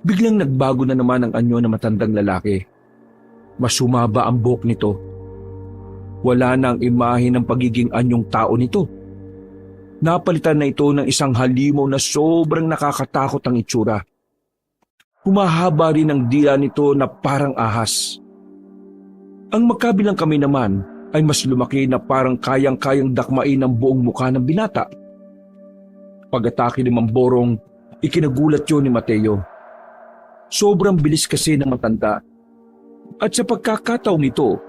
Speaker 1: Biglang nagbago na naman ang anyo ng matandang lalaki. Mas sumaba ang buhok nito. Wala na ang imahe ng pagiging anyong tao nito. Napalitan na ito ng isang halimaw na sobrang nakakatakot ang itsura. Humahaba rin ang dila nito na parang ahas. Ang magkabilang kamay naman ay mas lumaki na parang kayang-kayang dakmain ang buong mukha ng binata. Pag-atake ni Mamborong, ikinagulat yun ni Mateo. Sobrang bilis kasi ng matanda. At sa pagkakataong ito,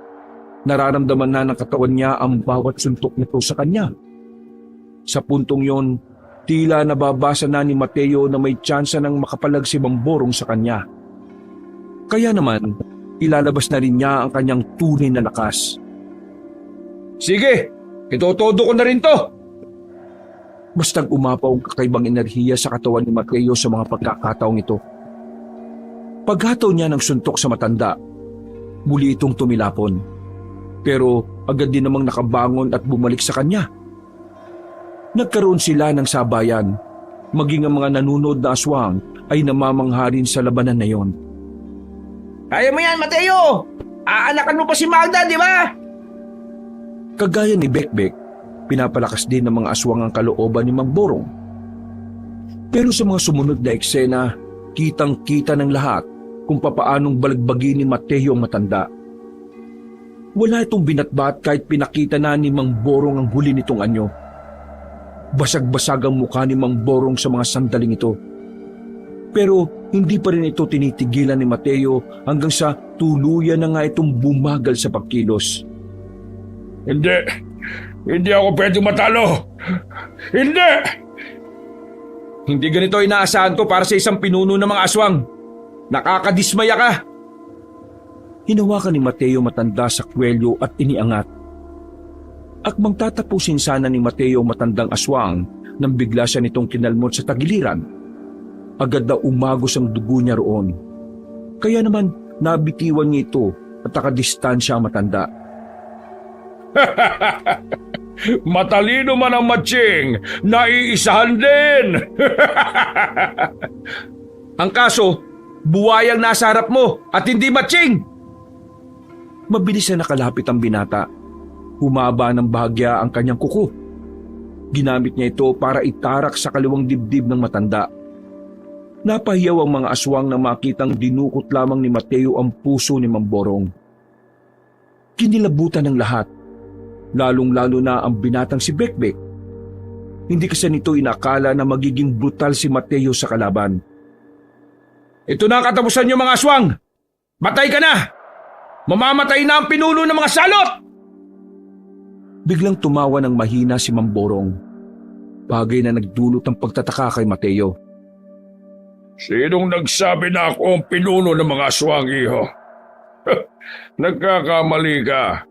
Speaker 1: nararamdaman na ng katawan niya ang bawat suntok nito sa kanya. Sa puntong yon, tila nababasa na ni Mateo na may tsansa ng makapalag si Mamborong sa kanya. Kaya naman, ilalabas na rin niya ang kanyang tunay na lakas.
Speaker 3: Sige, itotodo ko na rin to!
Speaker 1: Bastang umapaw ang kakaibang enerhiya sa katawan ni Mateo sa mga pagkakataong ito. Paghataw niya ng suntok sa matanda, muli itong tumilapon. Pero agad din namang nakabangon at bumalik sa kanya. Nagkaroon sila ng sabayan, maging ang mga nanunod na aswang ay namamangha rin sa labanan na yon.
Speaker 2: Kaya mo yan, Mateo! Aanakan mo pa si Magda, di ba?
Speaker 1: Kagaya ni Bekbek, pinapalakas din ng mga aswang ang kalooban ni Mamborong. Pero sa mga sumunod na eksena, kitang-kita ng lahat kung papaanong balagbagin ni Mateo ang matanda. Wala itong binatbat kahit pinakita na ni Mamborong ang huli nitong anyo. Basag-basag ang mukha ni Mamborong sa mga sandaling ito. Pero hindi pa rin ito tinitigilan ni Mateo hanggang sa tuluyan na nga itong bumagal sa pagkilos.
Speaker 3: Hindi ako pwedeng matalo! Hindi!
Speaker 1: Hindi ganito inaasahan ko para sa isang pinuno ng mga aswang. Nakakadismaya ka! Hinawakan ni Mateo matanda sa kwelyo at iniangat. Akmang tatapusin sana ni Mateo matandang aswang nang bigla siya nitong kinalmot sa tagiliran. Agad na umagos ang dugo niya roon. Kaya naman nabitiwan niya ito at nakadistansya ang matanda.
Speaker 3: Matalino man ang matching, naiisahan din!
Speaker 1: Ang kaso, buwayang nasa harap mo at hindi matching! Mabilis na nakalapit ang binata. Humaba ng bahagya ang kanyang kuko. Ginamit niya ito para itarak sa kaliwang dibdib ng matanda. Napahiyaw ang mga aswang na makitang dinukot lamang ni Mateo ang puso ni Mamborong. Kinilabutan ng lahat, lalong-lalo na ang binatang si Bekbek. Hindi kasi nito inakala na magiging brutal si Mateo sa kalaban.
Speaker 3: Ito na ang katapusan niyo mga aswang! Matay ka na! Mamamatay na ang pinuno ng mga salot!
Speaker 1: Biglang tumawa ng mahina si Mamborong. Bagay na nagdulot ng pagtataka kay Mateo.
Speaker 3: Sinong nagsabi na ako ang pinuno ng mga aswang, iho? Nagkakamali ka.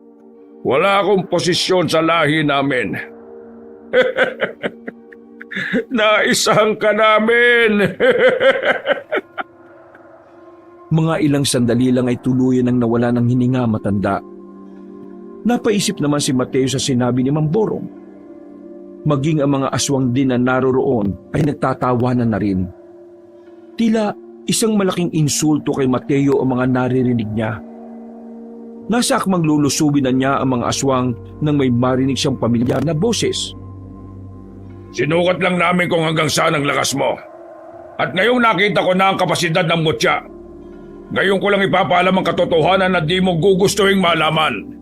Speaker 3: Wala akong posisyon sa lahi namin. Naisahan ka namin!
Speaker 1: Mga ilang sandali lang ay tuluyan ang nawala ng hininga matanda. Napaisip naman si Mateo sa sinabi ni Mamborong. Maging ang mga aswang din na naroroon ay nagtatawanan na rin. Tila isang malaking insulto kay Mateo ang mga naririnig niya. Nasa akmang lulusubin na niya ang mga aswang nang may marinig siyang pamilyar na boses.
Speaker 3: Sinukat lang namin kung hanggang saan ang lakas mo. At ngayong nakita ko na ang kapasidad ng mutya. Ngayon ko lang ipapaalam ang katotohanan na di mo gugustuhin malaman.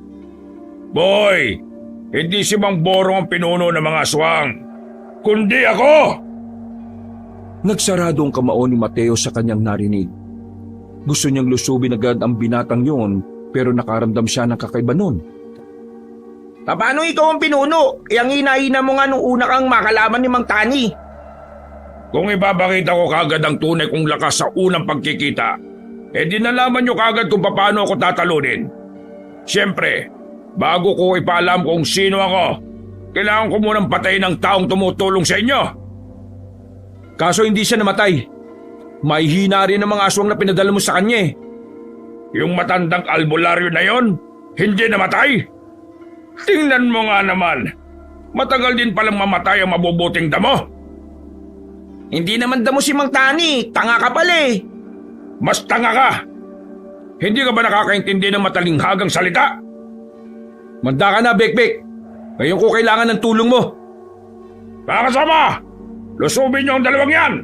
Speaker 3: Boy, hindi si Mang Borong ang pinuno ng mga aswang, kundi ako!
Speaker 1: Nagsarado ang kamao ni Mateo sa kanyang narinig. Gusto niyang lusubin agad ang binatang yun pero nakaramdam siya ng kakaiba nun.
Speaker 2: Paano ikaw ang pinuno? Ang hina-hina mo nga nung una kang makalaman ni Mang Tani.
Speaker 3: Kung ipapakita ko kagad ang tunay kong lakas sa unang pagkikita, di nalaman niyo kagad kung paano ako tatalunin. Siyempre, bago ko ipaalam kung sino ako, kailangan ko munang patayin ang taong tumutulong sa inyo.
Speaker 1: Kaso hindi siya namatay. May hina rin ang mga aswang na pinadala mo sa kanya eh.
Speaker 3: Yung matandang albularyo na yon, hindi namatay. Tingnan mo nga naman, matagal din palang mamatay ang mabubuting damo.
Speaker 4: Hindi naman damo si Mang Tani, tanga ka pala eh.
Speaker 3: Mas tanga ka. Hindi ka ba nakakaintindi ng matalinghagang salita?
Speaker 1: Manda ka na, Bekbek. Ngayon ko kailangan ng tulong mo.
Speaker 3: Mga kasama, lusubin niyo ang dalawang yan.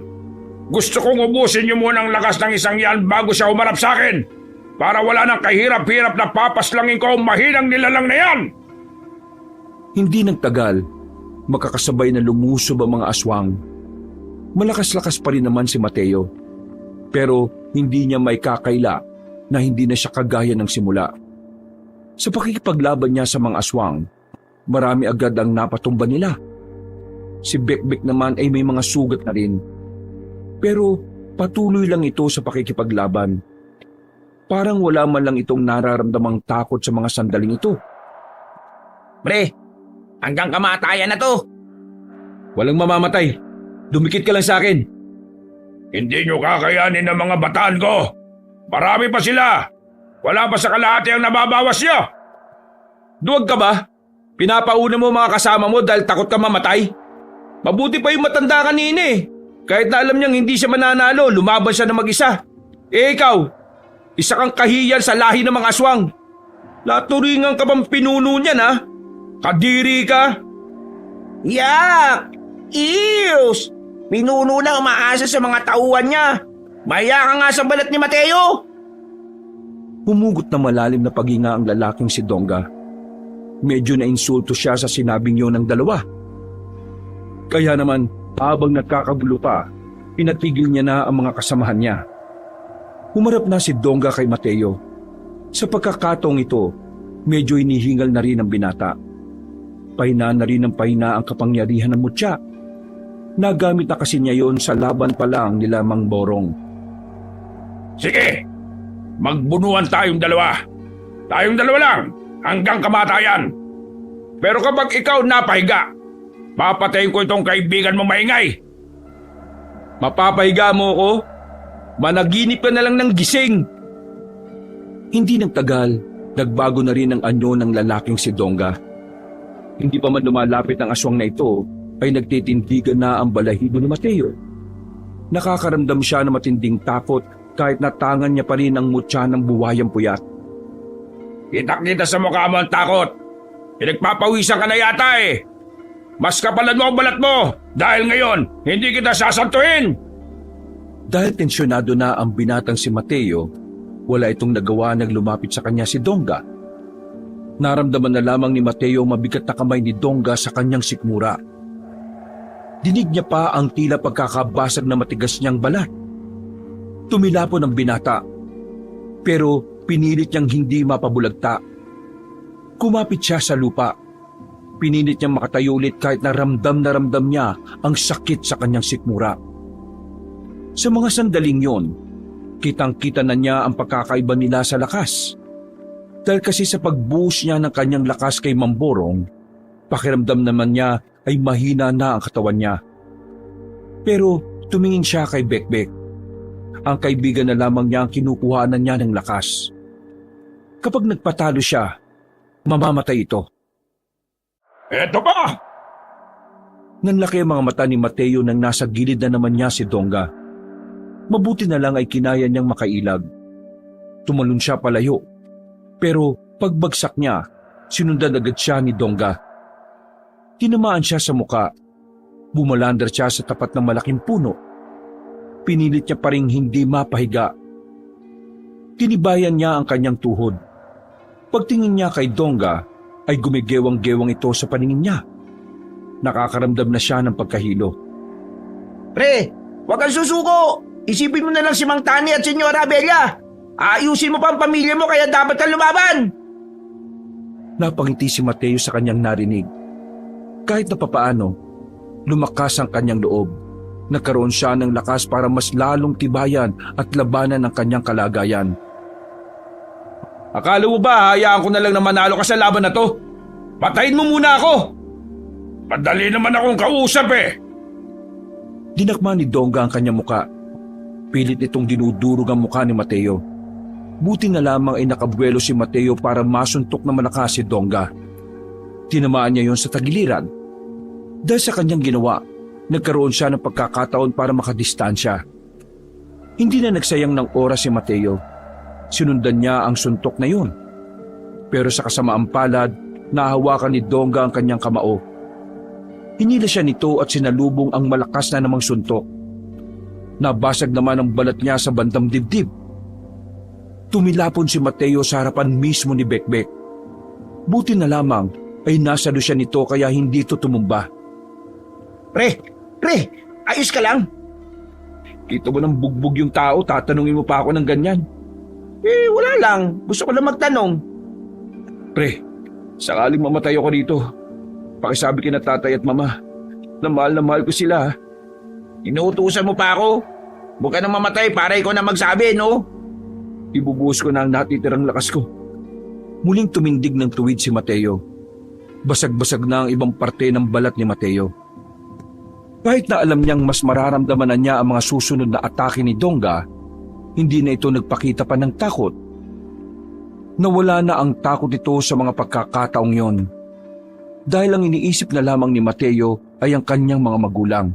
Speaker 3: Gusto kong ubusin niyo muna ang lakas ng isang yan bago siya humarap sa akin. Para wala nang kahirap-hirap na papaslangin ko ang mahinang nilalang na yan.
Speaker 1: Hindi nagtagal, makakasabay na lumusob ang mga aswang. Malakas-lakas pa rin naman si Mateo. Pero hindi niya may kakaila na hindi na siya kagaya ng simula. Sa pakikipaglaban niya sa mga aswang, marami agad ang napatumba nila. Si Bekbek naman ay may mga sugat na rin. Pero patuloy lang ito sa pakikipaglaban. Parang wala man lang itong nararamdamang takot sa mga sandaling ito.
Speaker 4: Pre, hanggang kamatayan na to.
Speaker 1: Walang mamamatay. Dumikit ka lang sa akin.
Speaker 3: Hindi niyo kakayanin ng mga bataan ko. Marami pa sila. Wala pa sa kalahati ang nababawas niyo.
Speaker 1: Duwag ka ba? Pinapauna mo mga kasama mo dahil takot ka mamatay? Mabuti pa yung matanda kanina eh. Kahit na alam niyang hindi siya mananalo, lumaban siya na mag-isa. Eh ikaw, isa kang kahiyan sa lahi ng mga aswang. Laturingan ka bang pinuno niyan ha? Kadiri ka?
Speaker 4: Yak! Ews! Pinuno lang umaasa sa mga tauhan niya. Maya ka nga sa balat ni Mateo.
Speaker 1: Humugot na malalim na paghinga ang lalaking si Donga. Medyo na-insulto siya sa sinabing yun ng dalawa. Kaya naman, habang nagkakagulo pa, pinatigil niya na ang mga kasamahan niya. Humarap na si Donga kay Mateo. Sa pagkakataong ito, medyo inihingal na rin ang binata. Pahina na rin ang pahina ang kapangyarihan ng mutya. Nagamit na kasi niya yon sa laban pa lang nila Mang Borong.
Speaker 3: Sige, magbunuan tayong dalawa. Tayong dalawa lang, hanggang kamatayan. Pero kapag ikaw napahiga, papatayin ko itong kaibigan mo maingay.
Speaker 1: Mapapahiga mo ko? Managinip ka na lang ng gising. Hindi nagtagal, nagbago na rin ang anyo ng lalaking si Donga. Hindi pa man lumalapit ang aswang na ito, ay nagtitindigan na ang balahibo ni Mateo. Nakakaramdam siya ng matinding takot kahit natangan niya pa rin ang mutya ng buwayang puyat.
Speaker 3: Kita-kita sa mukha mo ang takot. Pinagpapawisan ka na yata eh. Mas kapalan mo ang balat mo dahil ngayon hindi kita sasantuhin.
Speaker 1: Dahil tensyonado na ang binatang si Mateo, wala itong nagawa nang lumapit sa kanya si Donga. Naramdaman na lamang ni Mateo ang mabigat na kamay ni Donga sa kanyang sikmura. Dinig niya pa ang tila pagkakabasag na matigas niyang balat. Tumilapon ang binata, pero pinilit niyang hindi mapabulagta. Kumapit siya sa lupa. Pinilit niyang makatayo ulit kahit na ramdam niya ang sakit sa kanyang sikmura. Sa mga sandaling yon, kitang-kita na niya ang pagkakaiba nila sa lakas. Dahil kasi sa pagbuhos niya ng kanyang lakas kay Mamborong, pakiramdam naman niya ay mahina na ang katawan niya. Pero tumingin siya kay Bekbek. Ang kaibigan na lamang niya ang kinukuhanan niya ng lakas. Kapag nagpatalo siya, mamamatay ito.
Speaker 3: Eto ba?
Speaker 1: Nanlaki ang mga mata ni Mateo nang nasa gilid na naman niya si Donga. Mabuti na lang ay kinaya niyang makailag. Tumalon siya palayo. Pero pagbagsak niya, sinundan agad siya ni Donga. Tinamaan siya sa muka. Bumalandar siya sa tapat ng malaking puno. Pinilit niya pa ring hindi mapahiga. Tinibayan niya ang kanyang tuhod. Pagtingin niya kay Donga, ay gumigewang-gewang ito sa paningin niya. Nakakaramdam na siya ng pagkahilo.
Speaker 4: Pre, huwag kang susuko. Isipin mo na lang si Mang Tani at Senyora Bella. Ayusin mo pa ang pamilya mo kaya dapat kang lumaban.
Speaker 1: Napangiti si Mateo sa kanyang narinig. Kahit na papaano, lumakas ang kanyang loob. Nagkaroon siya ng lakas para mas lalong tibayan at labanan ang kanyang kalagayan. Akala mo ba hayaan ko na lang na manalo ka sa laban na to? Patayin mo muna ako!
Speaker 3: Madali naman akong kausap eh.
Speaker 1: Dinakma ni Dongga ang kanyang muka. Pilit itong dinudurog ang muka ni Mateo. Buti na lamang ay nakabuelo si Mateo para masuntok na malakas si Dongga. Tinamaan niya yon sa tagiliran. Dahil sa kanyang ginawa, nagkaroon siya ng pagkakataon para makadistansya. Hindi na nagsayang ng oras si Mateo. Sinundan niya ang suntok na yun. Pero sa kasamaang palad, nahawakan ni Dongga ang kanyang kamao. Hinila siya nito at sinalubong ang malakas na namang suntok. Nabasag naman ang balat niya sa bandang dibdib. Tumilapon si Mateo sa harapan mismo ni Bekbek. Buti na lamang ay nasalo siya nito kaya hindi ito tumumba.
Speaker 2: Pre, ayos ka lang?
Speaker 1: Kita mo ng bugbog yung tao, tatanungin mo pa ako ng ganyan.
Speaker 2: Wala lang. Gusto ko lang magtanong.
Speaker 1: Pre, sakaling mamatay ako dito, pakisabi kina tatay at mama na mahal ko sila.
Speaker 4: Inuutusan mo pa ako? Huwag ka nang mamatay para ikaw na magsabi, no?
Speaker 1: Ibubuhos ko na ang natitirang lakas ko. Muling tumindig ng tuwid si Mateo. Basag-basag na ang ibang parte ng balat ni Mateo. Kahit na alam niyang mas mararamdaman na niya ang mga susunod na atake ni Dongga, hindi na ito nagpakita pa ng takot. Nawala na ang takot ito sa mga pagkakataong yon. Dahil ang iniisip na lamang ni Mateo ay ang kanyang mga magulang.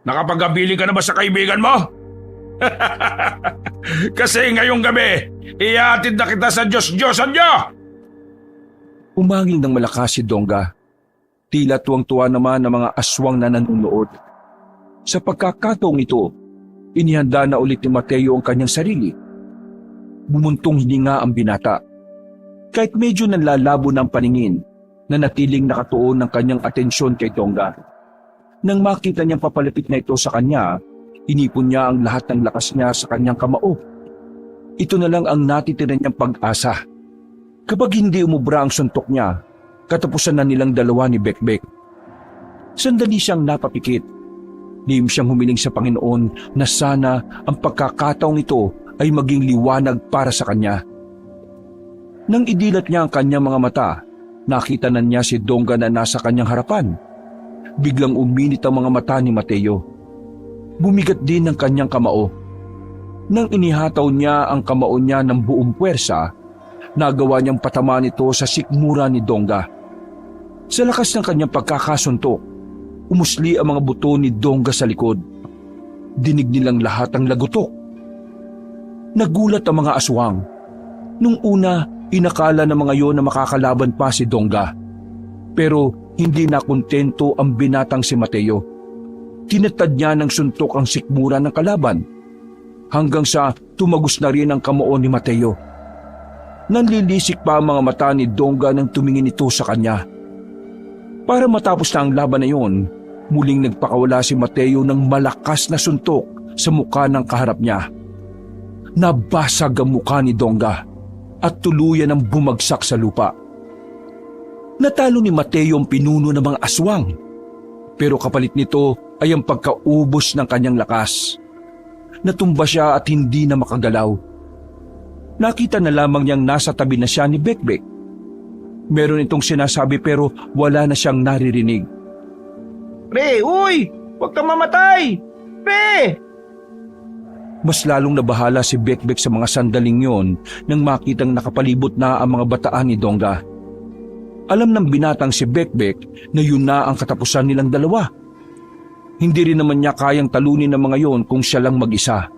Speaker 3: Nakapagkabili ka na ba sa kaibigan mo? Kasi ngayong gabi, ihatid na kita sa Diyos-Diyosan niyo!
Speaker 1: Umangil ng malakas si Dongga. Tila tuwang-tuwa naman ng mga aswang na nanunood. Sa pagkakataong ito, inihanda na ulit ni Mateo ang kanyang sarili. Bumuntong hininga ang binata. Kahit medyo nanlalabo ng paningin, nanatiling nakatuon ng kanyang atensyon kay Dongga. Nang makita niyang papalapit na ito sa kanya, inipon niya ang lahat ng lakas niya sa kanyang kamao. Ito na lang ang natitira niyang pag-asa. Kapag hindi umubra ang suntok niya, katapusan na nilang dalawa ni Bekbek. Sandali siyang napapikit. Lihim siyang humiling sa Panginoon na sana ang pagkakataong ito ay maging liwanag para sa kanya. Nang idilat niya ang kanyang mga mata, nakita na niya si Dongga na nasa kanyang harapan. Biglang uminit ang mga mata ni Mateo. Bumigat din ang kanyang kamao. Nang inihataw niya ang kamao niya ng buong puwersa, nagawa niyang patamaan ito sa sikmura ni Dongga. Sa lakas ng kanyang pagkakasuntok, umusli ang mga buto ni Dongga sa likod. Dinig nilang lahat ang lagutok. Nagulat ang mga aswang. Nung una, inakala ng mga yon na makakalaban pa si Dongga. Pero hindi na kontento ang binatang si Mateo. Tinatad niya ng suntok ang sikmura ng kalaban. Hanggang sa tumagos na rin ang kamao ni Mateo. Nanlilisik pa ang mga mata ni Dongga nang tumingin ito sa kanya. Para matapos na ang laban na iyon, muling nagpakawala si Mateo ng malakas na suntok sa mukha ng kaharap niya. Nabasag ang mukha ni Dongga at tuluyan ang bumagsak sa lupa. Natalo ni Mateo ang pinuno ng mga aswang, pero kapalit nito ay ang pagkaubos ng kanyang lakas. Natumba siya at hindi na makagalaw. Nakita na lamang niyang nasa tabi na siya ni Bekbek. Meron itong sinasabi pero wala na siyang naririnig.
Speaker 2: Pre, uy! Huwag kang mamatay! Pre!
Speaker 1: Mas lalong nabahala si Bekbek sa mga sandaling yon nang makitang nakapalibot na ang mga bataan ni Dongga. Alam ng binatang si Bekbek na yun na ang katapusan nilang dalawa. Hindi rin naman niya kayang talunin ng mga yon kung siya lang mag-isa.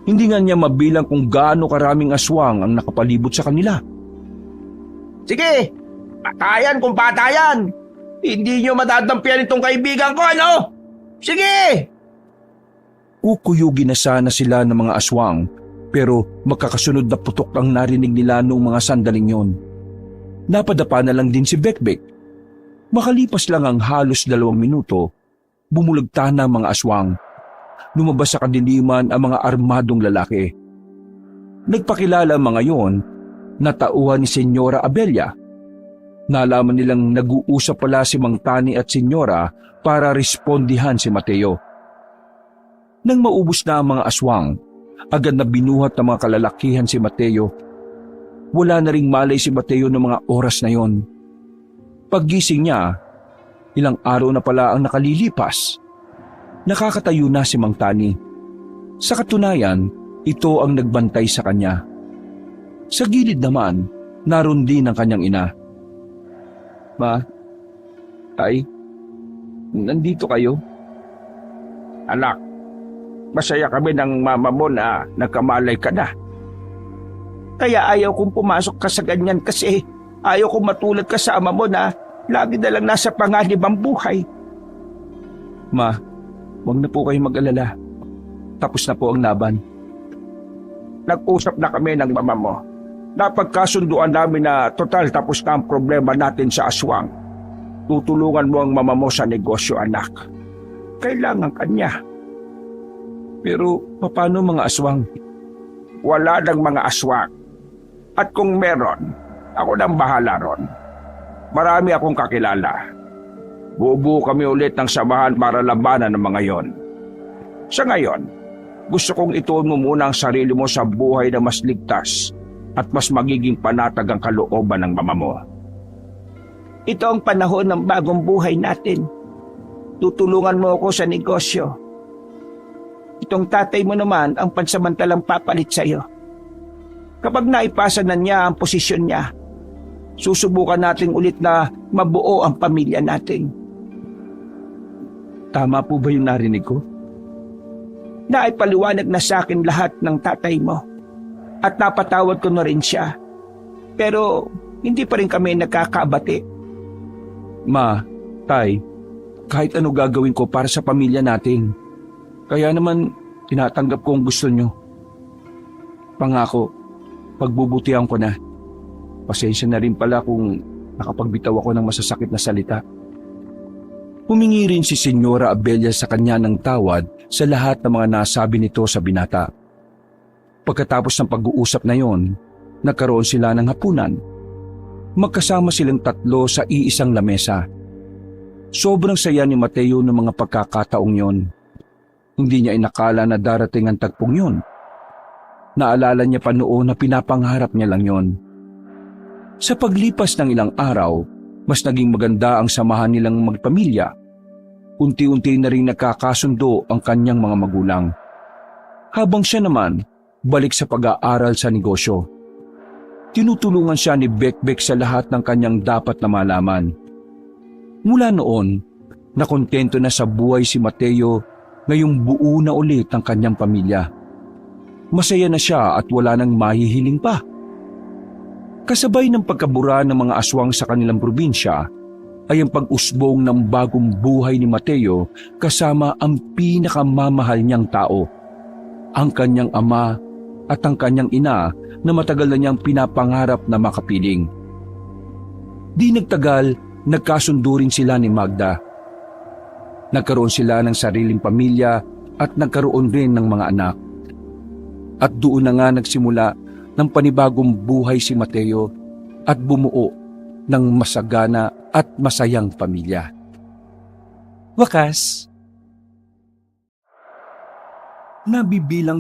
Speaker 1: Hindi nga niya mabilang kung gaano karaming aswang ang nakapalibot sa kanila.
Speaker 2: Sige! Patayan kung patayan! Hindi niyo madadampian itong kaibigan ko, ano? Sige!
Speaker 1: Kukuyugin na sana sila ng mga aswang pero magkakasunod na putok ang narinig nila noong mga sandaling yon. Napadapa na lang din si Bekbek. Makalipas lang ang halos 2 minuto, bumulagta na ang mga aswang. Lumabas sa kadiliman ang mga armadong lalaki. Nagpakilala ang mga yon na tauhan ni Senyora Abelia. Nalaman nilang nag-uusap pala si Mang Tani at Senyora para respondihan si Mateo. Nang maubos na ang mga aswang, agad na binuhat ng mga kalalakihan si Mateo. Wala na ring malay si Mateo ng mga oras na yon. Paggising niya, Ilang araw na pala ang nakalilipas. Nakakatayo na si Mang Tani. Sa katunayan, ito ang nagbantay sa kanya. Sa gilid naman, naroon din ang kanyang ina. Ma, Tay, nandito kayo?
Speaker 3: Anak, masaya kami ng mama mo na nagkamalay ka na.
Speaker 2: Kaya ayaw kong pumasok ka sa ganyan kasi ayaw kong matulad ka sa ama mo na lagi na lang nasa panganib ang buhay.
Speaker 1: Ma, huwag na po kayong mag-alala. Tapos na po ang laban.
Speaker 3: Nag-usap na kami ng mama mo. Napagkasunduan namin na total tapos na ang problema natin sa aswang. Tutulungan mo ang mama mo sa negosyo, anak. Kailangan kanya.
Speaker 1: Pero paano mga aswang?
Speaker 3: Wala ng mga aswang. At kung meron, ako nang bahala ron. Marami akong kakilala. Bubuo kami ulit ng samahan para labanan ng mga yon. Sa ngayon, gusto kong ituon mo muna ang sarili mo sa buhay na mas ligtas at mas magiging panatag ang kalooban ng mama mo.
Speaker 2: Ito ang panahon ng bagong buhay natin. Tutulungan mo ako sa negosyo. Itong tatay mo naman ang pansamantalang papalit sa iyo. Kapag naipasa na niya ang posisyon niya, susubukan natin ulit na mabuo ang pamilya natin.
Speaker 1: Tama po ba yung narinig ko?
Speaker 2: Naipaliwanag na sa akin lahat ng tatay mo at napatawad ko na rin siya. Pero hindi pa rin kami nagkakabati.
Speaker 1: Ma, Tay, kahit ano gagawin ko para sa pamilya natin. Kaya naman, tinatanggap ko ang gusto nyo. Pangako, pagbubutihan ko na. Pasensya na rin pala kung nakapagbitaw ako ng masasakit na salita. Humingi rin si Senyora Abelia sa kanya ng tawad sa lahat ng mga nasabi nito sa binata. Pagkatapos ng pag-uusap na yon, nagkaroon sila ng hapunan. Magkasama silang tatlo sa iisang lamesa. Sobrang saya ni Mateo ng mga pagkakataong yon. Hindi niya inakala na darating ang tagpong yon. Naalala niya pa noon na pinapangarap niya lang yon. Sa paglipas ng ilang araw, mas naging maganda ang samahan nilang magpamilya. Unti-unti na rin nagkakasundo ang kanyang mga magulang. Habang siya naman, balik sa pag-aaral sa negosyo. Tinutulungan siya ni Bekbek sa lahat ng kanyang dapat na malaman. Mula noon, nakontento na sa buhay si Mateo ngayong buo na ulit ang kanyang pamilya. Masaya na siya at wala nang mahihiling pa. Kasabay ng pagkabura ng mga aswang sa kanilang probinsya ay ang pag-usbong ng bagong buhay ni Mateo kasama ang pinakamamahal niyang tao, ang kanyang ama at ang kanyang ina na matagal na niyang pinapangarap na makapiling. Di nagtagal, nagkasundo rin sila ni Magda. Nagkaroon sila ng sariling pamilya at nagkaroon rin ng mga anak. At doon na nga nagsimula ng panibagong buhay si Mateo at bumuo ng masagana at masayang pamilya. Wakas, nabibilang